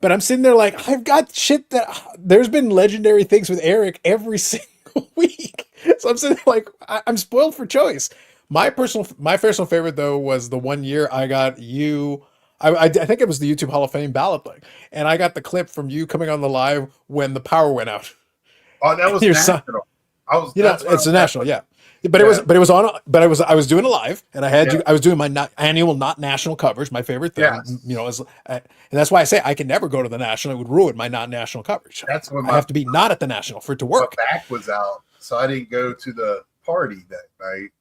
but I'm sitting there like, I've got shit that there's been legendary things with Eric every single week. So I'm sitting there like, I'm spoiled for choice. My personal favorite though was the one year I got you. I think it was the YouTube Hall of Fame ballot thing, and I got the clip from you coming on the live when the power went out. Oh, that was Your national. son- That's what it's I a was- national, yeah. But it was on. But I was doing it live, and I had Yeah. I was doing my annual not national coverage, my favorite thing. Yes. And that's why I say I can never go to the national. It would ruin my not national coverage. That's when I have to be not at the national for it to work. my back was out, so I didn't go to the party that night.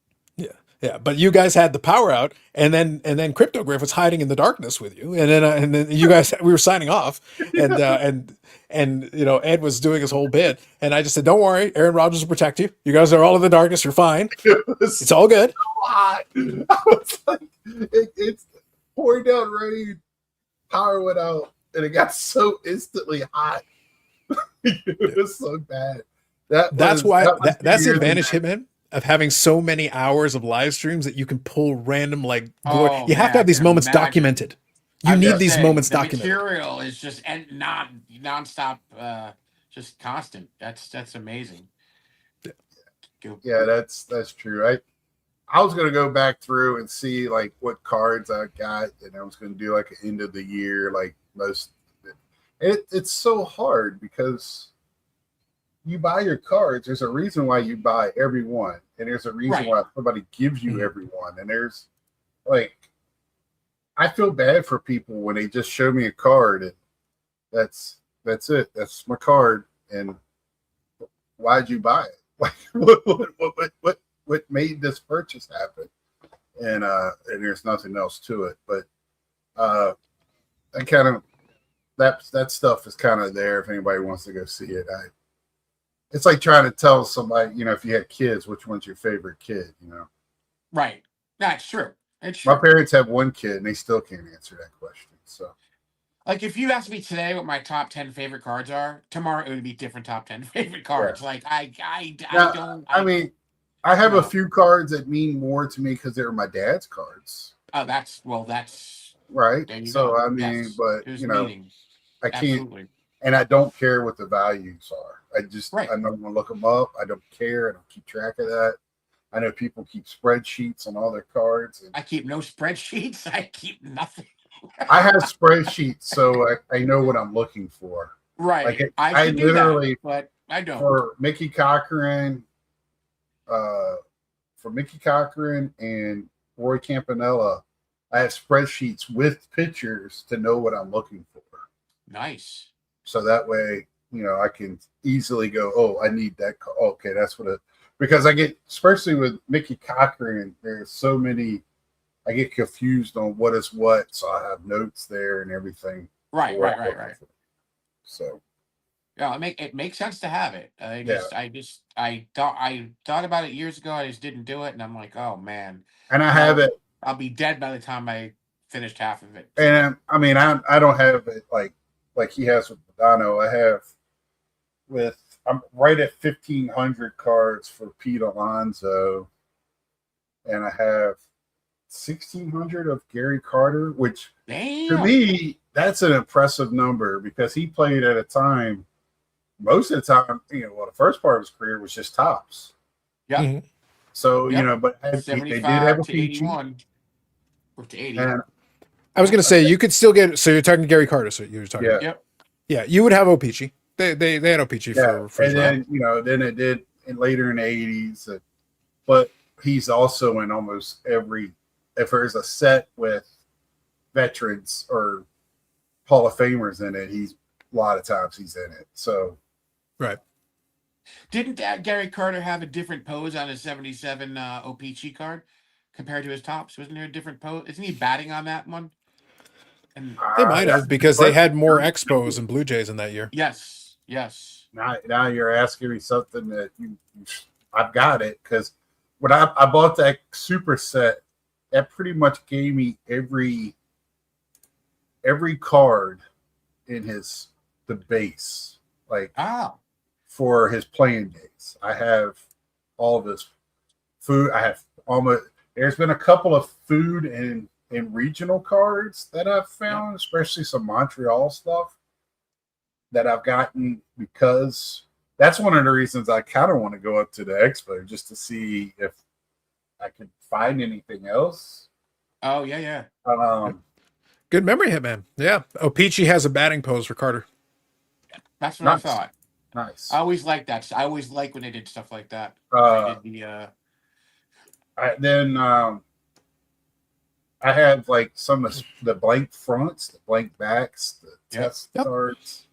Yeah, but you guys had the power out, and then Cryptogriff was hiding in the darkness with you, and then you guys we were signing off, and Ed was doing his whole bit, and I just said, "Don't worry, Aaron Rodgers will protect you. You guys are all in the darkness. You're fine. It was It's all good." hot. I was like, it's pouring down rain. Power went out, and it got so instantly hot. It was so bad. That's why that's the years advantage, ago. Hitman, of having so many hours of live streams that you can pull random you have man, to have these I can moments imagine. documented. You I'm need just these saying, moments the documented. material is just non-stop, just constant. That's amazing. Go. Yeah, that's true. I was gonna go back through and see like what cards I got, and I was gonna do like an end of the year, like most. It's so hard because you buy your cards. There's a reason why you buy every one, and there's a reason Right. why somebody gives you every one. And there's like, I feel bad for people when they just show me a card and that's it. That's my card. And why'd you buy it? Like, what made this purchase happen? And there's nothing else to it. But I kind of that stuff is kind of there if anybody wants to go see it. It's like trying to tell somebody, you know, if you had kids, which one's your favorite kid, you know. Right. That's true. It's My true. parents have one kid and they still can't answer that question. So Like if you asked me today what my top 10 favorite cards are, tomorrow it would be different top 10 favorite cards. Like now, don't. I mean, I have a no. few cards that mean more to me because they were my dad's cards. Oh, that's Right. there you So go. I mean, Yes. but There's you know, meaning. I can't, Absolutely. and I don't care what the values are. Right. I'm not gonna look them up. I don't care. I don't keep track of that. I know people keep spreadsheets on all their cards. And I keep no spreadsheets. I keep nothing. I have spreadsheets, so I know what I'm looking for. Right. Like I I should do literally that, but I don't. for Mickey Cochran, and Roy Campanella, I have spreadsheets with pictures to know what I'm looking for. Nice. So that way, you know, I can easily go, oh, I need that. Okay, that's what it. Because I get, especially with Mickey Cochran, there's so many. I get confused on what is what, so I have notes there and everything. Right. for what I'm Right. looking for. So Yeah, it makes sense to have it. I thought about it years ago. I just didn't do it, and I'm like, oh man. and I No. have it. I'll be dead by the time I finished half of it. And I mean, I don't have it like he has with Madonna. I have I'm right at 1,500 cards for Pete Alonso, and I have 1,600 of Gary Carter, which Damn. to me that's an impressive number because he played at a time. Most of the time, you know, the first part of his career was just tops. Yeah. Mhm. So Yep. you know, but they did 75 have a to Peachy, 81. Or to 80. and I was going to say you could still get. So you're talking Gary Carter. So you were talking. Yeah. About. Yep. Yeah, you would have O-Pee-Chee. They had O-Pee-Chee for and sure. then you know, then it did later in the 80s, but he's also in almost every. If there's a set with veterans or Hall of Famers in it, a lot of times he's in it. So Right. Didn't Gary Carter have a different pose on his 77 O-Pee-Chee card compared to his tops? Wasn't there a different pose? Isn't he batting on that one? And They might have because they had more Expos and Blue Jays in that year. yes. now you're asking me something that I've got it because when I bought that super set, that pretty much gave me every card in the base, like Oh. for his playing days. I have all of his food. I have almost. There's been a couple of food and regional cards that I've found, especially some Montreal stuff that I've gotten because that's one of the reasons I kind of want to go up to the expo just to see if I could find anything else. Oh, yeah. Good memory, Hitman. Yeah. O-Pee-Chee has a batting pose for Carter. That's what Nice. I thought. Nice. I always liked that. I always liked when they did stuff like that. Uh, They did I have like some of the blank fronts, the blank backs, the Yep. test cards.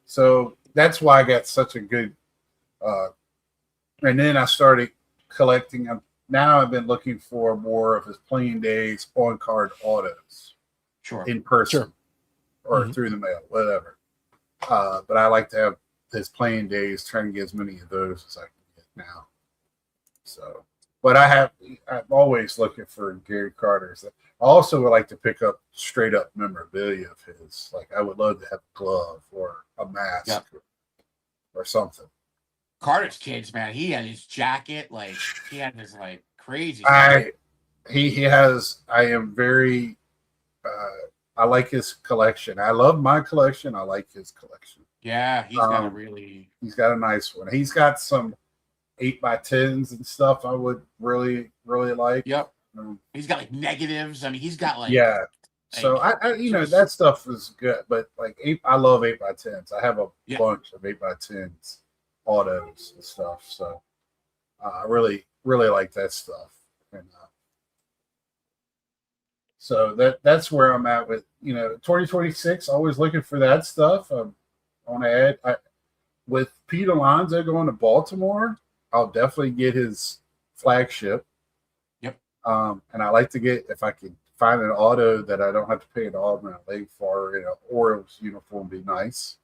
So that's why I got such a good. And then I started collecting them. Now I've been looking for more of his playing days on card autos sure. in person or Mhm. through the mail, whatever. But I like to have his playing days, trying to get as many of those as I can get now. So, but I'm always looking for Gary Carter's. I also would like to pick up straight up memorabilia of his. Like I would love to have a glove or a mask Yep. or something. Carter's kids, man. He had his jacket, like he had his like crazy. He has. I am very. I like his collection. I love my collection. I like his collection. Yeah, he's got a really. He's got a nice one. He's got some 8x10s and stuff. I would really like. Yep. Um, He's got like negatives. I mean, he's got like. yeah. So I that stuff is good, but like I love 8x10s. I have a bunch of 8x10s autos and stuff. So I really really like that stuff. And so that's where I'm at with 2026. Always looking for that stuff. On add with Pete Alonso going to Baltimore. I'll definitely get his flagship. Yep. And I like to get, if I could find an auto that I don't have to pay an arm and a leg for, Orioles uniform would be nice.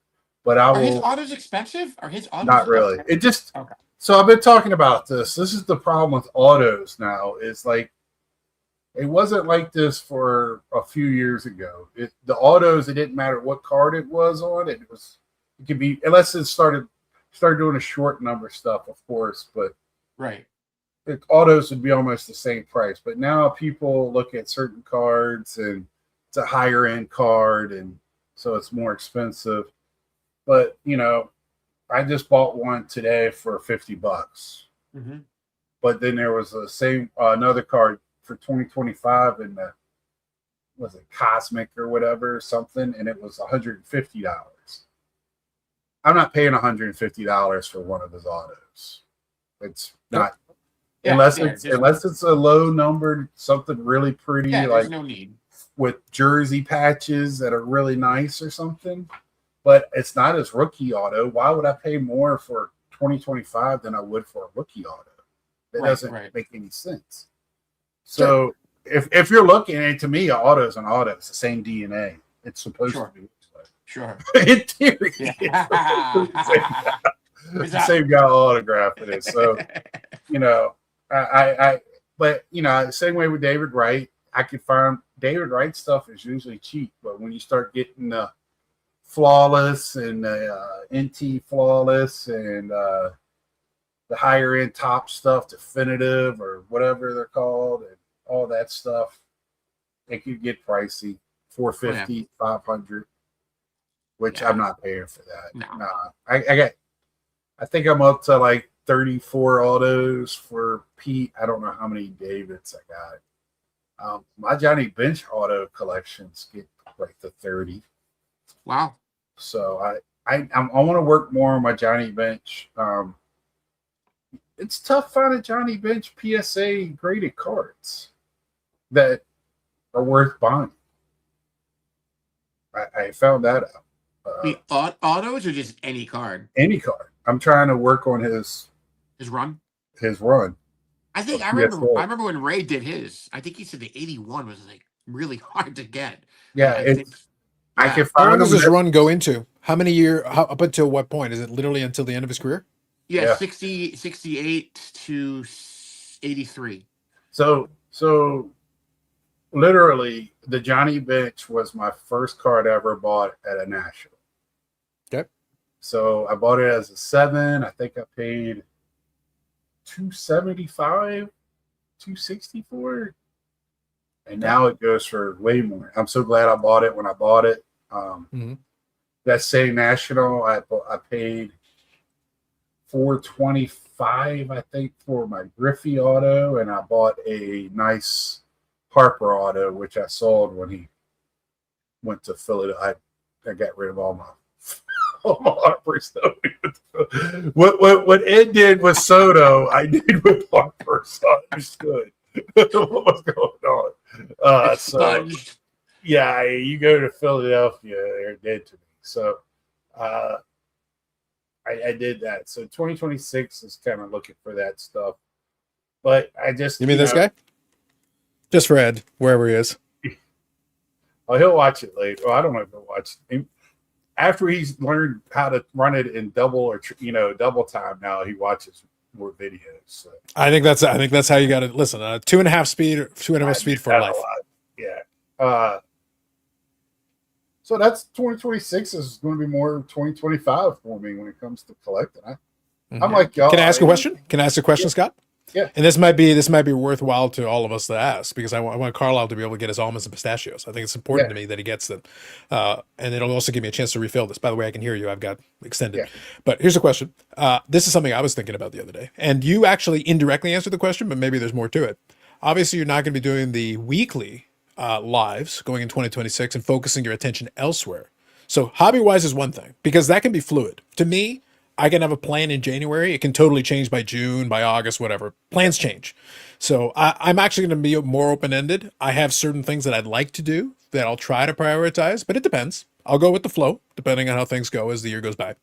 But I Are his will autos expensive? Are his autos not really. expensive? It just Okay. so I've been talking about this. This is the problem with autos now. Is like it wasn't like this for a few years ago. The autos, it didn't matter what card it was on. It could be, unless it started doing a short number stuff, of course, but Right. autos would be almost the same price. But now people look at certain cards and it's a higher end card, and so it's more expensive. But I just bought one today for $50. Mm-hmm. But then there was the same another card for 2025 in the, was it Cosmic or whatever something, and it was $150. I'm not paying $150 for one of his autos. It's not Yeah, unless yeah, it's a low numbered something really pretty, yeah, like there's no need. with jersey patches that are really nice or something. But it's not his rookie auto. Why would I pay more for 2025 than I would for a rookie auto? That doesn't make any sense. So if you're looking at it, to me, an auto is an auto. It's the same DNA. It's supposed to be. Sure. In theory, Yeah. it's the same guy autographing it. So, but same way with David Wright. I could find David Wright stuff is usually cheap, but when you start getting the flawless and NT flawless and the higher end top stuff, definitive or whatever they're called, and all that stuff, it could get pricey. 450, 500, which I'm not paying for that. No. I think I'm up to like 34 autos for Pete. I don't know how many Davids I got. My Johnny Bench auto collections get like to 30. Wow. So I want to work more on my Johnny Bench. It's tough finding Johnny Bench PSA graded cards that are worth buying. I found that out. Autos or just any card? Any card. I'm trying to work on his run. His run. I think I remember when Ray did his. I think he said the 81 was like really hard to get. Yeah, I can How find long does them. his run go into? How many years? Up until what point? Is it literally until the end of his career? Yeah. 68 to 83. So literally, the Johnny Bench was my first card I ever bought at a national. Okay. So I bought it as a 7. I think I paid $275, $264, and now it goes for way more. I'm so glad I bought it when I bought it. That same national, I paid $425, I think, for my Griffey auto, and I bought a nice Harper auto, which I sold when he went to Philadelphia. I got rid of all my Harper stuff. What Ed did with Soto, I did with Harper, so I understood what was going on. So yeah, you go to Philadelphia, they're dead to me. So I did that. So 2026 is kind of looking for that stuff. But I just You mean this guy? Just for Ed, wherever he is. Oh, he'll watch it later. Well, I don't know if he'll watch it. After he's learned how to run it in double or double time, now he watches more videos. So. I think that's how you got to listen. 2.5 speed for life. Yeah. So that's 2026 is going to be more 2025 for me when it comes to collecting. I'm like y'all. Can I ask a question? Can I ask a question, Scott? Yeah. And this might be worthwhile to all of us to ask, because I want Carlisle to be able to get his almonds and pistachios. I think it's important to me that he gets them. And it'll also give me a chance to refill this. By the way, I can hear you. I've got extended. Yeah. But here's a question. This is something I was thinking about the other day. And you actually indirectly answered the question, but maybe there's more to it. Obviously, you're not going to be doing the weekly lives going in 2026 and focusing your attention elsewhere. So hobby-wise is one thing, because that can be fluid. To me, I can have a plan in January. It can totally change by June, by August, whatever. Plans change. So I'm actually going to be more open ended. I have certain things that I'd like to do that I'll try to prioritize, but it depends. I'll go with the flow depending on how things go as the year goes by.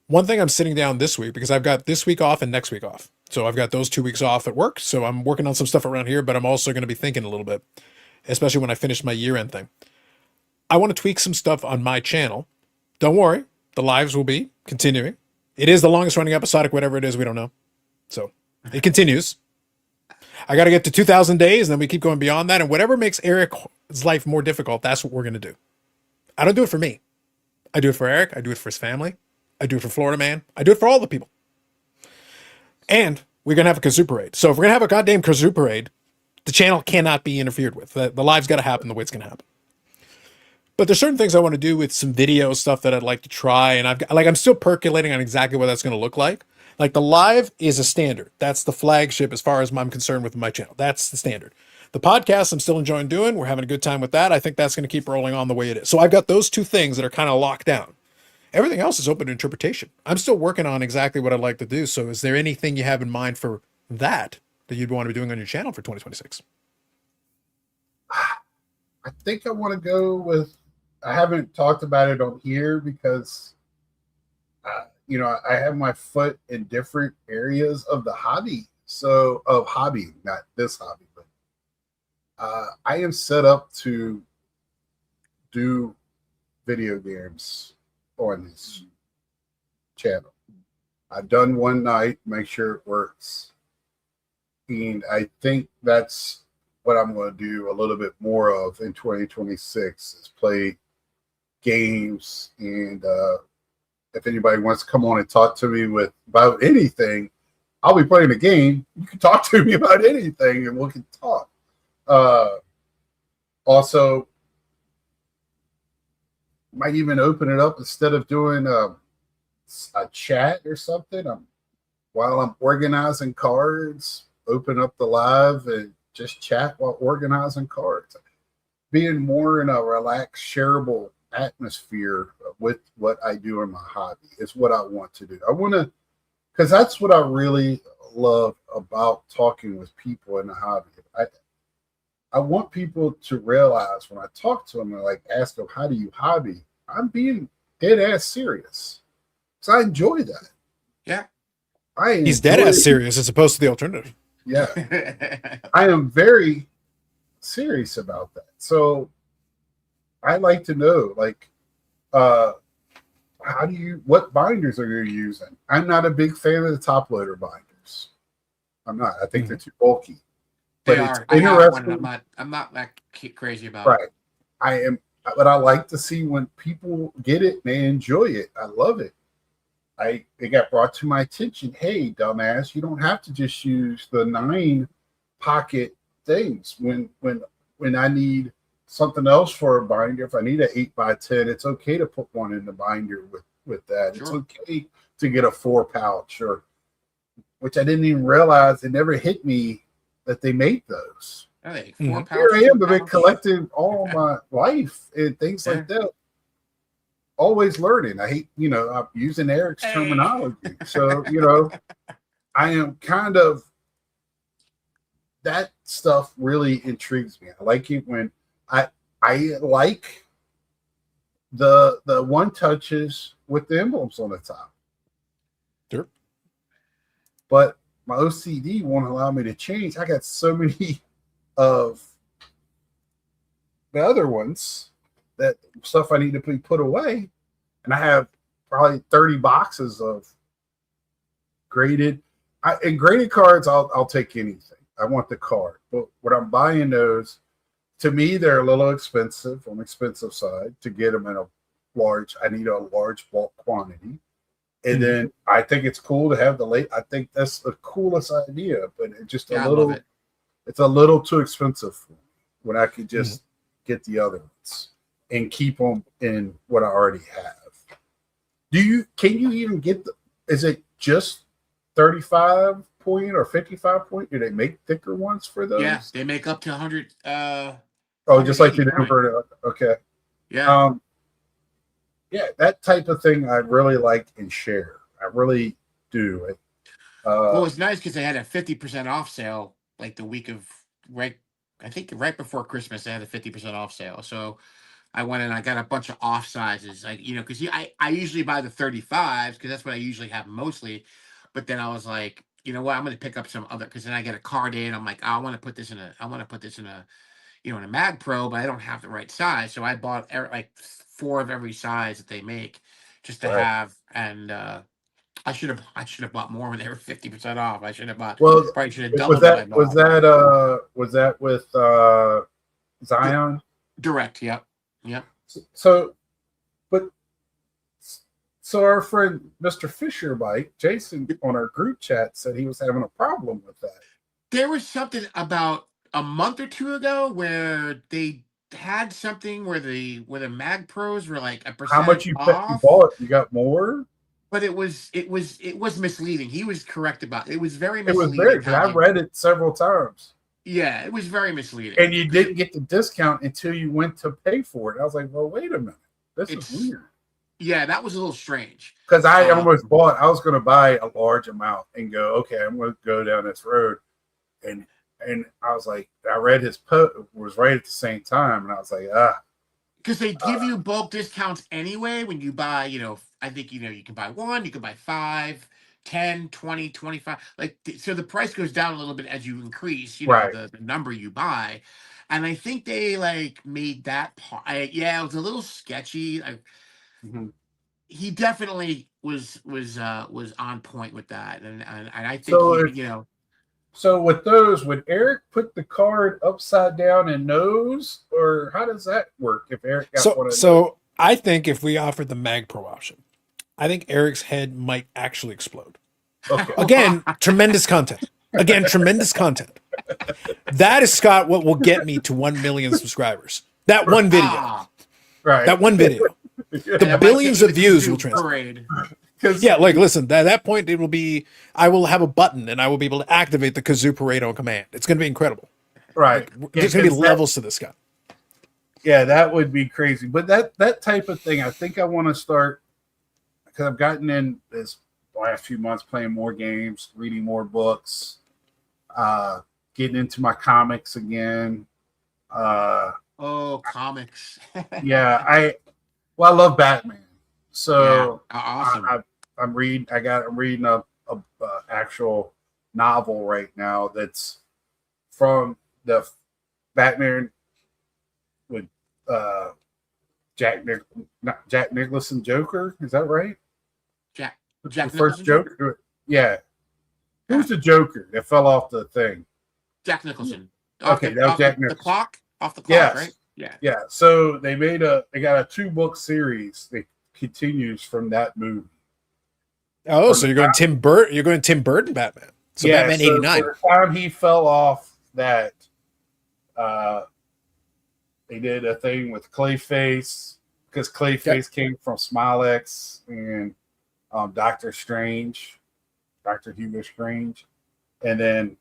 One thing I'm sitting down this week because I've got this week off and next week off. So I've got those 2 weeks off at work. So I'm working on some stuff around here, but I'm also going to be thinking a little bit, especially when I finish my year end thing. I want to tweak some stuff on my channel. Don't worry, the lives will be continuing. It is the longest running episodic, whatever it is, we don't know. So it continues. I got to get to 2,000 days, and then we keep going beyond that. And whatever makes Eric's life more difficult, that's what we're going to do. I don't do it for me. I do it for Eric. I do it for his family. I do it for Florida Man. I do it for all the people. And we're going to have a kazoo parade. So if we're going to have a goddamn kazoo parade, the channel cannot be interfered with. The live's got to happen the way it's going to happen. But there's certain things I want to do with some video stuff that I'd like to try. And I'm still percolating on exactly what that's going to look like. Like the live is a standard. That's the flagship as far as I'm concerned with my channel. That's the standard. The podcast I'm still enjoying doing. We're having a good time with that. I think that's going to keep rolling on the way it is. So I've got those two things that are kind of locked down. Everything else is open to interpretation. I'm still working on exactly what I'd like to do. So is there anything you have in mind for that you'd want to be doing on your channel for 2026? I think I want to go with, I haven't talked about it on here because, I have my foot in different areas of the hobby. So of hobby, not this hobby, but I am set up to do video games on this channel. I've done one night, make sure it works. And I think that's what I'm going to do a little bit more of in 2026 is play games. And if anybody wants to come on and talk to me about anything, I'll be playing a game. You can talk to me about anything and we can talk. Also, might even open it up instead of doing a chat or something. While I'm organizing cards, open up the live and just chat while organizing cards. Being more in a relaxed, shareable atmosphere with what I do in my hobby is what I want to do. I want to, because that's what I really love about talking with people in the hobby. I want people to realize when I talk to them and ask them, how do you hobby? I'm being dead ass serious. So I enjoy that. Yeah. He's dead ass serious as opposed to the alternative. Yeah. I am very serious about that. So I like to know, what binders are you using? I'm not a big fan of the top loader binders. I'm not. I think they're too bulky. They But it's are. I have one. interesting. I'm not that crazy about Right. I am, but I like to see when people get it and they enjoy it. I love it. It got brought to my attention. Hey, dumbass, you don't have to just use the 9 pocket things when I need something else for a binder. If I need an 8x10, it's okay to put one in the binder with that. Sure. It's okay to get a 4 pouch which I didn't even realize. It never hit me that they made those. Are they 4 Mhm. pounds? Here I am, 2 I've been pounds? collecting all my life and things like that. Always learning. I hate, I'm using Eric's terminology. So, I am kind of, that stuff really intrigues me. I like it when I like the one touches with the emblems on the top. Sure. But my OCD won't allow me to change. I got so many of the other ones, that stuff I need to be put away, and I have probably 30 boxes of graded. And graded cards, I'll take anything. I want the card, but when I'm buying those, to me they're a little expensive on the expensive side to get them in a large. I need a large bulk quantity, and then I think it's cool to have the late. I think that's the coolest idea, but it's just a little. I love it. It's a little too expensive for me when I could just get the other ones and keep them in what I already have. Can you even get is it just 35 point or 55 point? Do they make thicker ones for those? Yeah, they make up to 100. Just like you did for okay. Yeah. Yeah, that type of thing I really like and share. I really do. Well, it's nice because they had a 50% off sale like the week of right. I think right before Christmas they had a 50% off sale. So I went and I got a bunch of off sizes, like because I usually buy the 35s because that's what I usually have mostly. But then I was like, you know what, I'm gonna pick up some other because then I get a card in. I'm like, oh, I want to put this in a in a Mag Pro, but I don't have the right size. So I bought like 4 of every size that they make just to Right. have. And I should have bought more when they were 50% off. I should have bought Well, probably should have was doubled what I bought. that with Zion? Direct, yep. Yep. So, but so our friend Mr. Fisher Bike, Jason, on our group chat said he was having a problem with that. There was something about a month or two ago where they had something where the Mag Pros were like a How much percentage you off. bought? You got more? But it was misleading. He was correct about it. It was very It was misleading. very because I read it several times. Yeah, it was very misleading. And you didn't get the discount until you went to pay for it. I was like, well, wait a minute. This is weird. Yeah, that was a little strange. Because I almost bought, I was going to buy a large amount and go, okay, I'm going to go down this road. And I was like, I read his post, was right at the same time. And I was like, because they give you bulk discounts anyway when you buy, I think, you can buy 1, you can buy 5, 10, 20, 25. Like, so the price goes down a little bit as you increase, Right. the number you buy. And I think they like made that part. Yeah, it was a little sketchy. He definitely was on point with that. And I think so So with those, would Eric put the card upside down and nose, or how does that work? If Eric got one of so I think if we offered the Mag Pro option, I think Eric's head might actually explode. Okay. Again, tremendous content. Tremendous content. That is, Scott, what will get me to 1 million subscribers. That one video. Right. That one video. The billions of views will translate. Yeah, like listen, at that point it will be, I will have a button and I will be able to activate the Kazoo Parade on command. It's going to be incredible. Right. There's going to be levels to this guy. Yeah, that would be crazy. But that type of thing, I think I want to start, because I've gotten in this last few months playing more games, reading more books, getting into my comics again. Comics. Yeah, I love Batman. So yeah, awesome. I'm reading a actual novel right now that's from the Batman with Jack Nicholson Joker. Is that right? Jack the first Joker. Yeah. Who's the Joker that fell off the thing? Jack Nicholson. Okay, that was Jack Nicholson. The clock? Off the clock, yes. Right? Yeah. Yeah. So they got a 2-book series that continues from that movie. Oh, so you're going Tim Burton Batman. So yeah, Batman 89. For the time he fell off that, they did a thing with Clayface, because Clayface came from Smilex and Doctor Hugo Strange. And then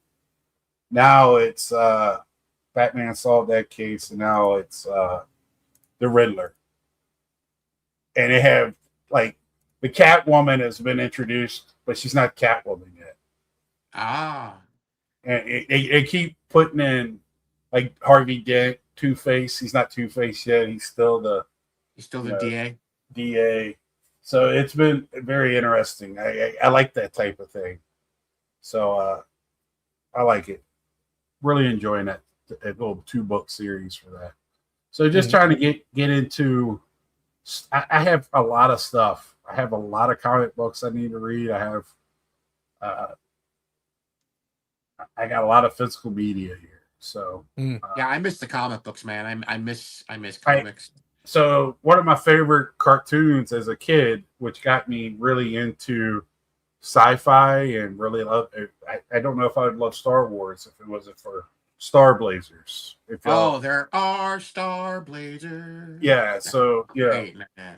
now it's Batman solved that case, and now it's the Riddler. And they have, like, the Catwoman has been introduced, but she's not Catwoman yet. And they keep putting in, like, Harvey Dent, Two-Face. He's not Two-Face yet. He's still the DA. DA. So it's been very interesting. I like that type of thing. So I like it. Really enjoying that little 2-book series for that. So just trying to get into. I have a lot of stuff. I have a lot of comic books I need to read. I have. I got a lot of physical media here. So yeah, I miss the comic books, man. I miss comics. So one of my favorite cartoons as a kid, which got me really into sci-fi and really love. I don't know if I would love Star Wars if it wasn't for Star Blazers. There are Star Blazers. Yeah, so yeah,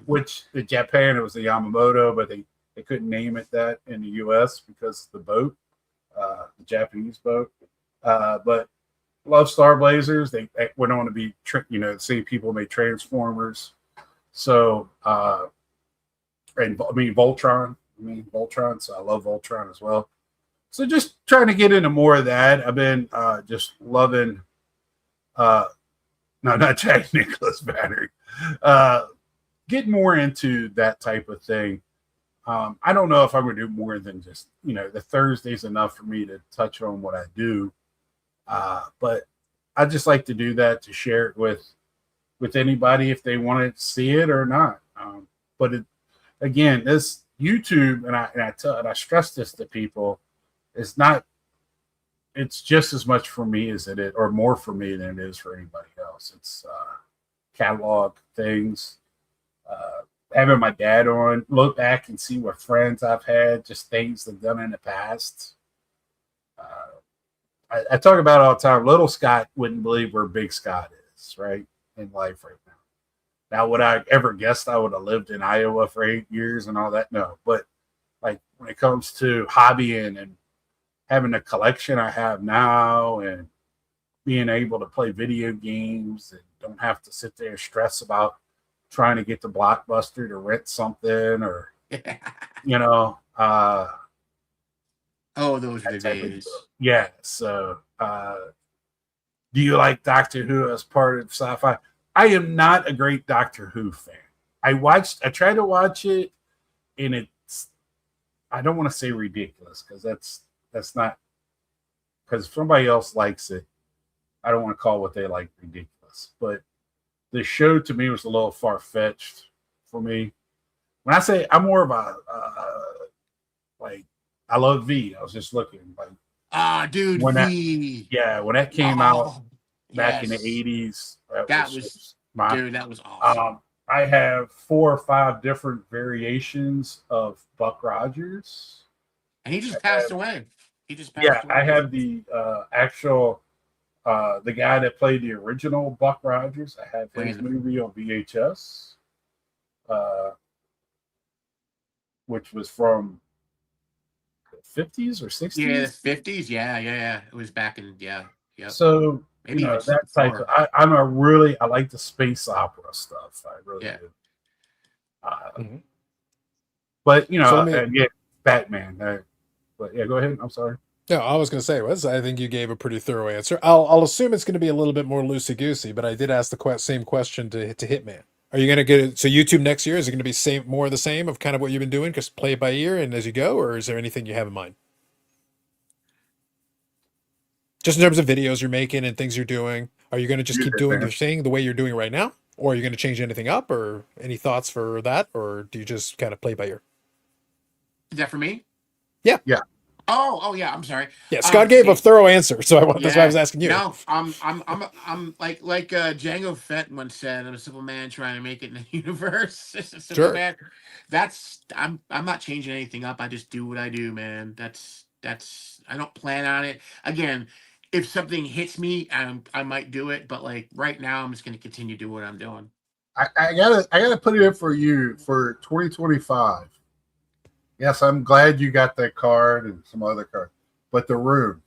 which in Japan it was the Yamamoto, but they couldn't name it that in the U.S. because of the boat, the Japanese boat. But love Star Blazers. They went on to be, the same people made Transformers. So, Voltron. I mean, Voltron, so I love Voltron as well. So just trying to get into more of that. I've been just loving, no, not Jack Nicholas Battery, getting more into that type of thing. I don't know if I'm going to do more than just, the Thursday's enough for me to touch on what I do. But I just like to do that to share it with anybody if they want to see it or not. But again, this YouTube, and I stress this to people, it's just as much for me as it is, or more for me than it is for anybody else. It's catalog things, having my dad on, look back and see what friends I've had, just things they've done in the past. I talk about it all the time. Little Scott wouldn't believe where Big Scott is, right, in life right now. Now, would I ever guessed I would have lived in Iowa for 8 years and all that? No. But like when it comes to hobbying and having the collection I have now and being able to play video games and don't have to sit there and stress about trying to get to Blockbuster to rent something or, Oh, those are the that type of days. stuff. Yeah. So, do you like Doctor Who as part of sci-fi? I am not a great Doctor Who fan. I tried to watch it, and I don't want to say ridiculous because that's not, because if somebody else likes it, I don't want to call what they like ridiculous. But the show to me was a little far-fetched for me. When I say I'm more of a like, I love V. I was just looking like, Dude, when V. when that came out back in the yes. 80s, That was dude, that was awesome. I have 4 or 5 different variations of Buck Rogers. And he just passed away. He just passed away. I have the actual the guy that played the original Buck Rogers. I have his movie on VHS, which was from the 50s or 60s. Yeah, the 50s. Yeah. It was back in So maybe that type of, I like the space opera stuff. I really do. But again, Batman. But yeah, go ahead. I'm sorry. No, I was going to say, I think you gave a pretty thorough answer. I'll assume it's going to be a little bit more loosey-goosey, but I did ask the same question to Hitman. Are you going to get it? So YouTube next year, is it going to be more of the same of kind of what you've been doing, just play it by ear and as you go, or is there anything you have in mind? Just in terms of videos you're making and things you're doing, are you going to just keep doing your thing the way you're doing it right now? Or are you going to change anything up, or any thoughts for that? Or do you just kind of play by ear? Is that for me? Yeah. Yeah. Oh yeah. I'm sorry. Yeah, Scott gave a thorough answer, so that's why I was asking you. No, I'm like Django Fett once said, I'm a simple man trying to make it in the universe. Sure. Man. I'm not changing anything up. I just do what I do, man. That's I don't plan on it. Again, if something hits me, I might do it, but like right now, I'm just gonna continue doing what I'm doing. I gotta put it in for you for 2025. Yes, I'm glad you got that card and some other card, but the room.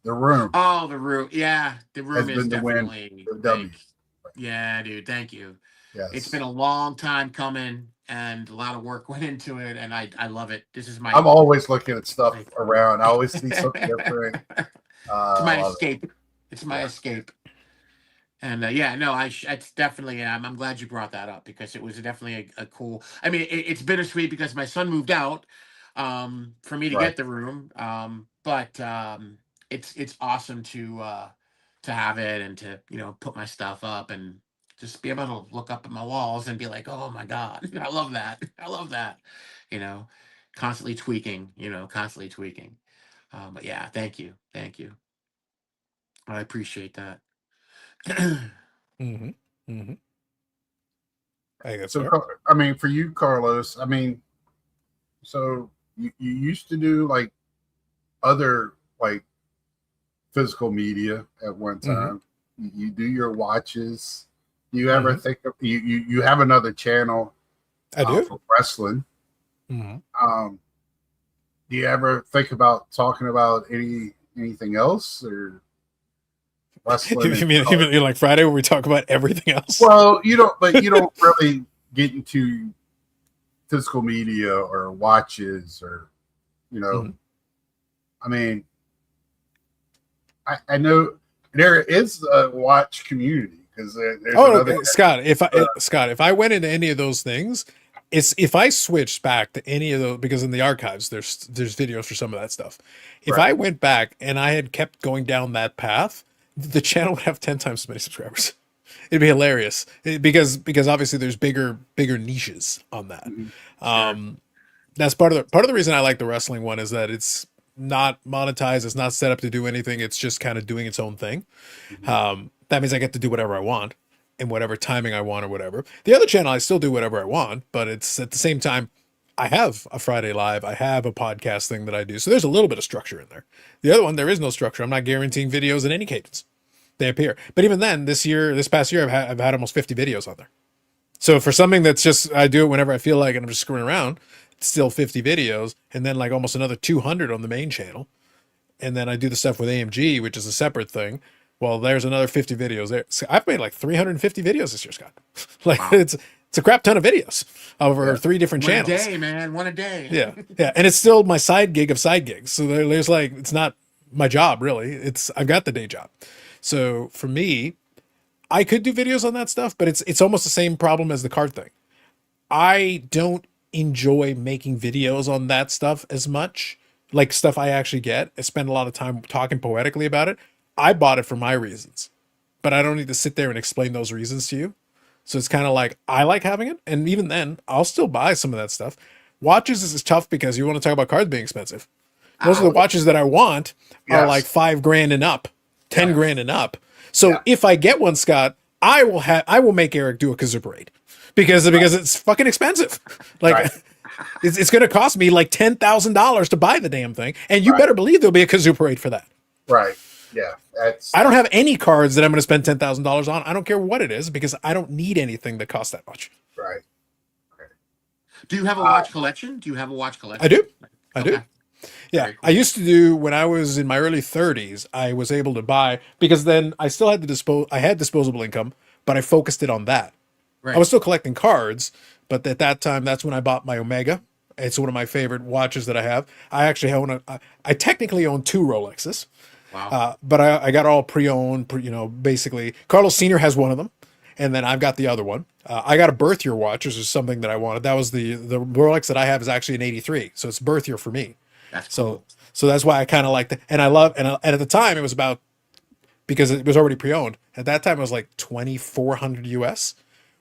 Oh, the room. Yeah, the room is definitely the W. Yeah, dude. Thank you. Yes. It's been a long time coming, and a lot of work went into it, and I love it. This is I'm always looking at stuff around. I always see something different. It's my escape. It's my escape. And it's definitely. I'm glad you brought that up because it was definitely a cool. I mean, it's bittersweet because my son moved out, for me to get the room. But it's awesome to have it and to put my stuff up and just be able to look up at my walls and be like, oh my God, I love that. I love that. Constantly tweaking. But yeah, thank you. I appreciate that. I think that's so. fair. I mean, for you, Carlos. I mean, so you used to do like other like physical media at one time. You do your watches. Do you ever think of you have another channel? I do for wrestling. Do you ever think about talking about anything else or? You mean like Friday where we talk about everything else? Well, you don't really get into physical media or watches or, you know, Mhm. I mean, I know there is a watch community because there's Oh, another. Scott, if I went into any of those things, it's if I switched back to any of those because in the archives there's videos for some of that stuff. If Right. I went back and I had kept going down that path, the channel would have 10 times as many subscribers. It'd be hilarious because obviously there's bigger niches on that. Mhm. Um, that's part of the reason I like the wrestling one is that it's not monetized, it's not set up to do anything. It's just kind of doing its own thing. That means I get to do whatever I want in whatever timing I want or whatever. The other channel, I still do whatever I want, but it's at the same time, I have a Friday Live, I have a podcast thing that I do. So there's a little bit of structure in there. The other one, there is no structure. I'm not guaranteeing videos in any cadence. They appear. But even then, this past year, I've had almost 50 videos on there. So for something that's just, I do it whenever I feel like and I'm just screwing around, it's still 50 videos and then like almost another 200 on the main channel. And then I do the stuff with AMG, which is a separate thing. Well, there's another 50 videos there. So I've made like 350 videos this year, Scott. Like Wow. it's a crap ton of videos over Yeah. 3 different One a channels. day, man. One a day. Yeah, and it's still my side gig of side gigs. So there's like it's not my job really. It's I've got the day job. So for me, I could do videos on that stuff, but it's almost the same problem as the card thing. I don't enjoy making videos on that stuff as much, like stuff I actually get. I spend a lot of time talking poetically about it. I bought it for my reasons, but I don't need to sit there and explain those reasons to you. So it's kind of like I like having it, and even then, I'll still buy some of that stuff. Watches is tough because you want to talk about cards being expensive. Most of the watches that I want are Yes. like $5,000 and up, 10 Yeah. grand and up. So Yeah. if I get one, Scott, I will make Eric do a kazoo parade because it's fucking expensive. Like Right. it's going to cost me like $10,000 to buy the damn thing, and you Right. better believe there'll be a kazoo parade for that. Right. Yeah. That's I don't have any cards that I'm going to spend $10,000 on. I don't care what it is because I don't need anything that costs that much. right. Do you have a watch collection? Do you have a watch collection? I do. I do. Okay. Yeah, Very cool. I used to do when I was in my early 30s. I was able to buy because then I still had I had disposable income, but I focused it on that. Right. I was still collecting cards, but at that time, that's when I bought my Omega. It's one of my favorite watches that I have. I actually own I technically own 2 Rolexes, Wow. but I got all pre-owned. Basically, Carlos Senior has one of them, and then I've got the other one. I got a birth year watch, which is something that I wanted. That was the Rolex that I have is actually an '83, so it's birth year for me. That's So cool. so that's why I kind of like the and I love and at the time it was about because it was already pre-owned. At that time it was like 2,400 US,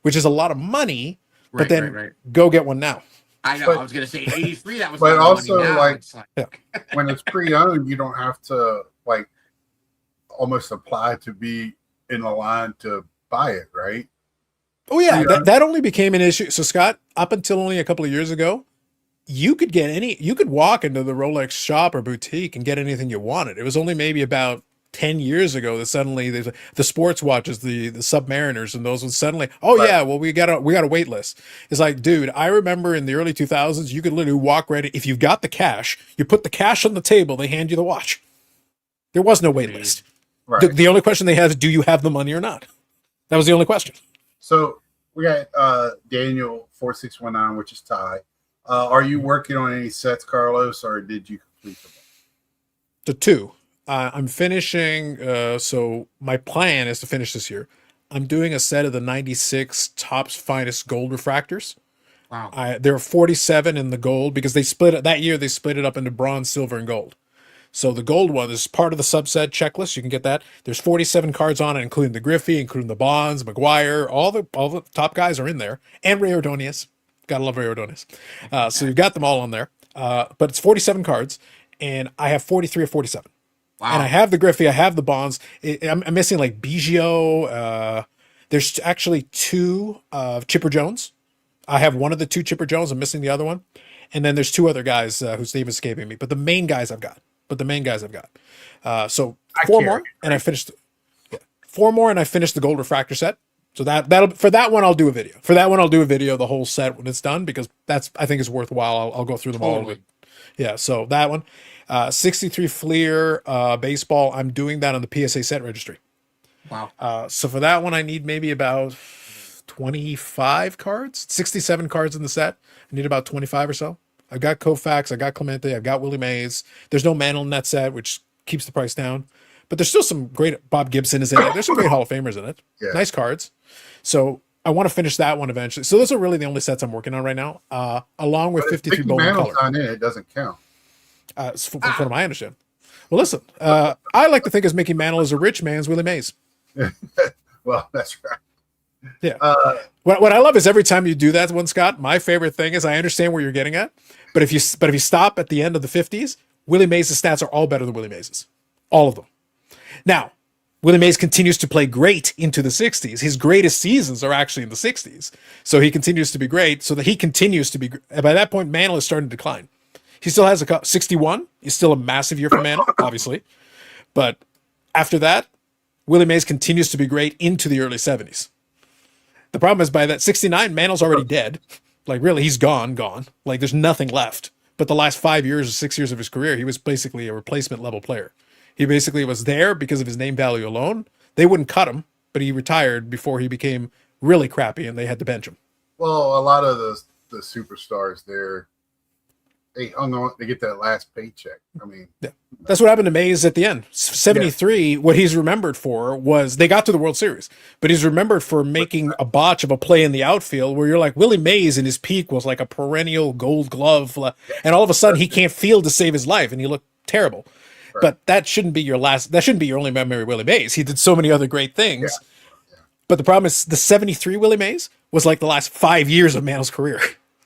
which is a lot of money. But Right, then right. go get one now. I know. But- I was gonna say 83. That was. but a lot of also, money. Now like- it's When it's pre-owned, you don't have to like almost apply to be in the line to buy it, right? Oh yeah, Yeah. that only became an issue. So Scott, up until only a couple of years ago, you could walk into the Rolex shop or boutique and get anything you wanted. It was only maybe about 10 years ago that suddenly the sports watches, the Submariners and those would suddenly, oh Right. yeah, well we got a wait list. It's like, dude, I remember in the early 2000s, you could literally walk right in. If you've got the cash, you put the cash on the table, they hand you the watch. There was no wait list. Right. The only question they have is, do you have the money or not? That was the only question. So we got Daniel 4619, which is Ty. Are you working on any sets, Carlos, or did you complete them? The 2. I'm finishing. So my plan is to finish this year. I'm doing a set of the 96 Topps Finest gold refractors. wow. There are 47 in the gold because they split it that year. They split it up into bronze, silver, and gold. So the gold one is part of the subset checklist. You can get that. There's 47 cards on it, including the Griffey, including the Bonds, McGuire. All the top guys are in there, and Ray Ordonez. Gotta love Ray Ordonez. So you've got them all on there. But it's 47 cards, and I have 43 or 47. Wow. And I have the Griffey, I have the Bonds. I'm missing like Biggio. There's actually 2 Chipper Jones. I have one of the 2 Chipper Jones. I'm missing the other one. And then there's 2 other guys whose name is escaping me. But the main guys I've got. So I 4 can't more, and I finished. 4 more, and I finished the gold refractor set. So that'll for that one I'll do a video. For that one I'll do a video the whole set when it's done because I think it's worthwhile. I'll go through them all. Totally. Yeah, so that one. 63 Fleer baseball. I'm doing that on the PSA set registry. Wow. So for that one, I need maybe about 25 cards, 67 cards in the set. I need about 25 or so. I've got Koufax, I got Clemente, I've got Willie Mays. There's no Mantle in that set, which keeps the price down. But there's still some great, Bob Gibson is in it. There's some great Hall of Famers in it. Yeah. Nice cards. So I want to finish that one eventually. So those are really the only sets I'm working on right now, along with But if 53 Mickey Bowman Mantle's Color. not in it, it doesn't count. From what I understand. Well, listen, I like to think as Mickey Mantle is a rich man's Willie Mays. Well, that's right. Yeah. What I love is every time you do that one, Scott, my favorite thing is I understand where you're getting at, but if you stop at the end of the 50s, Willie Mays' stats are all better than Willie Mays's. All of them. Now, Willie Mays continues to play great into the 60s. His greatest seasons are actually in the 60s. So he continues to be great, so that he continues to be. By that point, Mantle is starting to decline. He still has 61. He's still a massive year for Mantle, obviously. But after that, Willie Mays continues to be great into the early 70s. The problem is by that 69, Mantle's already dead. Like, really, he's gone. Like, there's nothing left. But the last 5 years or 6 years of his career, he was basically a replacement level player. He basically was there because of his name value alone. They wouldn't cut him, but he retired before he became really crappy and they had to bench him. Well, a lot of the superstars there, they hung on. They get that last paycheck. I mean, Yeah. That's what happened to Mays at the end. 73, what he's remembered for was they got to the World Series, but he's remembered for making a botch of a play in the outfield where you're like, Willie Mays in his peak was like a perennial gold glove. And all of a sudden he can't field to save his life and he looked terrible. Right. But that shouldn't be your only memory of Willie Mays. He did so many other great things. Yeah. But the problem is the 73 Willie Mays was like the last 5 years of Mantle's career.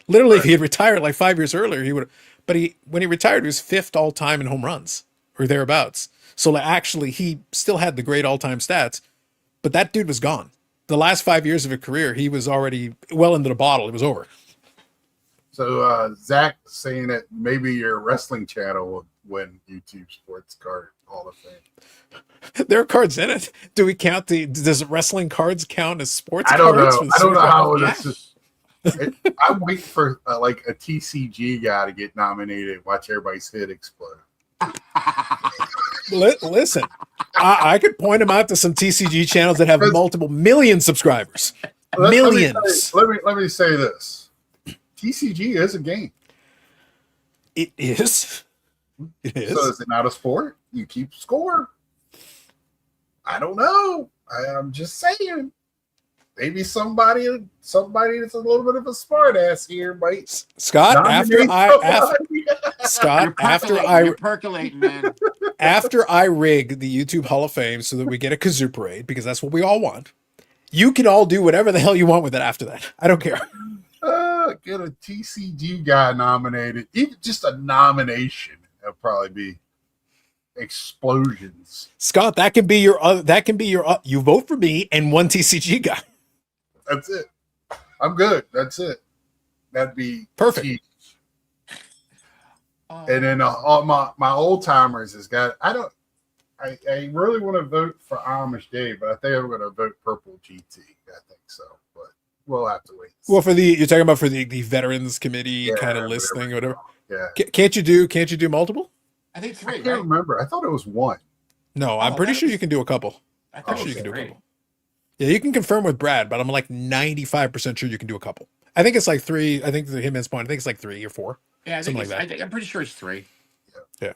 Literally, if he had retired like 5 years earlier, he would have. But when he retired, he was 5th all time in home runs or thereabouts. So like, actually, he still had the great all time stats, but that dude was gone. The last 5 years of his career, he was already well into the bottle. It was over. so Zach saying that maybe your wrestling channel will win YouTube Sports Card Hall of Fame. There are cards in it. Do we count does wrestling cards count as sports I don't cards? know. for the I don't know Super how Bowl? this is. I'm waiting for like a TCG guy to get nominated. Watch everybody's head explode. Listen, I could point him out to some TCG channels that have multiple million subscribers. Millions. Let me say this. TCG is a game. It is. It is. So is it not a sport? You keep score. I don't know. I'm just saying. Maybe somebody that's a little bit of a smart ass here might Scott, nominate somebody. You're percolating, man. after I rig the YouTube Hall of Fame so that we get a kazoo parade, because that's what we all want, you can all do whatever the hell you want with it after that. I don't care. Get a TCG guy nominated. Even just a nomination, that'll probably be explosions. Scott, that can be your you vote for me and one TCG guy. That's it. I'm good. That's it. That'd be Perfect. huge. And then all my old timers has got. I really want to vote for Amish Dave, but I think I'm going to vote Purple GT. I think so, but we'll have to wait. Well, you're talking about for the Veterans Committee kind of list thing or whatever. Yeah. Can't you do multiple? I think I 3, can't right? remember. I thought it was one. No, I'm pretty sure you can do a couple. I I'm thought sure it you can do was a 3. couple. Yeah, you can confirm with Brad, but I'm like 95% sure you can do a couple. I think it's like 3. I think to him point, I think it's like 3 or 4. Yeah, Something like that. I'm pretty sure it's 3. Yeah.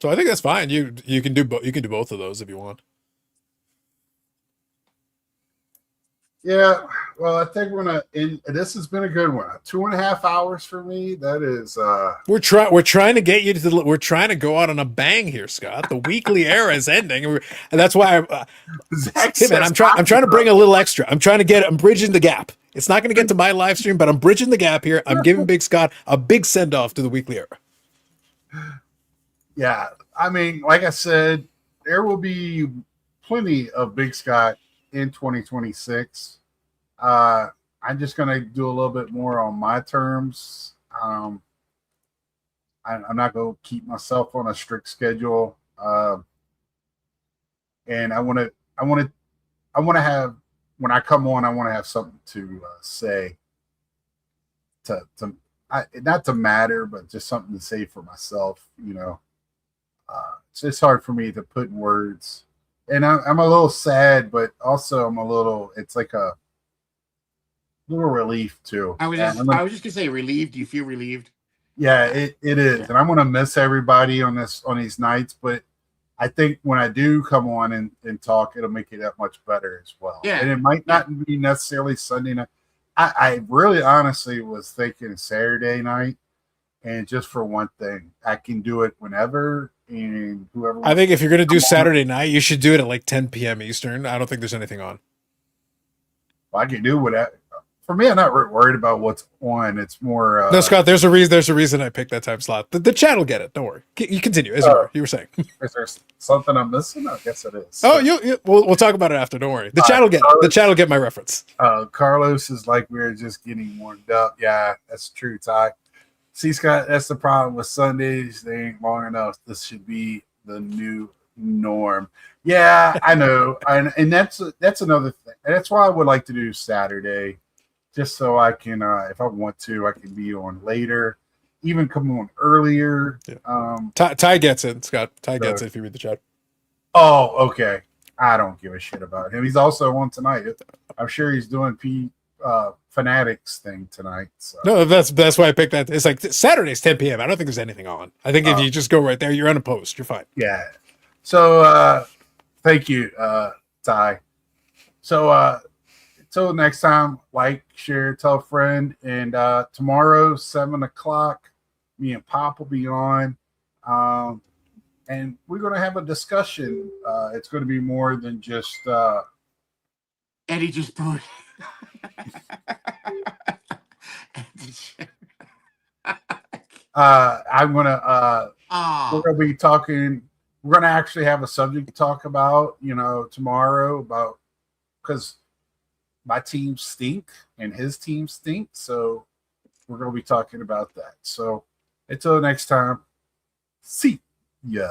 So I think that's fine. You can do both of those if you want. Yeah. Well, I think we're gonna end. This has been a good one. 2.5 hours for me. That is. We're trying to get you to. We're trying to go out on a bang here, Scott. The weekly era is ending, and that's why. Zach Hey man, says I'm trying to bring a little extra. I'm bridging the gap. It's not going to get to my live stream, but I'm bridging the gap here. I'm giving Big Scott a big send off to the weekly era. Yeah, I mean, like I said, there will be plenty of Big Scott in 2026. I'm just going to do a little bit more on my terms. I'm not going to keep myself on a strict schedule. And I want to have, when I come on, I want to have something to say not to matter, but just something to say for myself, you know. It's just hard for me to put in words, and I'm a little sad, but also it's like little relief too. I was And just I'm gonna- I was just gonna say relieved. Do you feel relieved? yeah, it is, Yeah. and I'm gonna miss everybody on these nights. But I think when I do come on and talk, it'll make it that much better as well. Yeah. And it might not be necessarily Sunday night. I really honestly was thinking Saturday night, and just for one thing, I can do it whenever and whoever. I think if you're gonna do Come on. Saturday night, you should do it at like 10 p.m. Eastern. I don't think there's anything on. I can do whatever. For me, I'm not worried about what's on. It's more. No, Scott, there's a reason. There's a reason I picked that time slot. The chat will get it. Don't worry. You continue. As you were saying. Is there something I'm missing? I guess it is. Oh, we'll talk about it after. Don't worry. The chat will get it. The chat will get my reference. Carlos is like we were just getting warmed up. Yeah, that's true, Ty. See, Scott, that's the problem with Sundays. They ain't long enough. This should be the new norm. Yeah, I know, and that's another thing. And that's why I would like to do Saturday, just so I can, if I want to, I can be on later, even come on earlier. Yeah. Ty gets it, Scott. Ty gets it if you read the chat. Oh, okay. I don't give a shit about him. He's also on tonight. I'm sure he's doing Fanatics thing tonight. So. No, that's why I picked that. It's like Saturday's 10 p.m. I don't think there's anything on. I think if you just go right there, you're unopposed. You're fine. Yeah. So thank you, Ty. So until next time, like, share, tell a friend, and tomorrow 7:00, me and Pop will be on, and we're gonna have a discussion. It's going to be more than just. Eddie just put. I'm gonna. Oh, We're gonna be talking. We're gonna actually have a subject to talk about, tomorrow about because my team stink and his team stink. So we're gonna be talking about that. So until next time, see ya.